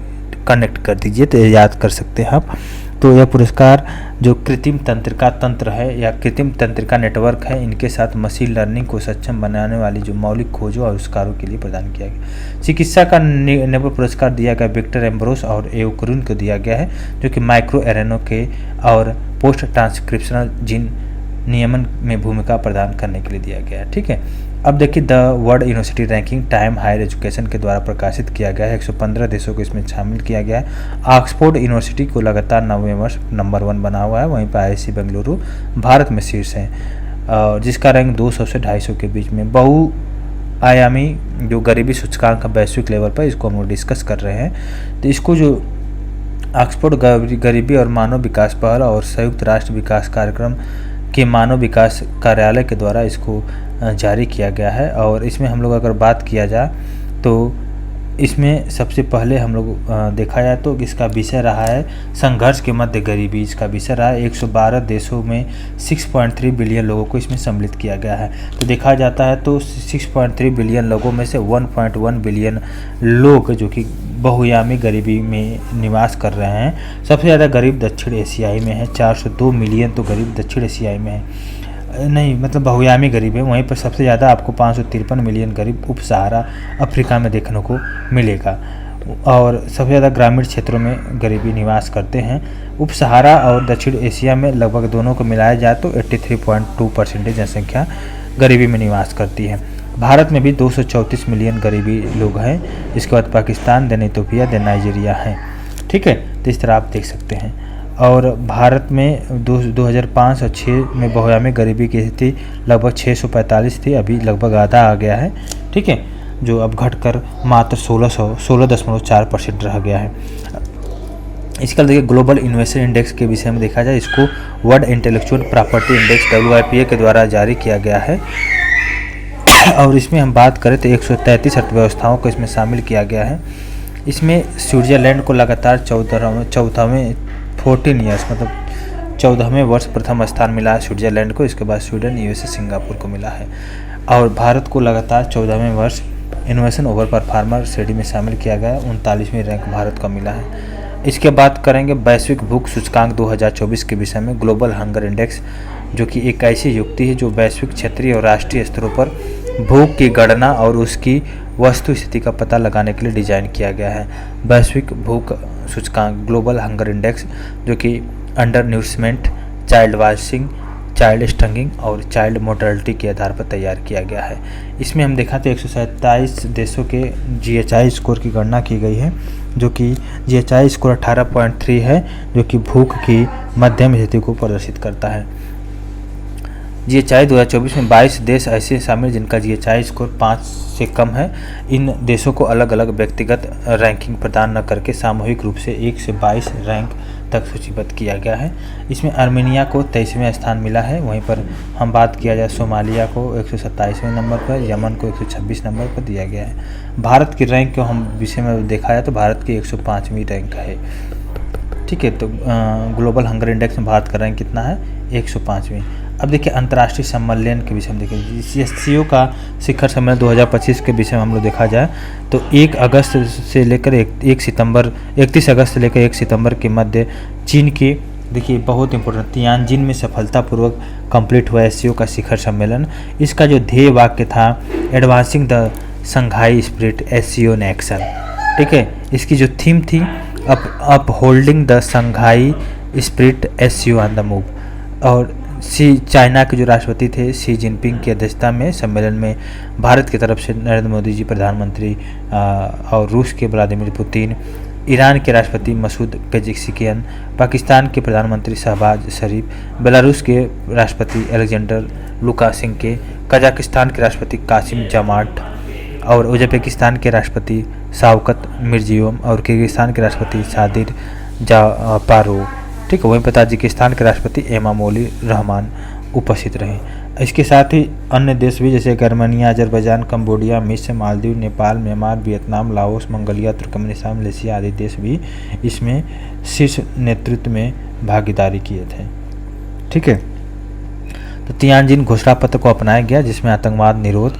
कनेक्ट कर दीजिए तो याद कर सकते हैं आप। तो यह पुरस्कार जो कृत्रिम तंत्रिका तंत्र है या कृत्रिम तंत्रिका नेटवर्क है, इनके साथ मशीन लर्निंग को सक्षम बनाने वाली जो मौलिक खोजों और आविष्कारों के लिए प्रदान किया गया। चिकित्सा का नोबेल पुरस्कार दिया गया विक्टर एम्ब्रोस और एवक्रुन को दिया गया है, जो कि माइक्रो एरएनए के और पोस्ट ट्रांसक्रिप्शनल जीन नियमन में भूमिका प्रदान करने के लिए दिया गया है। ठीक है, अब देखिए the world university ranking Times higher education के द्वारा प्रकाशित किया गया है। 115 देशों को इसमें शामिल किया गया है। ऑक्सफोर्ड यूनिवर्सिटी को लगातार 9वें वर्ष नंबर 1 बना हुआ है। वहीं पर IISc बेंगलुरु भारत में शीर्ष है, जिसका रैंक 200 से 250 के बीच में। बहुआयामी जो गरीबी सूचकांक वैश्विक लेवल पर, इसको हम लोग डिस्कस कर रहे हैं। तो इसको जो ऑक्सफोर्ड गरीबी और मानव विकास पहल और संयुक्त राष्ट्र विकास कार्यक्रम के मानव विकास कार्यालय के द्वारा इसको जारी किया गया है। और इसमें हम लोग अगर बात किया जाए तो इसमें सबसे पहले हम लोग देखा जाए तो इसका विषय रहा है संघर्ष के मध्य गरीबी। इसका विषय रहा है 112 देशों में 6.3 बिलियन लोगों को इसमें सम्मिलित किया गया है। तो देखा जाता है तो 6.3 बिलियन लोगों में से 1.1 बिलियन लोग जो कि बहुआयामी गरीबी में निवास कर रहे हैं। सबसे ज़्यादा गरीब दक्षिण एशियाई में है, 402 मिलियन तो गरीब दक्षिण एशियाई में है, नहीं मतलब बहुआयामी गरीब है। वहीं पर सबसे ज़्यादा आपको 553 मिलियन गरीब उप सहारा अफ्रीका में देखने को मिलेगा। और सबसे ज़्यादा ग्रामीण क्षेत्रों में गरीबी निवास करते हैं। उप सहारा और दक्षिण एशिया में लगभग दोनों को मिलाया जाए तो 83.2% जनसंख्या गरीबी में निवास करती है। भारत में भी 234 मिलियन गरीबी लोग हैं। इसके बाद Pakistan, then Ethiopia, then Nigeria हैं। ठीक है, तो इस तरह आप देख सकते हैं। और भारत में 2005 और 6 में बहुआयामी गरीबी की स्थिति लगभग 645 थी, अभी लगभग आधा आ गया है। ठीक है, जो अब घटकर मात्र 16.4% रह गया है। इसके देखिए ग्लोबल इनोवेशन इंडेक्स के विषय में देखा जाए, इसको world intellectual property index WIPA के द्वारा जारी किया गया है। और इसमें हम बात करें तो 133 अर्थव्यवस्थाओं को इसमें शामिल किया गया है। इसमें स्विट्जरलैंड को लगातार 14वें वर्ष प्रथम स्थान मिला है स्विट्जरलैंड को। इसके बाद स्वीडन, USA, सिंगापुर को मिला है। और भारत को लगातार 14वें वर्ष इनोवेशन ओवर परफॉर्मर श्रेणी में शामिल किया गया है। 39वें रैंक भारत को मिला है। इसके बाद करेंगे वैश्विक भूख सूचकांक 2024 के विषय में। ग्लोबल हंगर इंडेक्स जो कि एक ऐसी युक्ति है जो वैश्विक, क्षेत्रीय और राष्ट्रीय स्तरों पर भूख की गणना और उसकी वस्तु स्थिति का पता लगाने के लिए डिज़ाइन किया गया है। वैश्विक भूख सूचकांक ग्लोबल हंगर इंडेक्स जो कि अंडर न्यूट्रिशमेंट, चाइल्ड वाशिंग, चाइल्ड स्टंगिंग और चाइल्ड मोर्टेलिटी के आधार पर तैयार किया गया है। इसमें हम देखा तो 127 देशों के GHI स्कोर की गणना की गई है, जो कि GHI स्कोर 18.3 है, जो कि भूख की मध्यम स्थिति को प्रदर्शित करता है। GHI 2024 में 22 देश ऐसे शामिल जिनका GHI स्कोर 5 से कम है। इन देशों को अलग अलग व्यक्तिगत रैंकिंग प्रदान न करके सामूहिक रूप से 1 से 22 रैंक तक सूचीबद्ध किया गया है। इसमें आर्मेनिया को 23वें स्थान मिला है। वहीं पर हम बात किया जाए सोमालिया को 127वें नंबर पर, यमन को 126 नंबर पर दिया गया है। भारत की रैंक को हम विषय में देखा जाए तो भारत की 105वीं रैंक है। ठीक है, तो ग्लोबल हंगर इंडेक्स में भारत का रैंक कितना है? 105वीं। अब देखिए अंतर्राष्ट्रीय सम्मेलन के विषय में देखिए SCO का शिखर सम्मेलन 2025 के विषय में हम लोग देखा जाए तो 1 अगस्त से लेकर 31 अगस्त से लेकर 1 सितंबर के मध्य चीन के देखिए बहुत इंपॉर्टेंट तियानजिन में सफलतापूर्वक कंप्लीट हुआ SCO का शिखर सम्मेलन। इसका जो ध्येय वाक्य था advancing the Shanghai spirit SCO in action. ठीक है, इसकी जो थीम थी up holding the Shanghai spirit SCO on the move. और चाइना के जो राष्ट्रपति थे शी जिनपिंग की अध्यक्षता में सम्मेलन में भारत की तरफ से नरेंद्र मोदी जी प्रधानमंत्री और रूस के व्लादिमीर पुतिन, ईरान के राष्ट्रपति मसूद पेजेशिकियन, पाकिस्तान के प्रधानमंत्री शहबाज शरीफ, बेलारूस के राष्ट्रपति अलेक्जेंडर लुकाशेंको, कजाकिस्तान के राष्ट्रपति कासिम जमाट और उज्बेकिस्तान के राष्ट्रपति शावकत मिर्जियोयव और किर्गिस्तान के राष्ट्रपति सादिर जापारोव। ठीक है, वहीं पर ताजिकिस्तान के राष्ट्रपति एमामोली रहमान उपस्थित रहे। इसके साथ ही अन्य देश भी जैसे आर्मेनिया, अजरबैजान, कंबोडिया, मिस्र, Maldives, Nepal, Myanmar, Vietnam, Laos, Mongolia, Turkmenistan, Malaysia आदि देश भी इसमें शीर्ष नेतृत्व में भागीदारी किए थे। ठीक है, तो तियानजिन घोषणा पत्र को अपनाया गया जिसमें आतंकवाद निरोध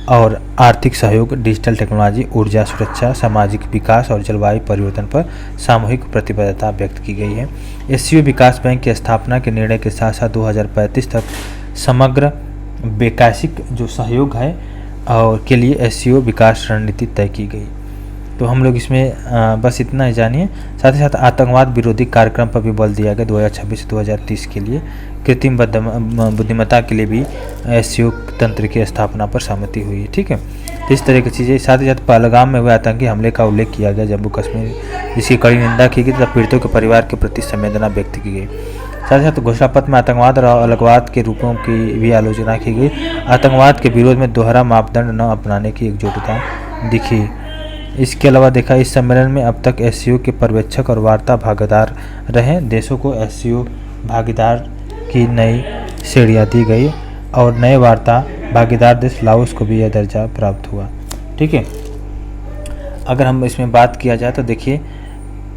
और आर्थिक सहयोग, डिजिटल टेक्नोलॉजी, ऊर्जा सुरक्षा, सामाजिक विकास और जलवायु परिवर्तन पर सामूहिक प्रतिबद्धता व्यक्त की गई है। SCO विकास बैंक की स्थापना के निर्णय के साथ साथ 2035 तक समग्र वैश्विक जो सहयोग है और के लिए SCO विकास रणनीति तय की गई। तो हम लोग इसमें बस इतना ही जानिए। साथ ही साथ आतंकवाद विरोधी कार्यक्रम पर भी बल दिया गया 2026 से 2030 के लिए। कृत्रिम बुद्धिमत्ता के लिए भी SCO तंत्र की स्थापना पर सहमति हुई है। ठीक है, तो इस तरह की चीज़ें। साथ ही साथ पहलगाम में हुए आतंकी हमले का उल्लेख किया गया जम्मू कश्मीर, जिसकी कड़ी निंदा की गई तथा पीड़ितों के परिवार के प्रति संवेदना व्यक्त की गई। साथ ही साथ घोषणा पत्र में आतंकवाद और अलगवाद के रूपों की भी आलोचना की गई। आतंकवाद के विरोध में दोहरा मापदंड न अपनाने की एकजुटता दिखी। इसके अलावा देखा इस सम्मेलन में अब तक SCO के पर्यवेक्षक और वार्ता भागीदार रहे। देशों को SCO भागीदार की नई श्रेणियाँ दी गई और नए वार्ता भागीदार देश लाओस को भी यह दर्जा प्राप्त हुआ। ठीक है, अगर हम इसमें बात किया जाए तो देखिए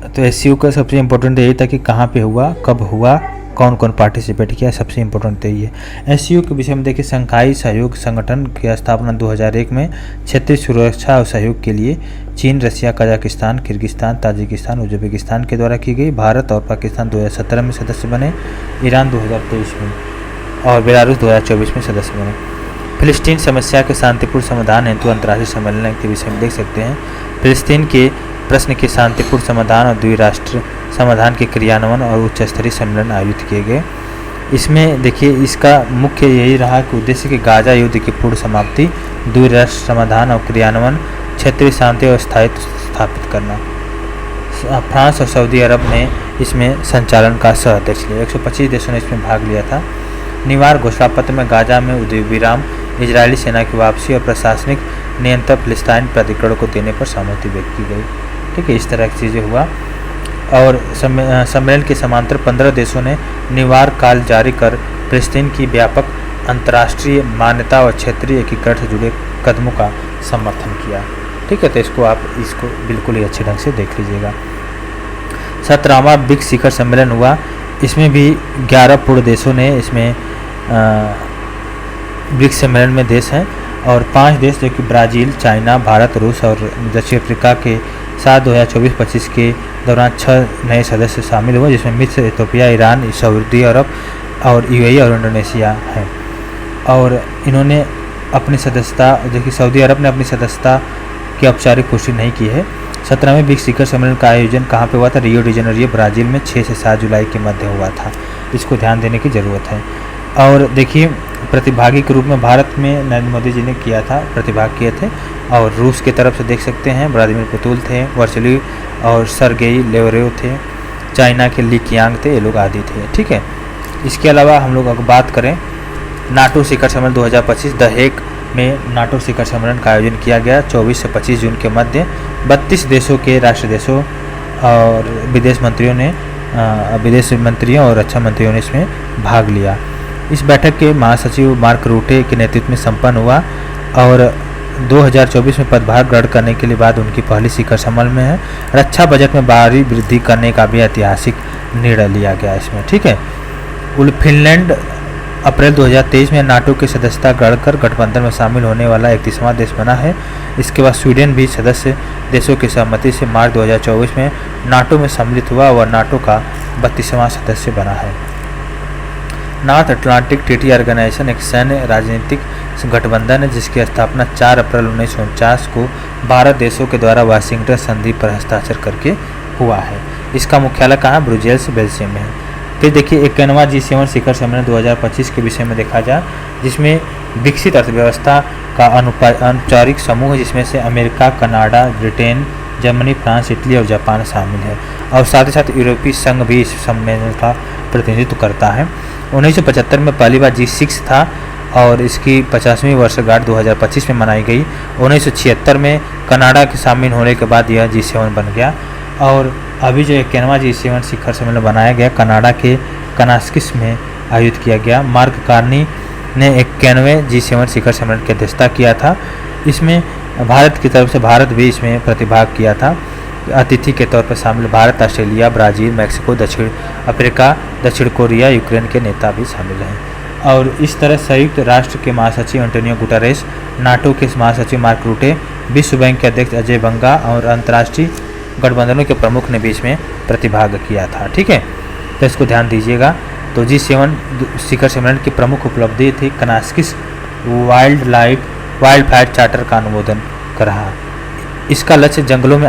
तो SCO का सबसे इम्पोर्टेंट यही था कि कहाँ पे हुआ, कब हुआ, कौन कौन पार्टिसिपेट किया, सबसे इम्पोर्टेंट यही है। SCO के विषय में देखिए शंघाई सहयोग संगठन की स्थापना 2001 में क्षेत्रीय सुरक्षा और सहयोग के लिए चीन, रसिया, कजाकिस्तान, किर्गिस्तान, ताजिकिस्तान, उज्बेकिस्तान के द्वारा की गई। भारत और पाकिस्तान 2017 में सदस्य बने, ईरान 2023 में और बेलारूस 2024 में सदस्य बने। फिलिस्तीन समस्या के शांतिपूर्ण समाधान हेतु अंतर्राष्ट्रीय सम्मेलन के विषय में देख सकते हैं। फिलिस्तीन के प्रश्न के शांतिपूर्ण समाधान और द्विराष्ट्र समाधान के क्रियान्वयन और उच्च स्तरीय सम्मेलन आयोजित किए गए। इसमें देखिए इसका मुख्य यही रहा कि उद्देश्य कि गाजा युद्ध की पूर्ण समाप्ति, द्विराष्ट्र समाधान और क्रियान्वयन, क्षेत्रीय शांति और स्थायित्व स्थापित करना। फ्रांस और सऊदी अरब ने इसमें संचालन का सह अध्यक्ष लिया। 125 देशों ने इसमें भाग लिया था। निवार घोषणा पत्र में गाजा में युद्ध विराम, इजरायली सेना की वापसी और प्रशासनिक नियंत्रण फिलिस्तीन प्राधिकरण को देने पर सहमति व्यक्त की गई। ठीक है, इस तरह की चीज़ें हुआ। और सम्मेलन के समांतर 15 देशों ने निवार काल जारी कर फिलिस्तीन की व्यापक अंतर्राष्ट्रीय मान्यता और क्षेत्रीय एकीकरण से जुड़े कदमों का समर्थन किया। ठीक है, तो इसको बिल्कुल ही अच्छे ढंग से देख लीजिएगा। 17वां ब्रिक्स शिखर सम्मेलन हुआ। इसमें भी 11 पूर्ण देशों ने इसमें ब्रिक्स सम्मेलन में देश हैं और 5 देश जो कि ब्राज़ील, चाइना, भारत, रूस और दक्षिण अफ्रीका के साथ 2024-25 के दौरान 6 नए सदस्य शामिल हुए, जिसमें मिस्र, इथियोपिया, ईरान, सऊदी अरब और UAE और इंडोनेशिया है। और इन्होंने अपनी सदस्यता, देखिए सऊदी अरब ने अपनी सदस्यता की औपचारिक पुष्टि नहीं की है। 17वें ब्रिक्स शिखर सम्मेलन का आयोजन कहाँ पे हुआ था? रियो डी जेनेरियो ब्राज़ील में 6 से 7 जुलाई के मध्य हुआ था। इसको ध्यान देने की ज़रूरत है। और देखिए प्रतिभागी के रूप में भारत में नरेंद्र मोदी जी ने किया था, प्रतिभाग किए थे। और रूस की तरफ से देख सकते हैं व्लादिमीर पुतिन थे, वर्चली और सरगेई लेवरेव थे, चाइना के ली कियांग थे, ये लोग आदि थे। ठीक है, इसके अलावा हम लोग अगर बात करें नाटो शिखर सम्मेलन 2025 द हेग में नाटो शिखर सम्मेलन का आयोजन किया गया 24 से 25 जून के मध्य। 32 देशों के राष्ट्र देशों और विदेश मंत्रियों और रक्षा मंत्रियों ने इसमें भाग लिया। इस बैठक के महासचिव मार्क रूटे के नेतृत्व में संपन्न हुआ और 2024 में पदभार ग्रहण करने के लिए बाद उनकी पहली शिखर सम्मेलन में है। रक्षा बजट में भारी वृद्धि करने का भी ऐतिहासिक निर्णय लिया गया इसमें। ठीक है, फिनलैंड अप्रैल 2023 में नाटो की सदस्यता ग्रहण कर गठबंधन में शामिल होने वाला 31वां देश बना है। इसके बाद स्वीडन भी सदस्य देशों की सहमति से मार्च 2024 में नाटो में सम्मिलित हुआ और नाटो का 32वां सदस्य बना है। नॉर्थ अटलांटिक ट्रीटी ऑर्गेनाइजेशन एक सैन्य राजनीतिक गठबंधन है जिसकी स्थापना 4 अप्रैल 1949 को 12 देशों के द्वारा वाशिंगटन संधि पर हस्ताक्षर करके हुआ है। इसका मुख्यालय कहाँ? ब्रुसेल्स, बेल्जियम में है। फिर देखिए 51वां G7 शिखर सम्मेलन 2025 के विषय में देखा जाए, जिसमें विकसित अर्थव्यवस्था का अनौपचारिक समूह है, जिसमें से America, Canada, Britain, Germany, France, Italy और जापान शामिल है। और साथ ही साथ यूरोपीय संघ भी इस सम्मेलन का प्रतिनिधित्व करता है। 1975 में पहली बार G6 था और इसकी 50वीं वर्षगांठ 2025 में मनाई गई। 1976 में कनाडा के शामिल होने के बाद यह G7 बन गया। और अभी जो 51वां G7 शिखर सम्मेलन बनाया गया कनाडा के कनास्किस में आयोजित किया गया। मार्क कार्नी ने 51वें G7 शिखर सम्मेलन की अध्यक्षता किया था। इसमें भारत की तरफ से भारत भी इसमें प्रतिभाग किया था। अतिथि के तौर पर शामिल भारत, ऑस्ट्रेलिया, ब्राज़ील, मैक्सिको, दक्षिण अफ्रीका, दक्षिण कोरिया, यूक्रेन के नेता भी शामिल हैं। और इस तरह संयुक्त राष्ट्र के महासचिव एंटोनियो गुटेरेस, नाटो के महासचिव मार्क रूटे, विश्व बैंक के अध्यक्ष अजय बंगा और अंतर्राष्ट्रीय गठबंधनों के प्रमुख ने भी इसमें प्रतिभाग किया था। ठीक है, तो इसको ध्यान दीजिएगा। तो G7 शिखर सम्मेलन की प्रमुख उपलब्धि थी कनास्किस वाइल्ड फायर चार्टर का अनुमोदन कर रहा। इसका लक्ष्य जंगलों में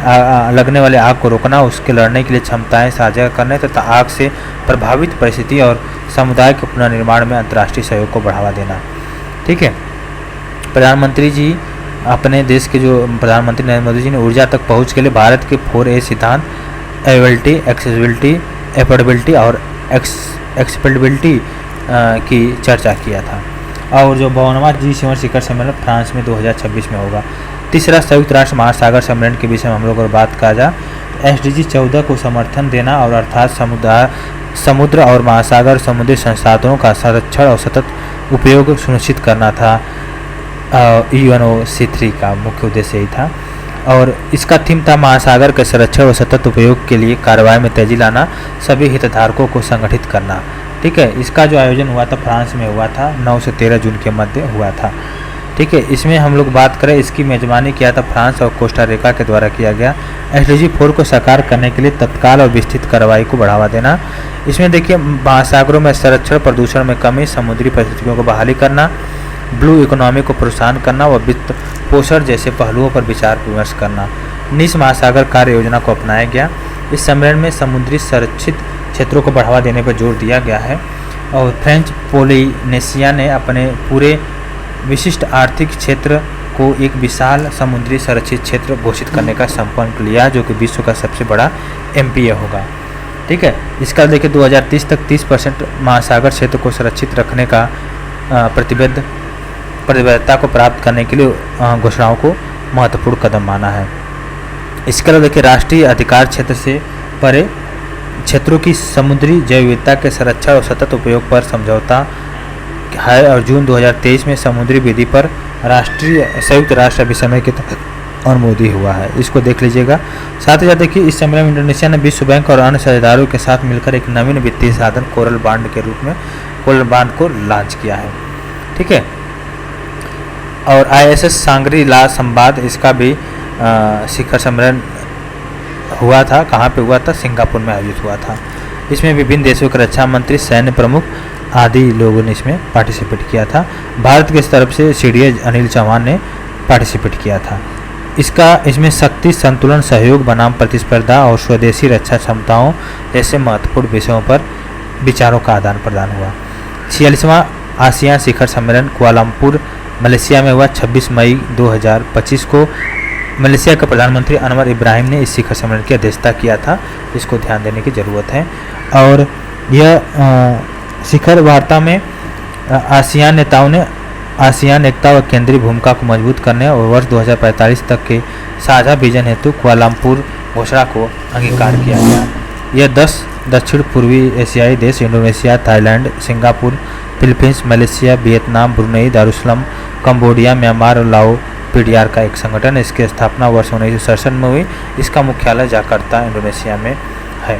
लगने वाले आग को रोकना, उसके लड़ने के लिए क्षमताएं साझा करने तथा आग से प्रभावित परिस्थिति और समुदाय के पुनर्निर्माण में अंतर्राष्ट्रीय सहयोग को बढ़ावा देना। ठीक है, प्रधानमंत्री जी अपने देश के जो प्रधानमंत्री नरेंद्र मोदी जी ने ऊर्जा तक पहुंच के लिए भारत के 4A सिद्धांत अवेलेबिलिटी, एक्सेसिबिलिटी, एफोर्डेबिलिटी और एक्सेप्टेबिलिटी की चर्चा किया था। और जो 52वां G7 शिखर सम्मेलन फ्रांस में 2026 में होगा। तीसरा संयुक्त राष्ट्र महासागर सम्मेलन के विषय में हम लोग अगर बात करा जाए, SDG 14 को समर्थन देना और अर्थात समुद्र और महासागर समुद्री संसाधनों का संरक्षण और सतत उपयोग सुनिश्चित करना था। UNOC3 का मुख्य उद्देश्य यही था। और इसका थीम था महासागर के संरक्षण और सतत उपयोग के लिए कार्रवाई में तेजी लाना, सभी हितधारकों को संगठित करना। ठीक है, इसका जो आयोजन हुआ था फ्रांस में हुआ था, 9 से 13 जून के मध्य हुआ था। ठीक है, इसमें हम लोग बात करें, इसकी मेजबानी किया था फ्रांस और कोस्टा रिका के द्वारा किया गया। SDG 4 को साकार करने के लिए तत्काल और विस्तृत कार्रवाई को बढ़ावा देना। इसमें देखिए महासागरों में संरक्षण, प्रदूषण में कमी, समुद्री परिस्थितियों को बहाली करना, ब्लू इकोनॉमी को प्रोत्साहन करना व वित्त पोषण जैसे पहलुओं पर विचार विमर्श करना। निस महासागर कार्य योजना को अपनाया गया। इस सम्मेलन में समुद्री संरक्षित क्षेत्रों को बढ़ावा देने पर जोर दिया गया है। और फ्रेंच पोलिनेशिया ने अपने पूरे विशिष्ट आर्थिक क्षेत्र को एक विशाल समुद्री संरक्षित क्षेत्र घोषित करने का संकल्प लिया, जो कि विश्व का सबसे बड़ा MPA होगा। ठीक है, इसका देखिए 2030 तक 30% महासागर क्षेत्र को सुरक्षित रखने का प्रतिबद्धता को प्राप्त करने के लिए घोषणाओं को महत्वपूर्ण कदम माना है। इसके अलावा देखिए राष्ट्रीय अधिकार क्षेत्र से परे क्षेत्रों की समुद्री जैव विविधता के संरक्षण और सतत उपयोग पर समझौता है। और जून 2023 में समुद्री विधि पर संयुक्त राष्ट्र अभिसमय के तहत अनुमोदित हुआ है। इसको देख लीजिएगा। साथ ही साथ देखिए इस सम्मेलन में इंडोनेशिया ने विश्व बैंक और अन्य साझेदारों के साथ मिलकर एक नवीन वित्तीय साधन कोरल बांड के रूप में कोरल बांड को लॉन्च किया है। ठीक है, और ISS सांग्री ला संवाद, इसका भी शिखर सम्मेलन हुआ था। कहाँ पे हुआ था? सिंगापुर में आयोजित हुआ था। इसमें विभिन्न देशों के रक्षा मंत्री, सैन्य प्रमुख, आदि लोगों ने इसमें पार्टिसिपेट किया था। भारत की तरफ से CDS अनिल चौहान ने पार्टिसिपेट किया था। इसमें शक्ति संतुलन, सहयोग बनाम प्रतिस्पर्धा और स्वदेशी रक्षा क्षमताओं जैसे महत्वपूर्ण विषयों पर विचारों का आदान प्रदान हुआ। 46वां आसियान शिखर सम्मेलन कुआलालंपुर मलेशिया में हुआ। 26 मई 2025 को मलेशिया के प्रधानमंत्री अनवर इब्राहिम ने इस शिखर सम्मेलन की अध्यक्षता किया था। इसको ध्यान देने की ज़रूरत है। और यह शिखर वार्ता में आसियान नेताओं ने आसियान एकता व केंद्रीय भूमिका को मजबूत करने और वर्ष 2045 तक के साझा विजन हेतु कुआलालंपुर घोषणा को अंगीकार किया गया। यह 10 दक्षिण पूर्वी एशियाई देश Indonesia, Thailand, Singapore, Philippines, Malaysia, Vietnam, Brunei, Darussalam, Cambodia, Myanmar और लाओ PDR का एक संगठन है। इसकी स्थापना वर्ष 1967 में हुई। इसका मुख्यालय जकार्ता इंडोनेशिया में है।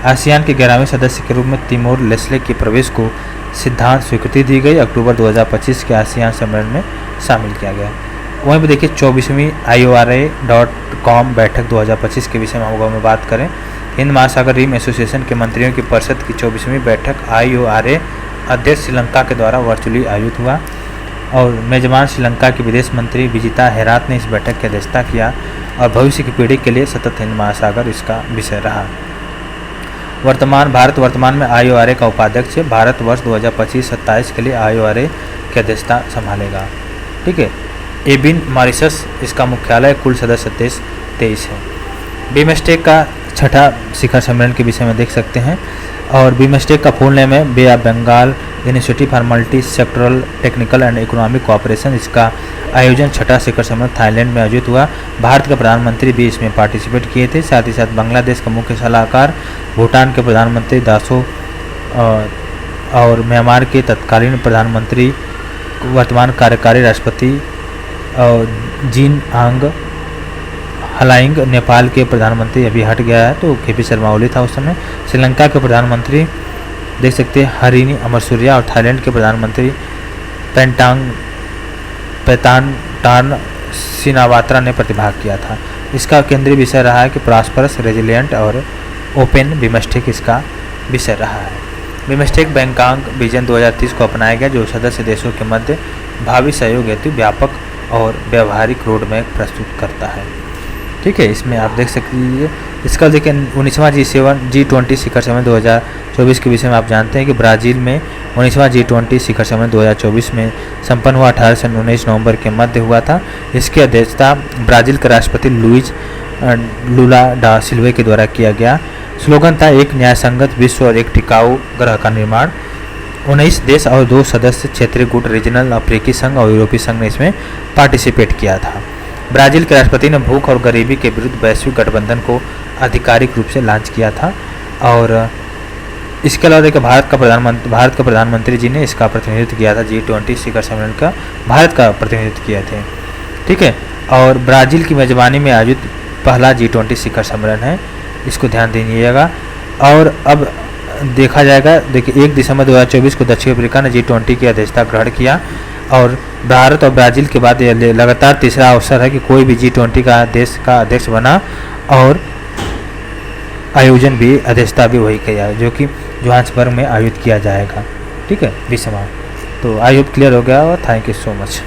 आसियान के 11वें सदस्य के रूप में तिमोर लेस्टे के प्रवेश को सिद्धांत स्वीकृति दी गई। अक्टूबर 2025 के आसियान सम्मेलन में शामिल किया गया। वहीं पर देखिए 24वीं IORA.com बैठक 2025 के विषय में हम बात करें। हिंद महासागर रिम एसोसिएशन के मंत्रियों की परिषद की 24वीं बैठक IORA अध्यक्ष श्रीलंका के द्वारा वर्चुअली आयोजित हुआ और मेजबान श्रीलंका के विदेश मंत्री विजिता हेरात ने इस बैठक की अध्यक्षता किया और भविष्य की पीढ़ी के लिए सतत हिंद महासागर इसका विषय रहा। भारत वर्तमान में IORA का उपाध्यक्ष है। भारत वर्ष 2025-27 के लिए IORA की अध्यक्षता संभालेगा। ठीक है। एबिन मॉरिशस इसका मुख्यालय। कुल सदस्य देश 23 है। बीमस्टेक का 6ठा शिखर सम्मेलन के विषय में देख सकते हैं और बीमस्टेक का फुल नेम है bay of Bengal initiative for multi sectoral technical and economic cooperation. इसका आयोजन 6ठा शिखर सम्मेलन थाईलैंड में आयोजित हुआ। भारत के प्रधानमंत्री भी इसमें पार्टिसिपेट किए थे। साथ ही साथ बांग्लादेश का मुख्य सलाहकार, भूटान के प्रधानमंत्री दासो और म्यांमार के तत्कालीन प्रधानमंत्री, वर्तमान कार्यकारी राष्ट्रपति जीन आंग हलाइंग, नेपाल के प्रधानमंत्री अभी हट गया है तो KP शर्मा ओली था उस समय, श्रीलंका के प्रधानमंत्री देख सकते हैं हरिनी अमरसूरिया और थाईलैंड के प्रधानमंत्री पेतानटार्न सिनावात्रा ने प्रतिभाग किया था। इसका केंद्रीय विषय रहा है कि प्रॉस्परस, रेजिलिएंट और ओपन बीमस्टेक इसका विषय रहा है। बीमस्टेक बैंकॉक विजन 2030 को अपनाया गया जो सदस्य देशों के मध्य भावी सहयोग हेतु व्यापक और व्यवहारिक रोडमैप प्रस्तुत करता है। ठीक है। इसमें आप देख सकते हैं इसका देखिए 19वां G20 शिखर सम्मेलन 2024 के विषय में आप जानते हैं कि ब्राज़ील में 19वां G20 शिखर सम्मेलन 2024 में संपन्न हुआ। 18 से 19 नवंबर के मध्य हुआ था। इसकी अध्यक्षता ब्राज़ील के राष्ट्रपति लुइज लुला डा सिल्वा के द्वारा किया गया। स्लोगन था एक न्यायसंगत विश्व और एक टिकाऊ ग्रह का निर्माण। 19 देश और 2 सदस्य क्षेत्रीय गुट, रीजनल, अफ्रीकी संघ और यूरोपीय संघ ने इसमें पार्टिसिपेट किया था। ब्राज़ील के राष्ट्रपति ने भूख और गरीबी के विरुद्ध वैश्विक गठबंधन को आधिकारिक रूप से लॉन्च किया था और इसके अलावा देखिए भारत के प्रधानमंत्री जी ने इसका प्रतिनिधित्व किया था। G20 शिखर सम्मेलन का भारत का प्रतिनिधित्व किए थे। ठीक है। और ब्राज़ील की मेजबानी में आयोजित पहला G20 शिखर सम्मेलन है, इसको ध्यान दीजिएगा। और अब देखा जाएगा देखिए 1 दिसंबर 2024 को दक्षिण अफ्रीका ने G20 की अध्यक्षता ग्रहण किया और भारत और ब्राज़ील के बाद यह लगातार तीसरा अवसर है कि कोई भी G20 का देश का अध्यक्ष बना और आयोजन भी अध्यक्षता भी वही किया जो कि जोहान्सबर्ग में आयोजित किया जाएगा। ठीक है। 20 माह। तो आई होप क्लियर हो गया और थैंक यू सो मच।